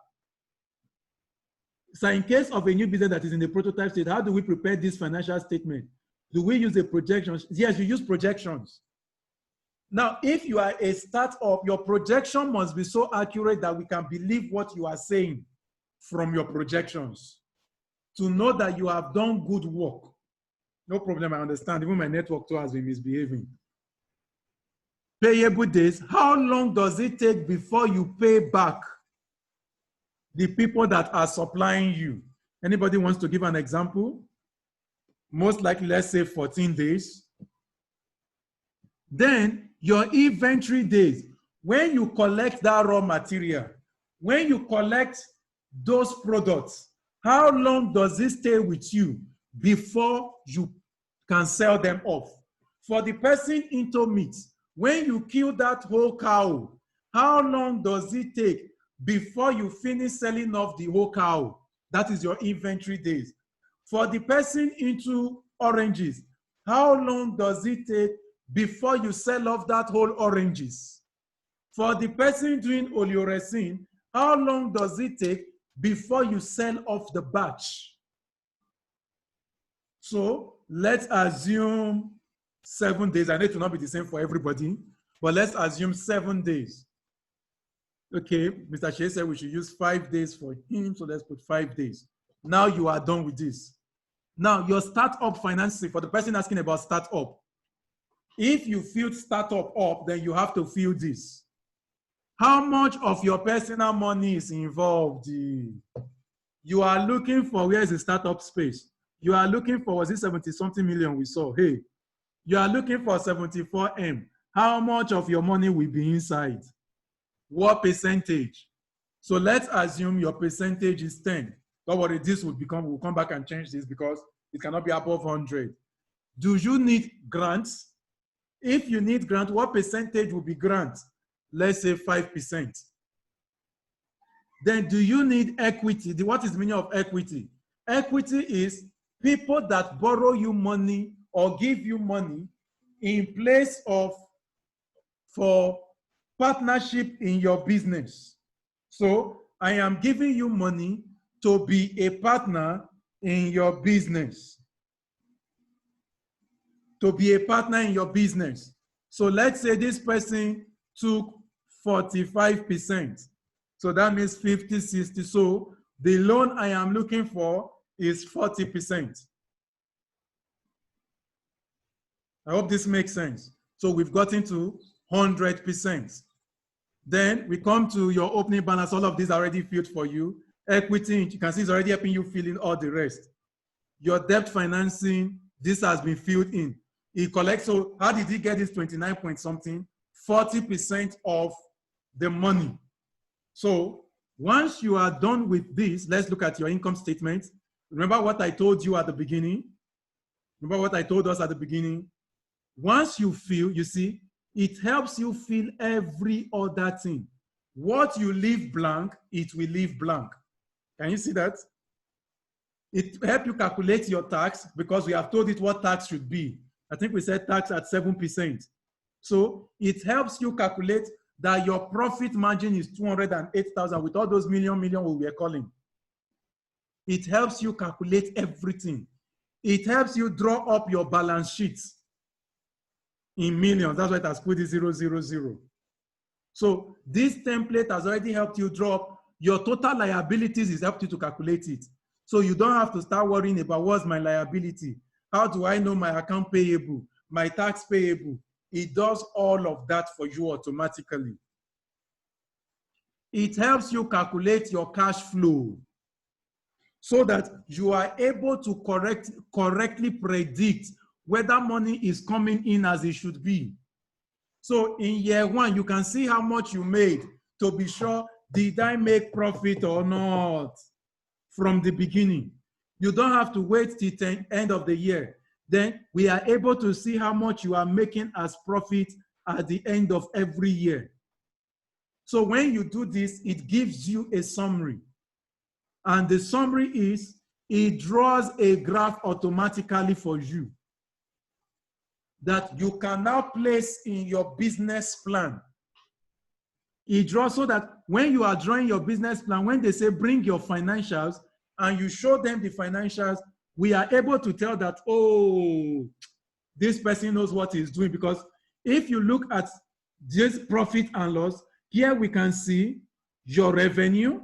So in case of a new business that is in the prototype state, how do we prepare this financial statement? Do we use a projection? Yes, you use projections. Now, if you are a startup, your projection must be so accurate that we can believe what you are saying from your projections to know that you have done good work. No problem, I understand. Even my network too has been misbehaving. Payable days, how long does it take before you pay back the people that are supplying you? Anybody wants to give an example? Most likely, let's say 14 days. Then your inventory days, when you collect that raw material, when you collect those products, how long does it stay with you before you can sell them off? For the person into meat, when you kill that whole cow, how long does it take before you finish selling off the whole cow? That is your inventory days. For the person into oranges, how long does it take before you sell off that whole oranges? For the person doing oleoresin, how long does it take before you sell off the batch? So let's assume 7 days. I know it will not be the same for everybody, but let's assume 7 days. Okay, Mr. Shea said we should use 5 days for him, so let's put 5 days. Now you are done with this. Now your startup financing, for the person asking about startup, if you filled startup up, then you have to fill this. How much of your personal money is involved? You are looking for, where is the startup space? You are looking for, was it 70-something million we saw? Hey, you are looking for 74M. How much of your money will be inside? What percentage? So let's assume your percentage is 10. Don't worry, this will become, we'll come back and change this because it cannot be above 100. Do you need grants? If you need grant, what percentage will be grant? Let's say 5%. Then do you need equity? What is the meaning of equity? Equity is people that borrow you money or give you money in place of for partnership in your business. So I am giving you money to be a partner in your business. To be a partner in your business. So let's say this person took 45%. So that means 50, 60. So the loan I am looking for is 40%. I hope this makes sense. So we've gotten to 100%. Then we come to your opening balance. All of these are already filled for you. Equity, you can see it's already helping you fill in all the rest. Your debt financing, this has been filled in. He collects, so how did he get this 29 point something? 40% of the money. So once you are done with this, let's look at your income statement. Remember what I told you at the beginning? Remember what I told us at the beginning? Once you fill, you see, it helps you fill every other thing. What you leave blank, it will leave blank. Can you see that? It helps you calculate your tax because we have told it what tax should be. I think we said tax at 7%. So it helps you calculate that your profit margin is 208,000 with all those million we were calling. It helps you calculate everything. It helps you draw up your balance sheets in millions. That's why it has put it 000. So this template has already helped you drop your total liabilities. Is helped you to calculate it. So you don't have to start worrying about what's my liability. How do I know my account payable, my tax payable? It does all of that for you automatically. It helps you calculate your cash flow so that you are able to correctly predict whether money is coming in as it should be. So in year one, you can see how much you made to be sure, did I make profit or not from the beginning? You don't have to wait till the end of the year. Then we are able to see how much you are making as profit at the end of every year. So when you do this, it gives you a summary. And the summary is, it draws a graph automatically for you that you can now place in your business plan. It draws so that when you are drawing your business plan, when they say bring your financials and you show them the financials, we are able to tell that, oh, this person knows what he's doing. Because if you look at this profit and loss, here we can see your revenue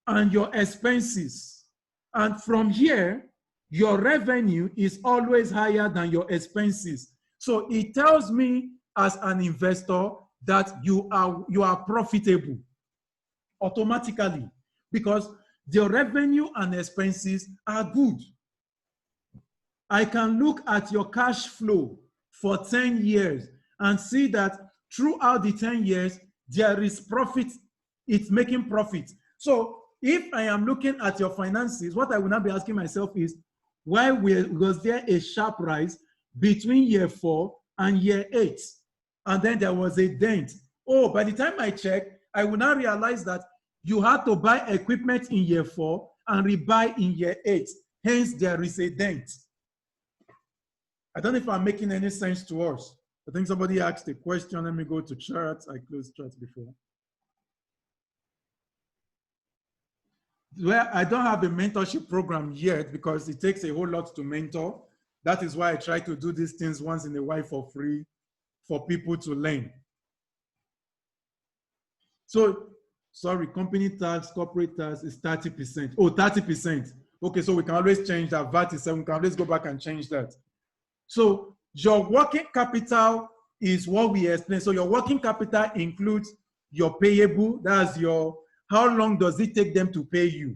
and your expenses. And from here, your revenue is always higher than your expenses. So it tells me as an investor that you are profitable automatically because the revenue and expenses are good. I can look at your cash flow for 10 years and see that throughout the 10 years, there is profit. It's making profit. So if I am looking at your finances, what I will now be asking myself is, why was there a sharp rise between year 4 and year 8? And then there was a dent. Oh, by the time I check, I will now realize that you had to buy equipment in year 4 and rebuy in year 8. Hence, there is a dent. I don't know if I'm making any sense to us. I think somebody asked a question. Let me go to charts. I closed charts before. Well, I don't have a mentorship program yet because it takes a whole lot to mentor. That is why I try to do these things once in a while for free for people to learn. So, sorry, company tax, corporate tax is 30%. Oh, 30%. Okay, so we can always change that. VAT is 7. We can always go back and change that. So your working capital is what we explained. So your working capital includes your payable. That's your, how long does it take them to pay you?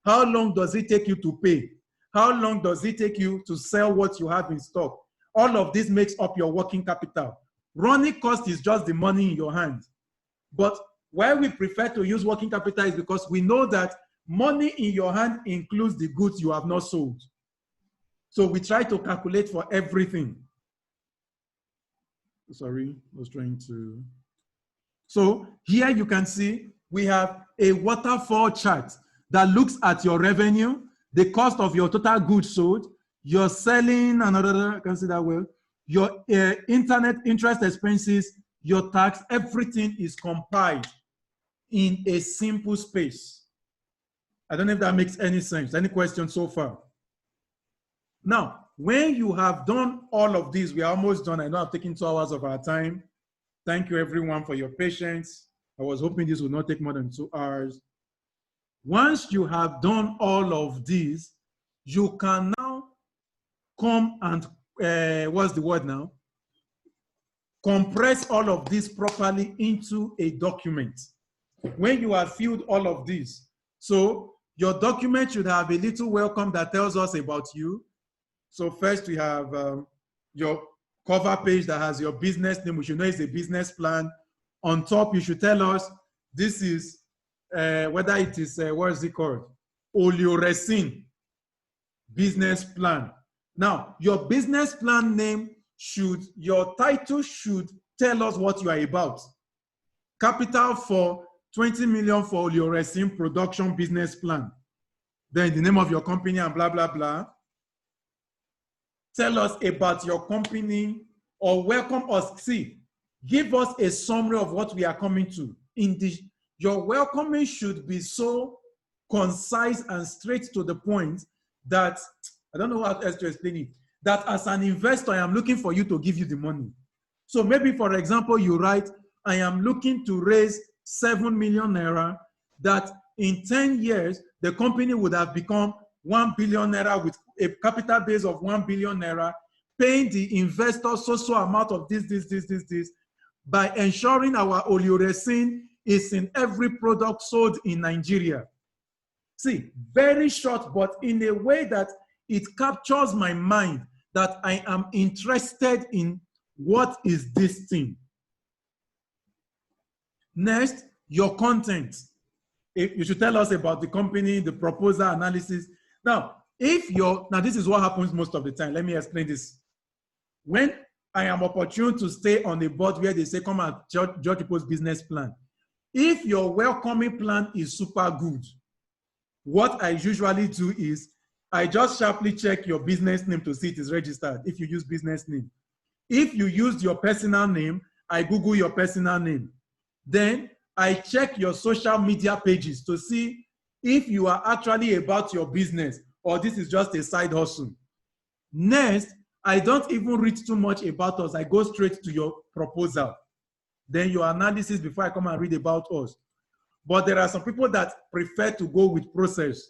How long does it take you to pay? How long does it take you to sell what you have in stock? All of this makes up your working capital. Running cost is just the money in your hand. But why we prefer to use working capital is because we know that money in your hand includes the goods you have not sold. So we try to calculate for everything. Sorry, I was trying to. So here you can see we have a waterfall chart that looks at your revenue, the cost of your total goods sold, your selling, another, I can see that well, your internet interest expenses, your tax, everything is compiled in a simple space. I don't know if that makes any sense. Any questions so far? Now, when you have done all of this, we are almost done. I know I've taken 2 hours of our time. Thank you everyone for your patience. I was hoping this would not take more than 2 hours. Once you have done all of this, you can now come and, what's the word now? Compress all of this properly into a document. When you have filled all of this, so your document should have a little welcome that tells us about you. So first we have your cover page that has your business name. We should know it's a business plan. On top, you should tell us this is whether it is, what is it called? Oleoresin business plan. Now, your business plan name should, your title should tell us what you are about. Capital for 20 million for Oleoresin production business plan. Then the name of your company and blah, blah, blah. Tell us about your company or welcome us. See, give us a summary of what we are coming to. Your welcoming should be so concise and straight to the point that, I don't know how else to explain it, that as an investor, I am looking for you to give you the money. So maybe, for example, you write, I am looking to raise 7 million naira, that in 10 years, the company would have become 1 billion naira with a capital base of 1 billion naira, paying the investor so amount of this, by ensuring our oleoresin is in every product sold in Nigeria. See, very short, but in a way that it captures my mind that I am interested in what is this thing. Next, your content. If you should tell us about the company, the proposal analysis. Now, now this is what happens most of the time. Let me explain this. When I am opportune to stay on the board where they say, come and judge people's business plan. If your welcoming plan is super good, what I usually do is I just sharply check your business name to see it is registered if you use business name. If you used your personal name, I Google your personal name. Then I check your social media pages to see if you are actually about your business or this is just a side hustle. Next, I don't even read too much about us. I go straight to your proposal. Then your analysis before I come and read about us. But there are some people that prefer to go with process.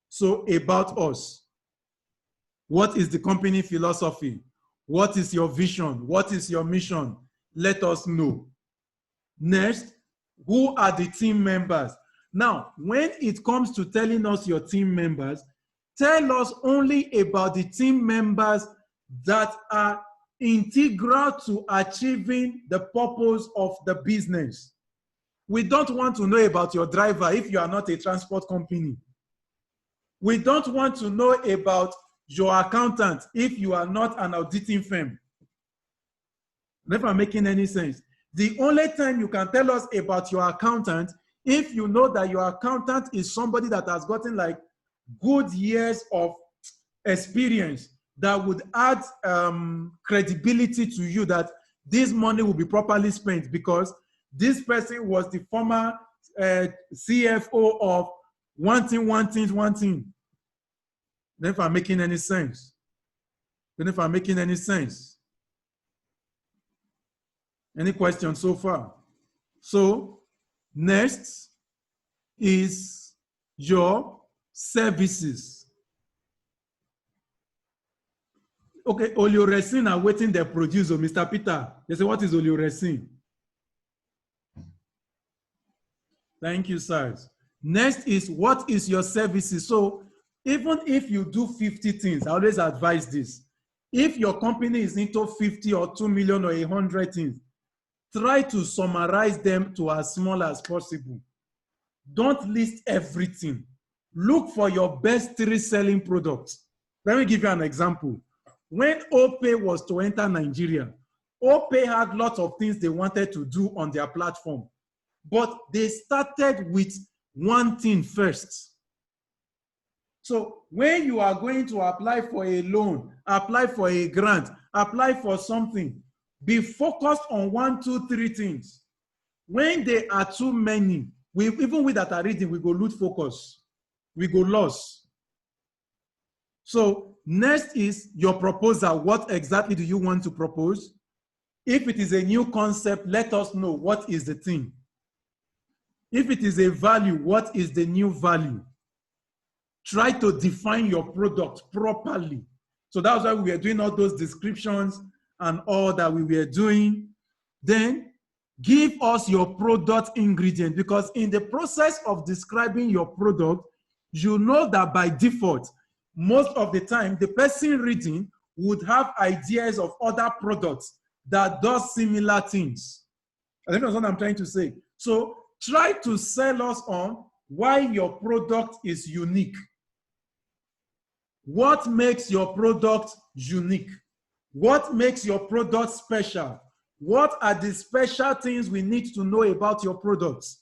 So about us. What is the company philosophy? What is your vision? What is your mission? Let us know. Next, who are the team members? Now, when it comes to telling us your team members, tell us only about the team members that are integral to achieving the purpose of the business. We don't want to know about your driver if you are not a transport company. We don't want to know about your accountant if you are not an auditing firm. If I'm making any sense. The only time you can tell us about your accountant, if you know that your accountant is somebody that has gotten like good years of experience that would add credibility to you that this money will be properly spent because this person was the former CFO of one thing. Then if I'm making any sense. Any questions so far? So next is your services. Okay, oleoresin are waiting their producer, Mr. Peter. They say, what is oleoresin? Thank you, sirs. Next is, what is your services? So even if you do 50 things, I always advise this. If your company is into 50 or 2 million or 100 things, try to summarize them to as small as possible. Don't list everything. Look for your best 3 selling products. Let me give you an example. When OPay was to enter Nigeria, OPay had lots of things they wanted to do on their platform, but they started with one thing first. So when you are going to apply for a loan, apply for a grant, apply for something, be focused on 1, 2, 3 things. When there are too many, even we that are reading, we go lose focus. We go lost. So next is your proposal. What exactly do you want to propose? If it is a new concept, let us know what is the thing. If it is a value, what is the new value? Try to define your product properly. So that's why we were doing all those descriptions and all that we were doing. Then give us your product ingredient, because in the process of describing your product, you know that by default, most of the time, the person reading would have ideas of other products that do similar things. I think that's what I'm trying to say. So try to sell us on why your product is unique. What makes your product unique? What makes your product special? What are the special things we need to know about your products?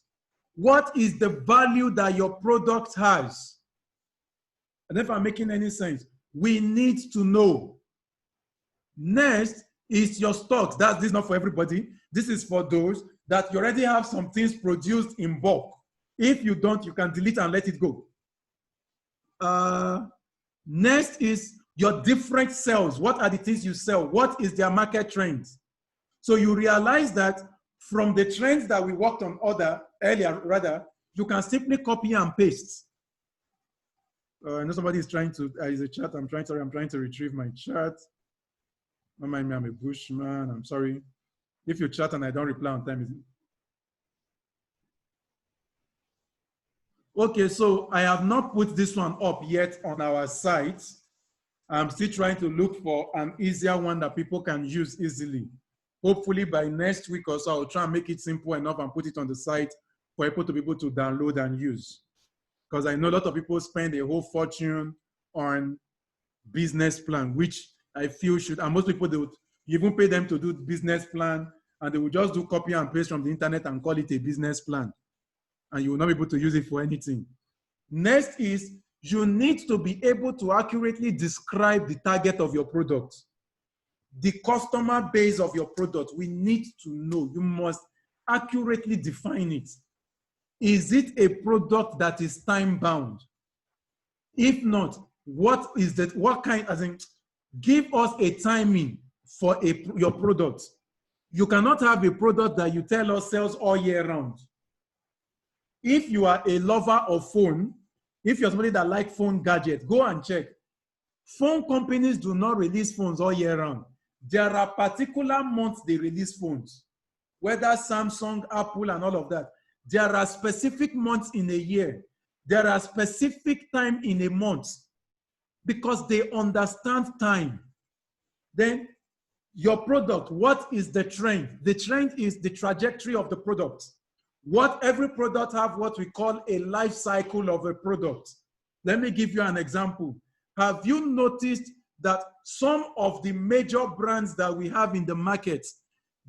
What is the value that your product has? And if I'm making any sense, we need to know. Next is your stocks. This is not for everybody. This is for those that you already have some things produced in bulk. If you don't, you can delete and let it go. Next is your different sales. What are the things you sell? What is their market trends? So you realize that from the trends that we worked on earlier, you can simply copy and paste. I know somebody is trying to, is a chat, I'm trying to retrieve my chat. Don't mind me, I'm a bushman, I'm sorry. If you chat and I don't reply on time, is it? Okay, so I have not put this one up yet on our site. I'm still trying to look for an easier one that people can use easily. Hopefully by next week or so, I'll try and make it simple enough and put it on the site for people to be able to download and use. Because I know a lot of people spend a whole fortune on business plan, which I feel should, and most people, they would even pay them to do business plan, and they will just do copy and paste from the internet and call it a business plan. And you will not be able to use it for anything. Next is, you need to be able to accurately describe the target of your product. The customer base of your product, we need to know. You must accurately define it. Is it a product that is time bound? If not, what is that? What kind, as in, give us a timing for your product. You cannot have a product that you tell us sells all year round. If you are a lover of phone, if you're somebody that likes phone gadgets, go and check. Phone companies do not release phones all year round. There are particular months they release phones, whether Samsung, Apple, and all of that. There are specific months in a year. There are specific time in a month because they understand time. Then your product, what is the trend? The trend is the trajectory of the product. Every product have what we call a life cycle of a product. Let me give you an example. Have you noticed that some of the major brands that we have in the market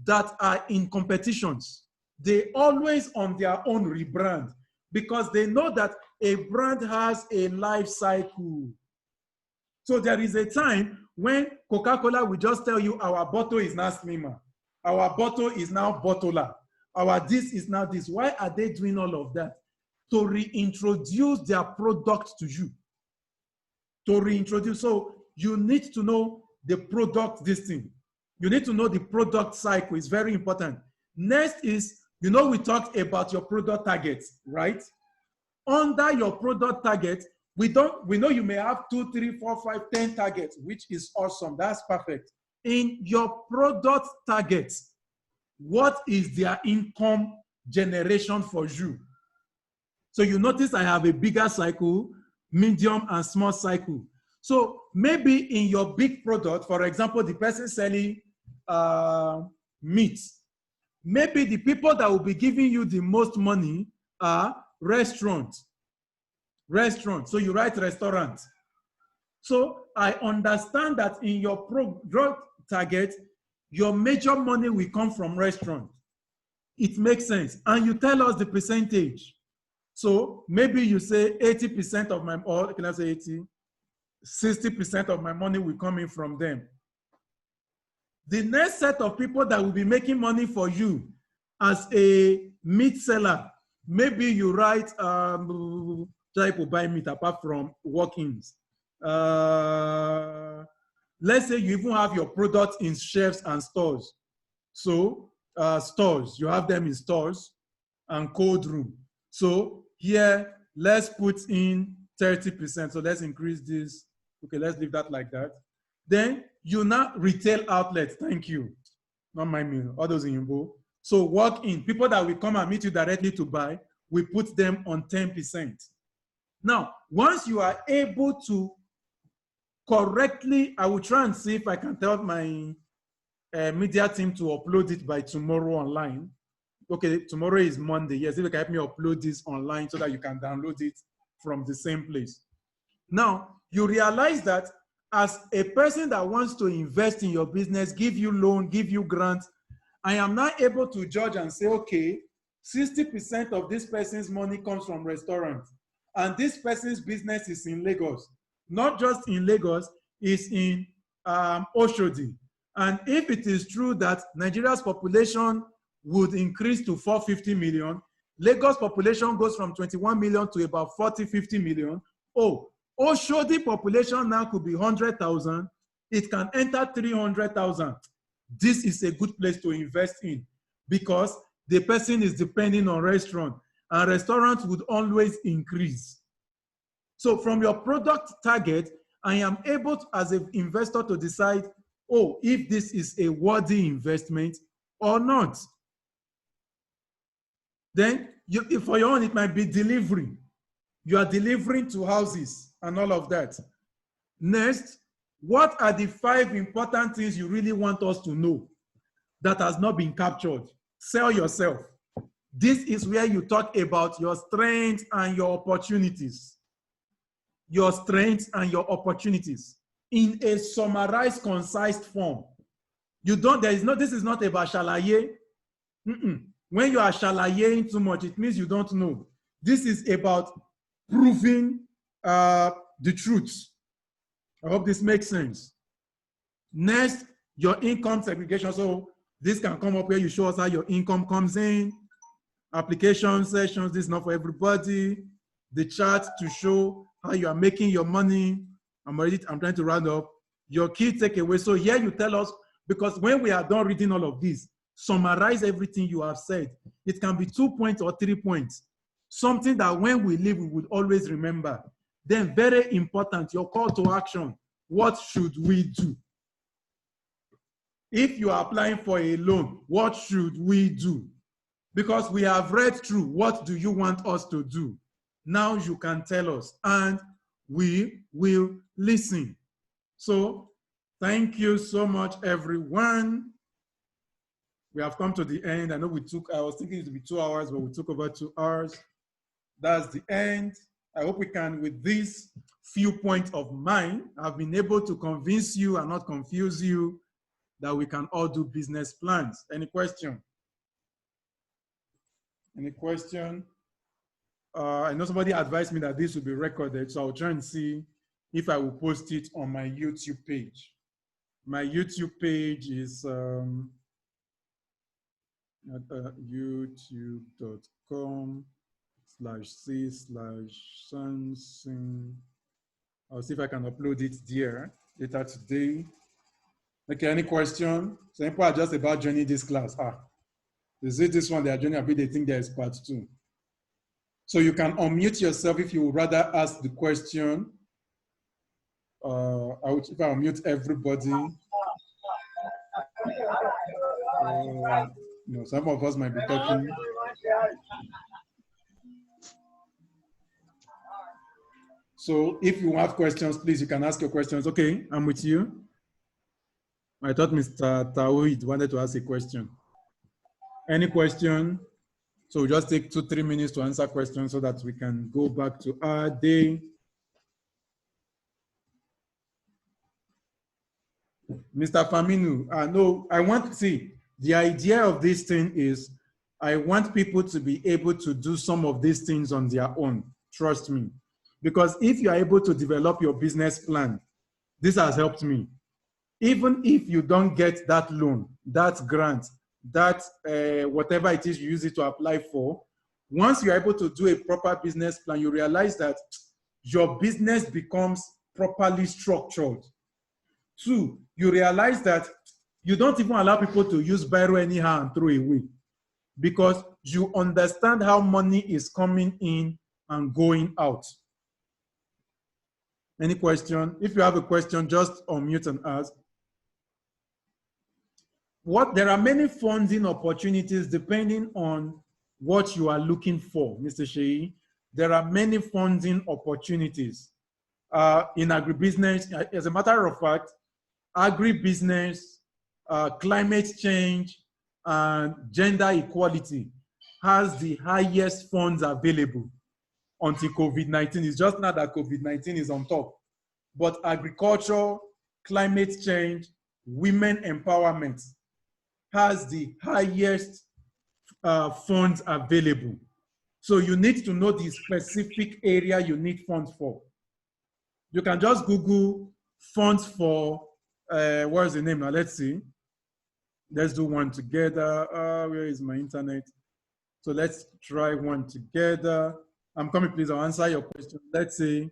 that are in competitions, they always on their own rebrand because they know that a brand has a life cycle. So there is a time when Coca-Cola will just tell you our bottle is now slimmer, our bottle is now bottler, our this is now this. Why are they doing all of that? To reintroduce their product to you. To reintroduce. So you need to know the product, this thing. You need to know the product cycle. It's very important. Next is, we talked about your product targets, right? Under your product target, we know you may have 2, 3, 4, 5, 10 targets, which is awesome. That's perfect. In your product targets, what is their income generation for you? So you notice I have a bigger cycle, medium and small cycle. So maybe in your big product, for example, the person selling meat, maybe the people that will be giving you the most money are restaurants. So you write restaurant. So I understand that in your product target, your major money will come from restaurant. It makes sense. And you tell us the percentage. So maybe you say 80% of my, or can I say 80? 60% of my money will come in from them. The next set of people that will be making money for you as a meat seller, maybe you write, try to buy meat apart from walk-ins. Let's say you even have your product in shelves and stores. So stores, you have them in stores and cold room. So here, let's put in 30%. So let's increase this. Okay, let's leave that like that. Then you now retail outlets. Thank you. Not my meal, all those in Yimbo. So walk in, people that will come and meet you directly to buy, we put them on 10%. Now, once you are able to correctly, I will try and see if I can tell my media team to upload it by tomorrow online. Okay, tomorrow is Monday. Yes, if you can help me upload this online so that you can download it from the same place. Now, you realize that as a person that wants to invest in your business, give you loan, give you grants, I am now able to judge and say, okay, 60% of this person's money comes from restaurants, and this person's business is in Lagos. Not just in Lagos, it's in Oshodi. And if it is true that Nigeria's population would increase to 450 million, Lagos population goes from 21 million to about 40, 50 million. Oh, Oshodi population now could be 100,000. It can enter 300,000. This is a good place to invest in. because the person is depending on restaurant, and restaurants would always increase. So from your product target, I am able to, as an investor, to decide, oh, if this is a worthy investment or not. Then for your own, it might be delivery. You are delivering to houses and all of that. Next, what are the 5 important things you really want us to know that has not been captured? Sell yourself. This is where you talk about your strengths and your opportunities. Your strengths and your opportunities in a summarized, concise form. This is not about shalaye. When you are shalayeing too much, it means you don't know. This is about proving the truth. I hope this makes sense. Next, your income segregation. So this can come up where you show us how your income comes in. Application sessions, this is not for everybody. The chart to show how you are making your money. I'm trying to round up. Your key takeaway. So here you tell us, because when we are done reading all of this, summarize everything you have said. It can be 2 points or 3 points. Something that when we leave, we would always remember. Then very important, your call to action. What should we do? If you are applying for a loan, what should we do? Because we have read through, what do you want us to do? Now you can tell us, and we will listen. So thank you so much, everyone. We have come to the end. I know I was thinking it would be 2 hours, but we took over 2 hours. That's the end. I hope we can, with this few points of mine, I've been able to convince you and not confuse you that we can all do business plans. Any question? Any question? I know somebody advised me that this will be recorded, so I'll try and see if I will post it on my YouTube page. My YouTube page is youtube.com/c/Sansin. I'll see if I can upload it there later today. Okay, any question? So people are just about joining this class. Is it this one they are joining? I they think there is part 2. So you can unmute yourself if you would rather ask the question. If I unmute everybody. Some of us might be talking. So if you have questions, please, you can ask your questions. Okay, I'm with you. I thought Mr. Tawid wanted to ask a question. Any question? So just take 2-3 minutes to answer questions so that we can go back to our day. Mr. Faminu, no, I want to see, the idea of this thing is I want people to be able to do some of these things on their own. Trust me. Because if you are able to develop your business plan, this has helped me. Even if you don't get that loan, that grant, that whatever it is you use it to apply for, once you're able to do a proper business plan, you realize that your business becomes properly structured. 2, you realize that you don't even allow people to use biro anyhow and throw away, because you understand how money is coming in and going out. Any question? If you have a question, just unmute and ask. There are many funding opportunities depending on what you are looking for, Mr. Sheyi. There are many funding opportunities in agribusiness. As a matter of fact, agribusiness, climate change, and gender equality has the highest funds available until COVID-19. It's just not that COVID-19 is on top. But agriculture, climate change, women empowerment has the highest funds available. So you need to know the specific area you need funds for. You can just Google funds for, what is the name now? Let's see. Let's do one together. Where is my internet? So let's try one together. I'm coming, please. I'll answer your question. Let's say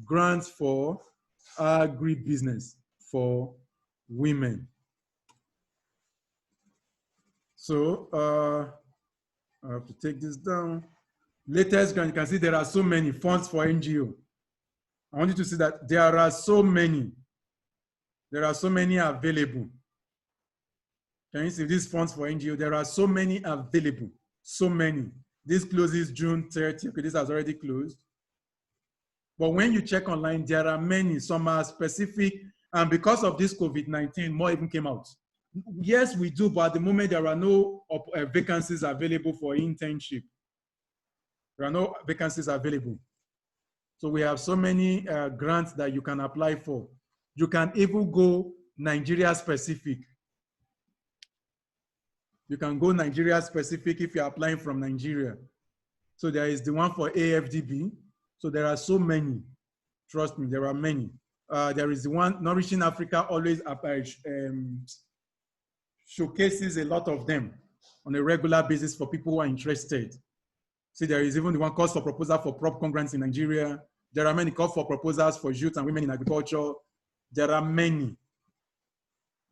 grants for agribusiness for women. So I have to take this down. Latest grant, you can see there are so many funds for NGO. I want you to see that there are so many. There are so many available. Can you see these funds for NGO? There are so many available. So many. This closes June 30th. Okay, this has already closed. But when you check online, there are many. Some are specific. And because of this COVID-19, more even came out. Yes, we do, but at the moment, there are no vacancies available for internship. There are no vacancies available. So we have so many grants that you can apply for. You can even go Nigeria specific. You can go Nigeria specific if you're applying from Nigeria. So there is the one for AFDB. So there are so many. Trust me, there are many. There is the one, Nourishing Africa always showcases a lot of them on a regular basis for people who are interested. See, there is even the one calls for proposal for PropCon grants in Nigeria. There are many calls for proposals for youth and women in agriculture. There are many.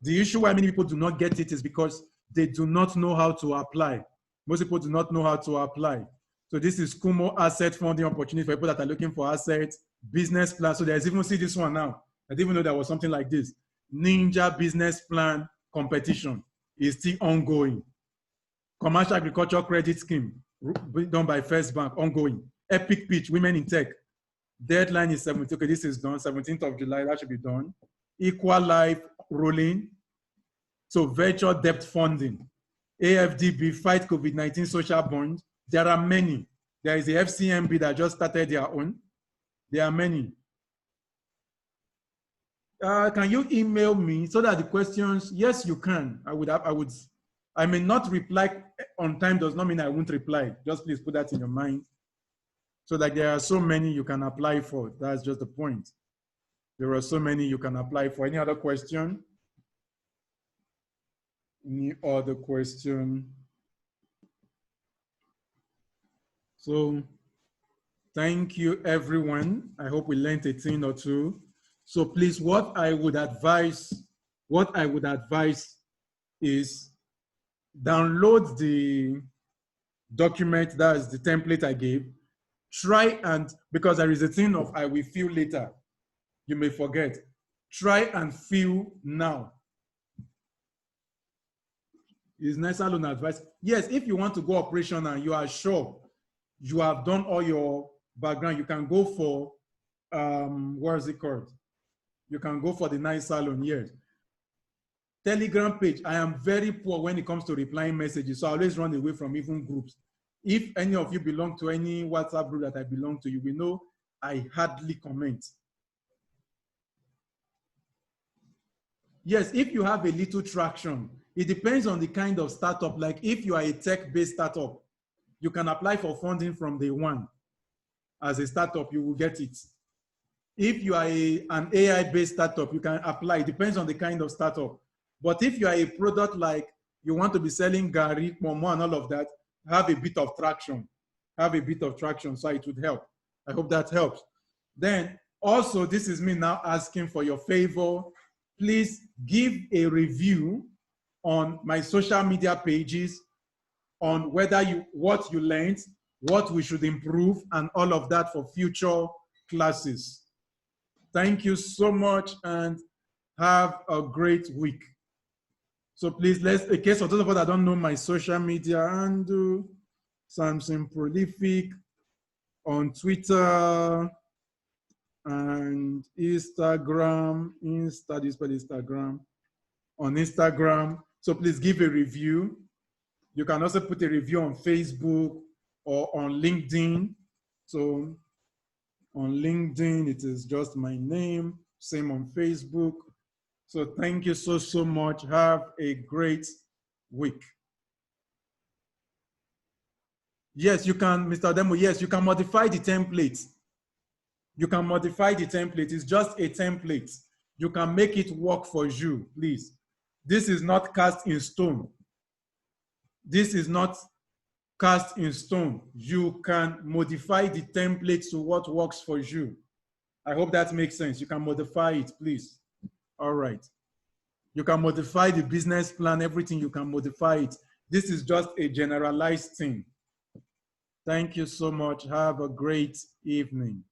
The issue why many people do not get it is because they do not know how to apply. Most people do not know how to apply. So this is Kumo asset funding opportunity for people that are looking for assets, business plan. So there's even, see this one now. I didn't even know there was something like this. Ninja business plan competition is still ongoing. Commercial agriculture credit scheme done by First Bank, ongoing. Epic pitch, women in tech. Deadline is 17th. Okay, this is done. 17th of July, that should be done. Equal life rolling. So virtual debt funding. AFDB, fight COVID-19 social bond. There are many. There is the FCMB that just started their own. There are many. Can you email me so that the questions, yes, you can. I may not reply on time does not mean I won't reply. Just please put that in your mind. So that there are so many you can apply for. That's just the point. There are so many you can apply for. Any other question? Any other question? So thank you, everyone. I hope we learned a thing or two. So please, what I would advise is download the document, that's the template I gave. Try and, because there is a thing of I will fill later. You may forget. Try and fill now. Is nice loan advice? Yes, if you want to go operational and you are sure you have done all your background, you can go for, what is it called? You can go for the nice salon, yes. Telegram page, I am very poor when it comes to replying messages, so I always run away from even groups. If any of you belong to any WhatsApp group that I belong to, you will know I hardly comment. Yes, if you have a little traction, it depends on the kind of startup. Like if you are a tech-based startup, you can apply for funding from day one. As a startup, you will get it. If you are an AI-based startup, you can apply. It depends on the kind of startup. But if you are a product like you want to be selling Gary, Momo, and all of that, have a bit of traction. Have a bit of traction, so it would help. I hope that helps. Then also, this is me now asking for your favor. Please give a review on my social media pages on whether what you learned, what we should improve, and all of that for future classes. Thank you so much and have a great week. So please, in case of those of us that don't know my social media handle, Samson Prolific on Twitter and Instagram, Instagram, on Instagram. So please give a review. You can also put a review on Facebook or on LinkedIn. So on LinkedIn, it is just my name, same on Facebook. So thank you so much. Have a great week. Yes, you can, Mr. Demo, yes, you can modify the template. You can modify the template. It's just a template. You can make it work for you, please. This is not cast in stone. This is not cast in stone. You can modify the template to what works for you. I hope that makes sense. You can modify it, please. All right. You can modify the business plan, everything, you can modify it. This is just a generalized thing. Thank you so much. Have a great evening.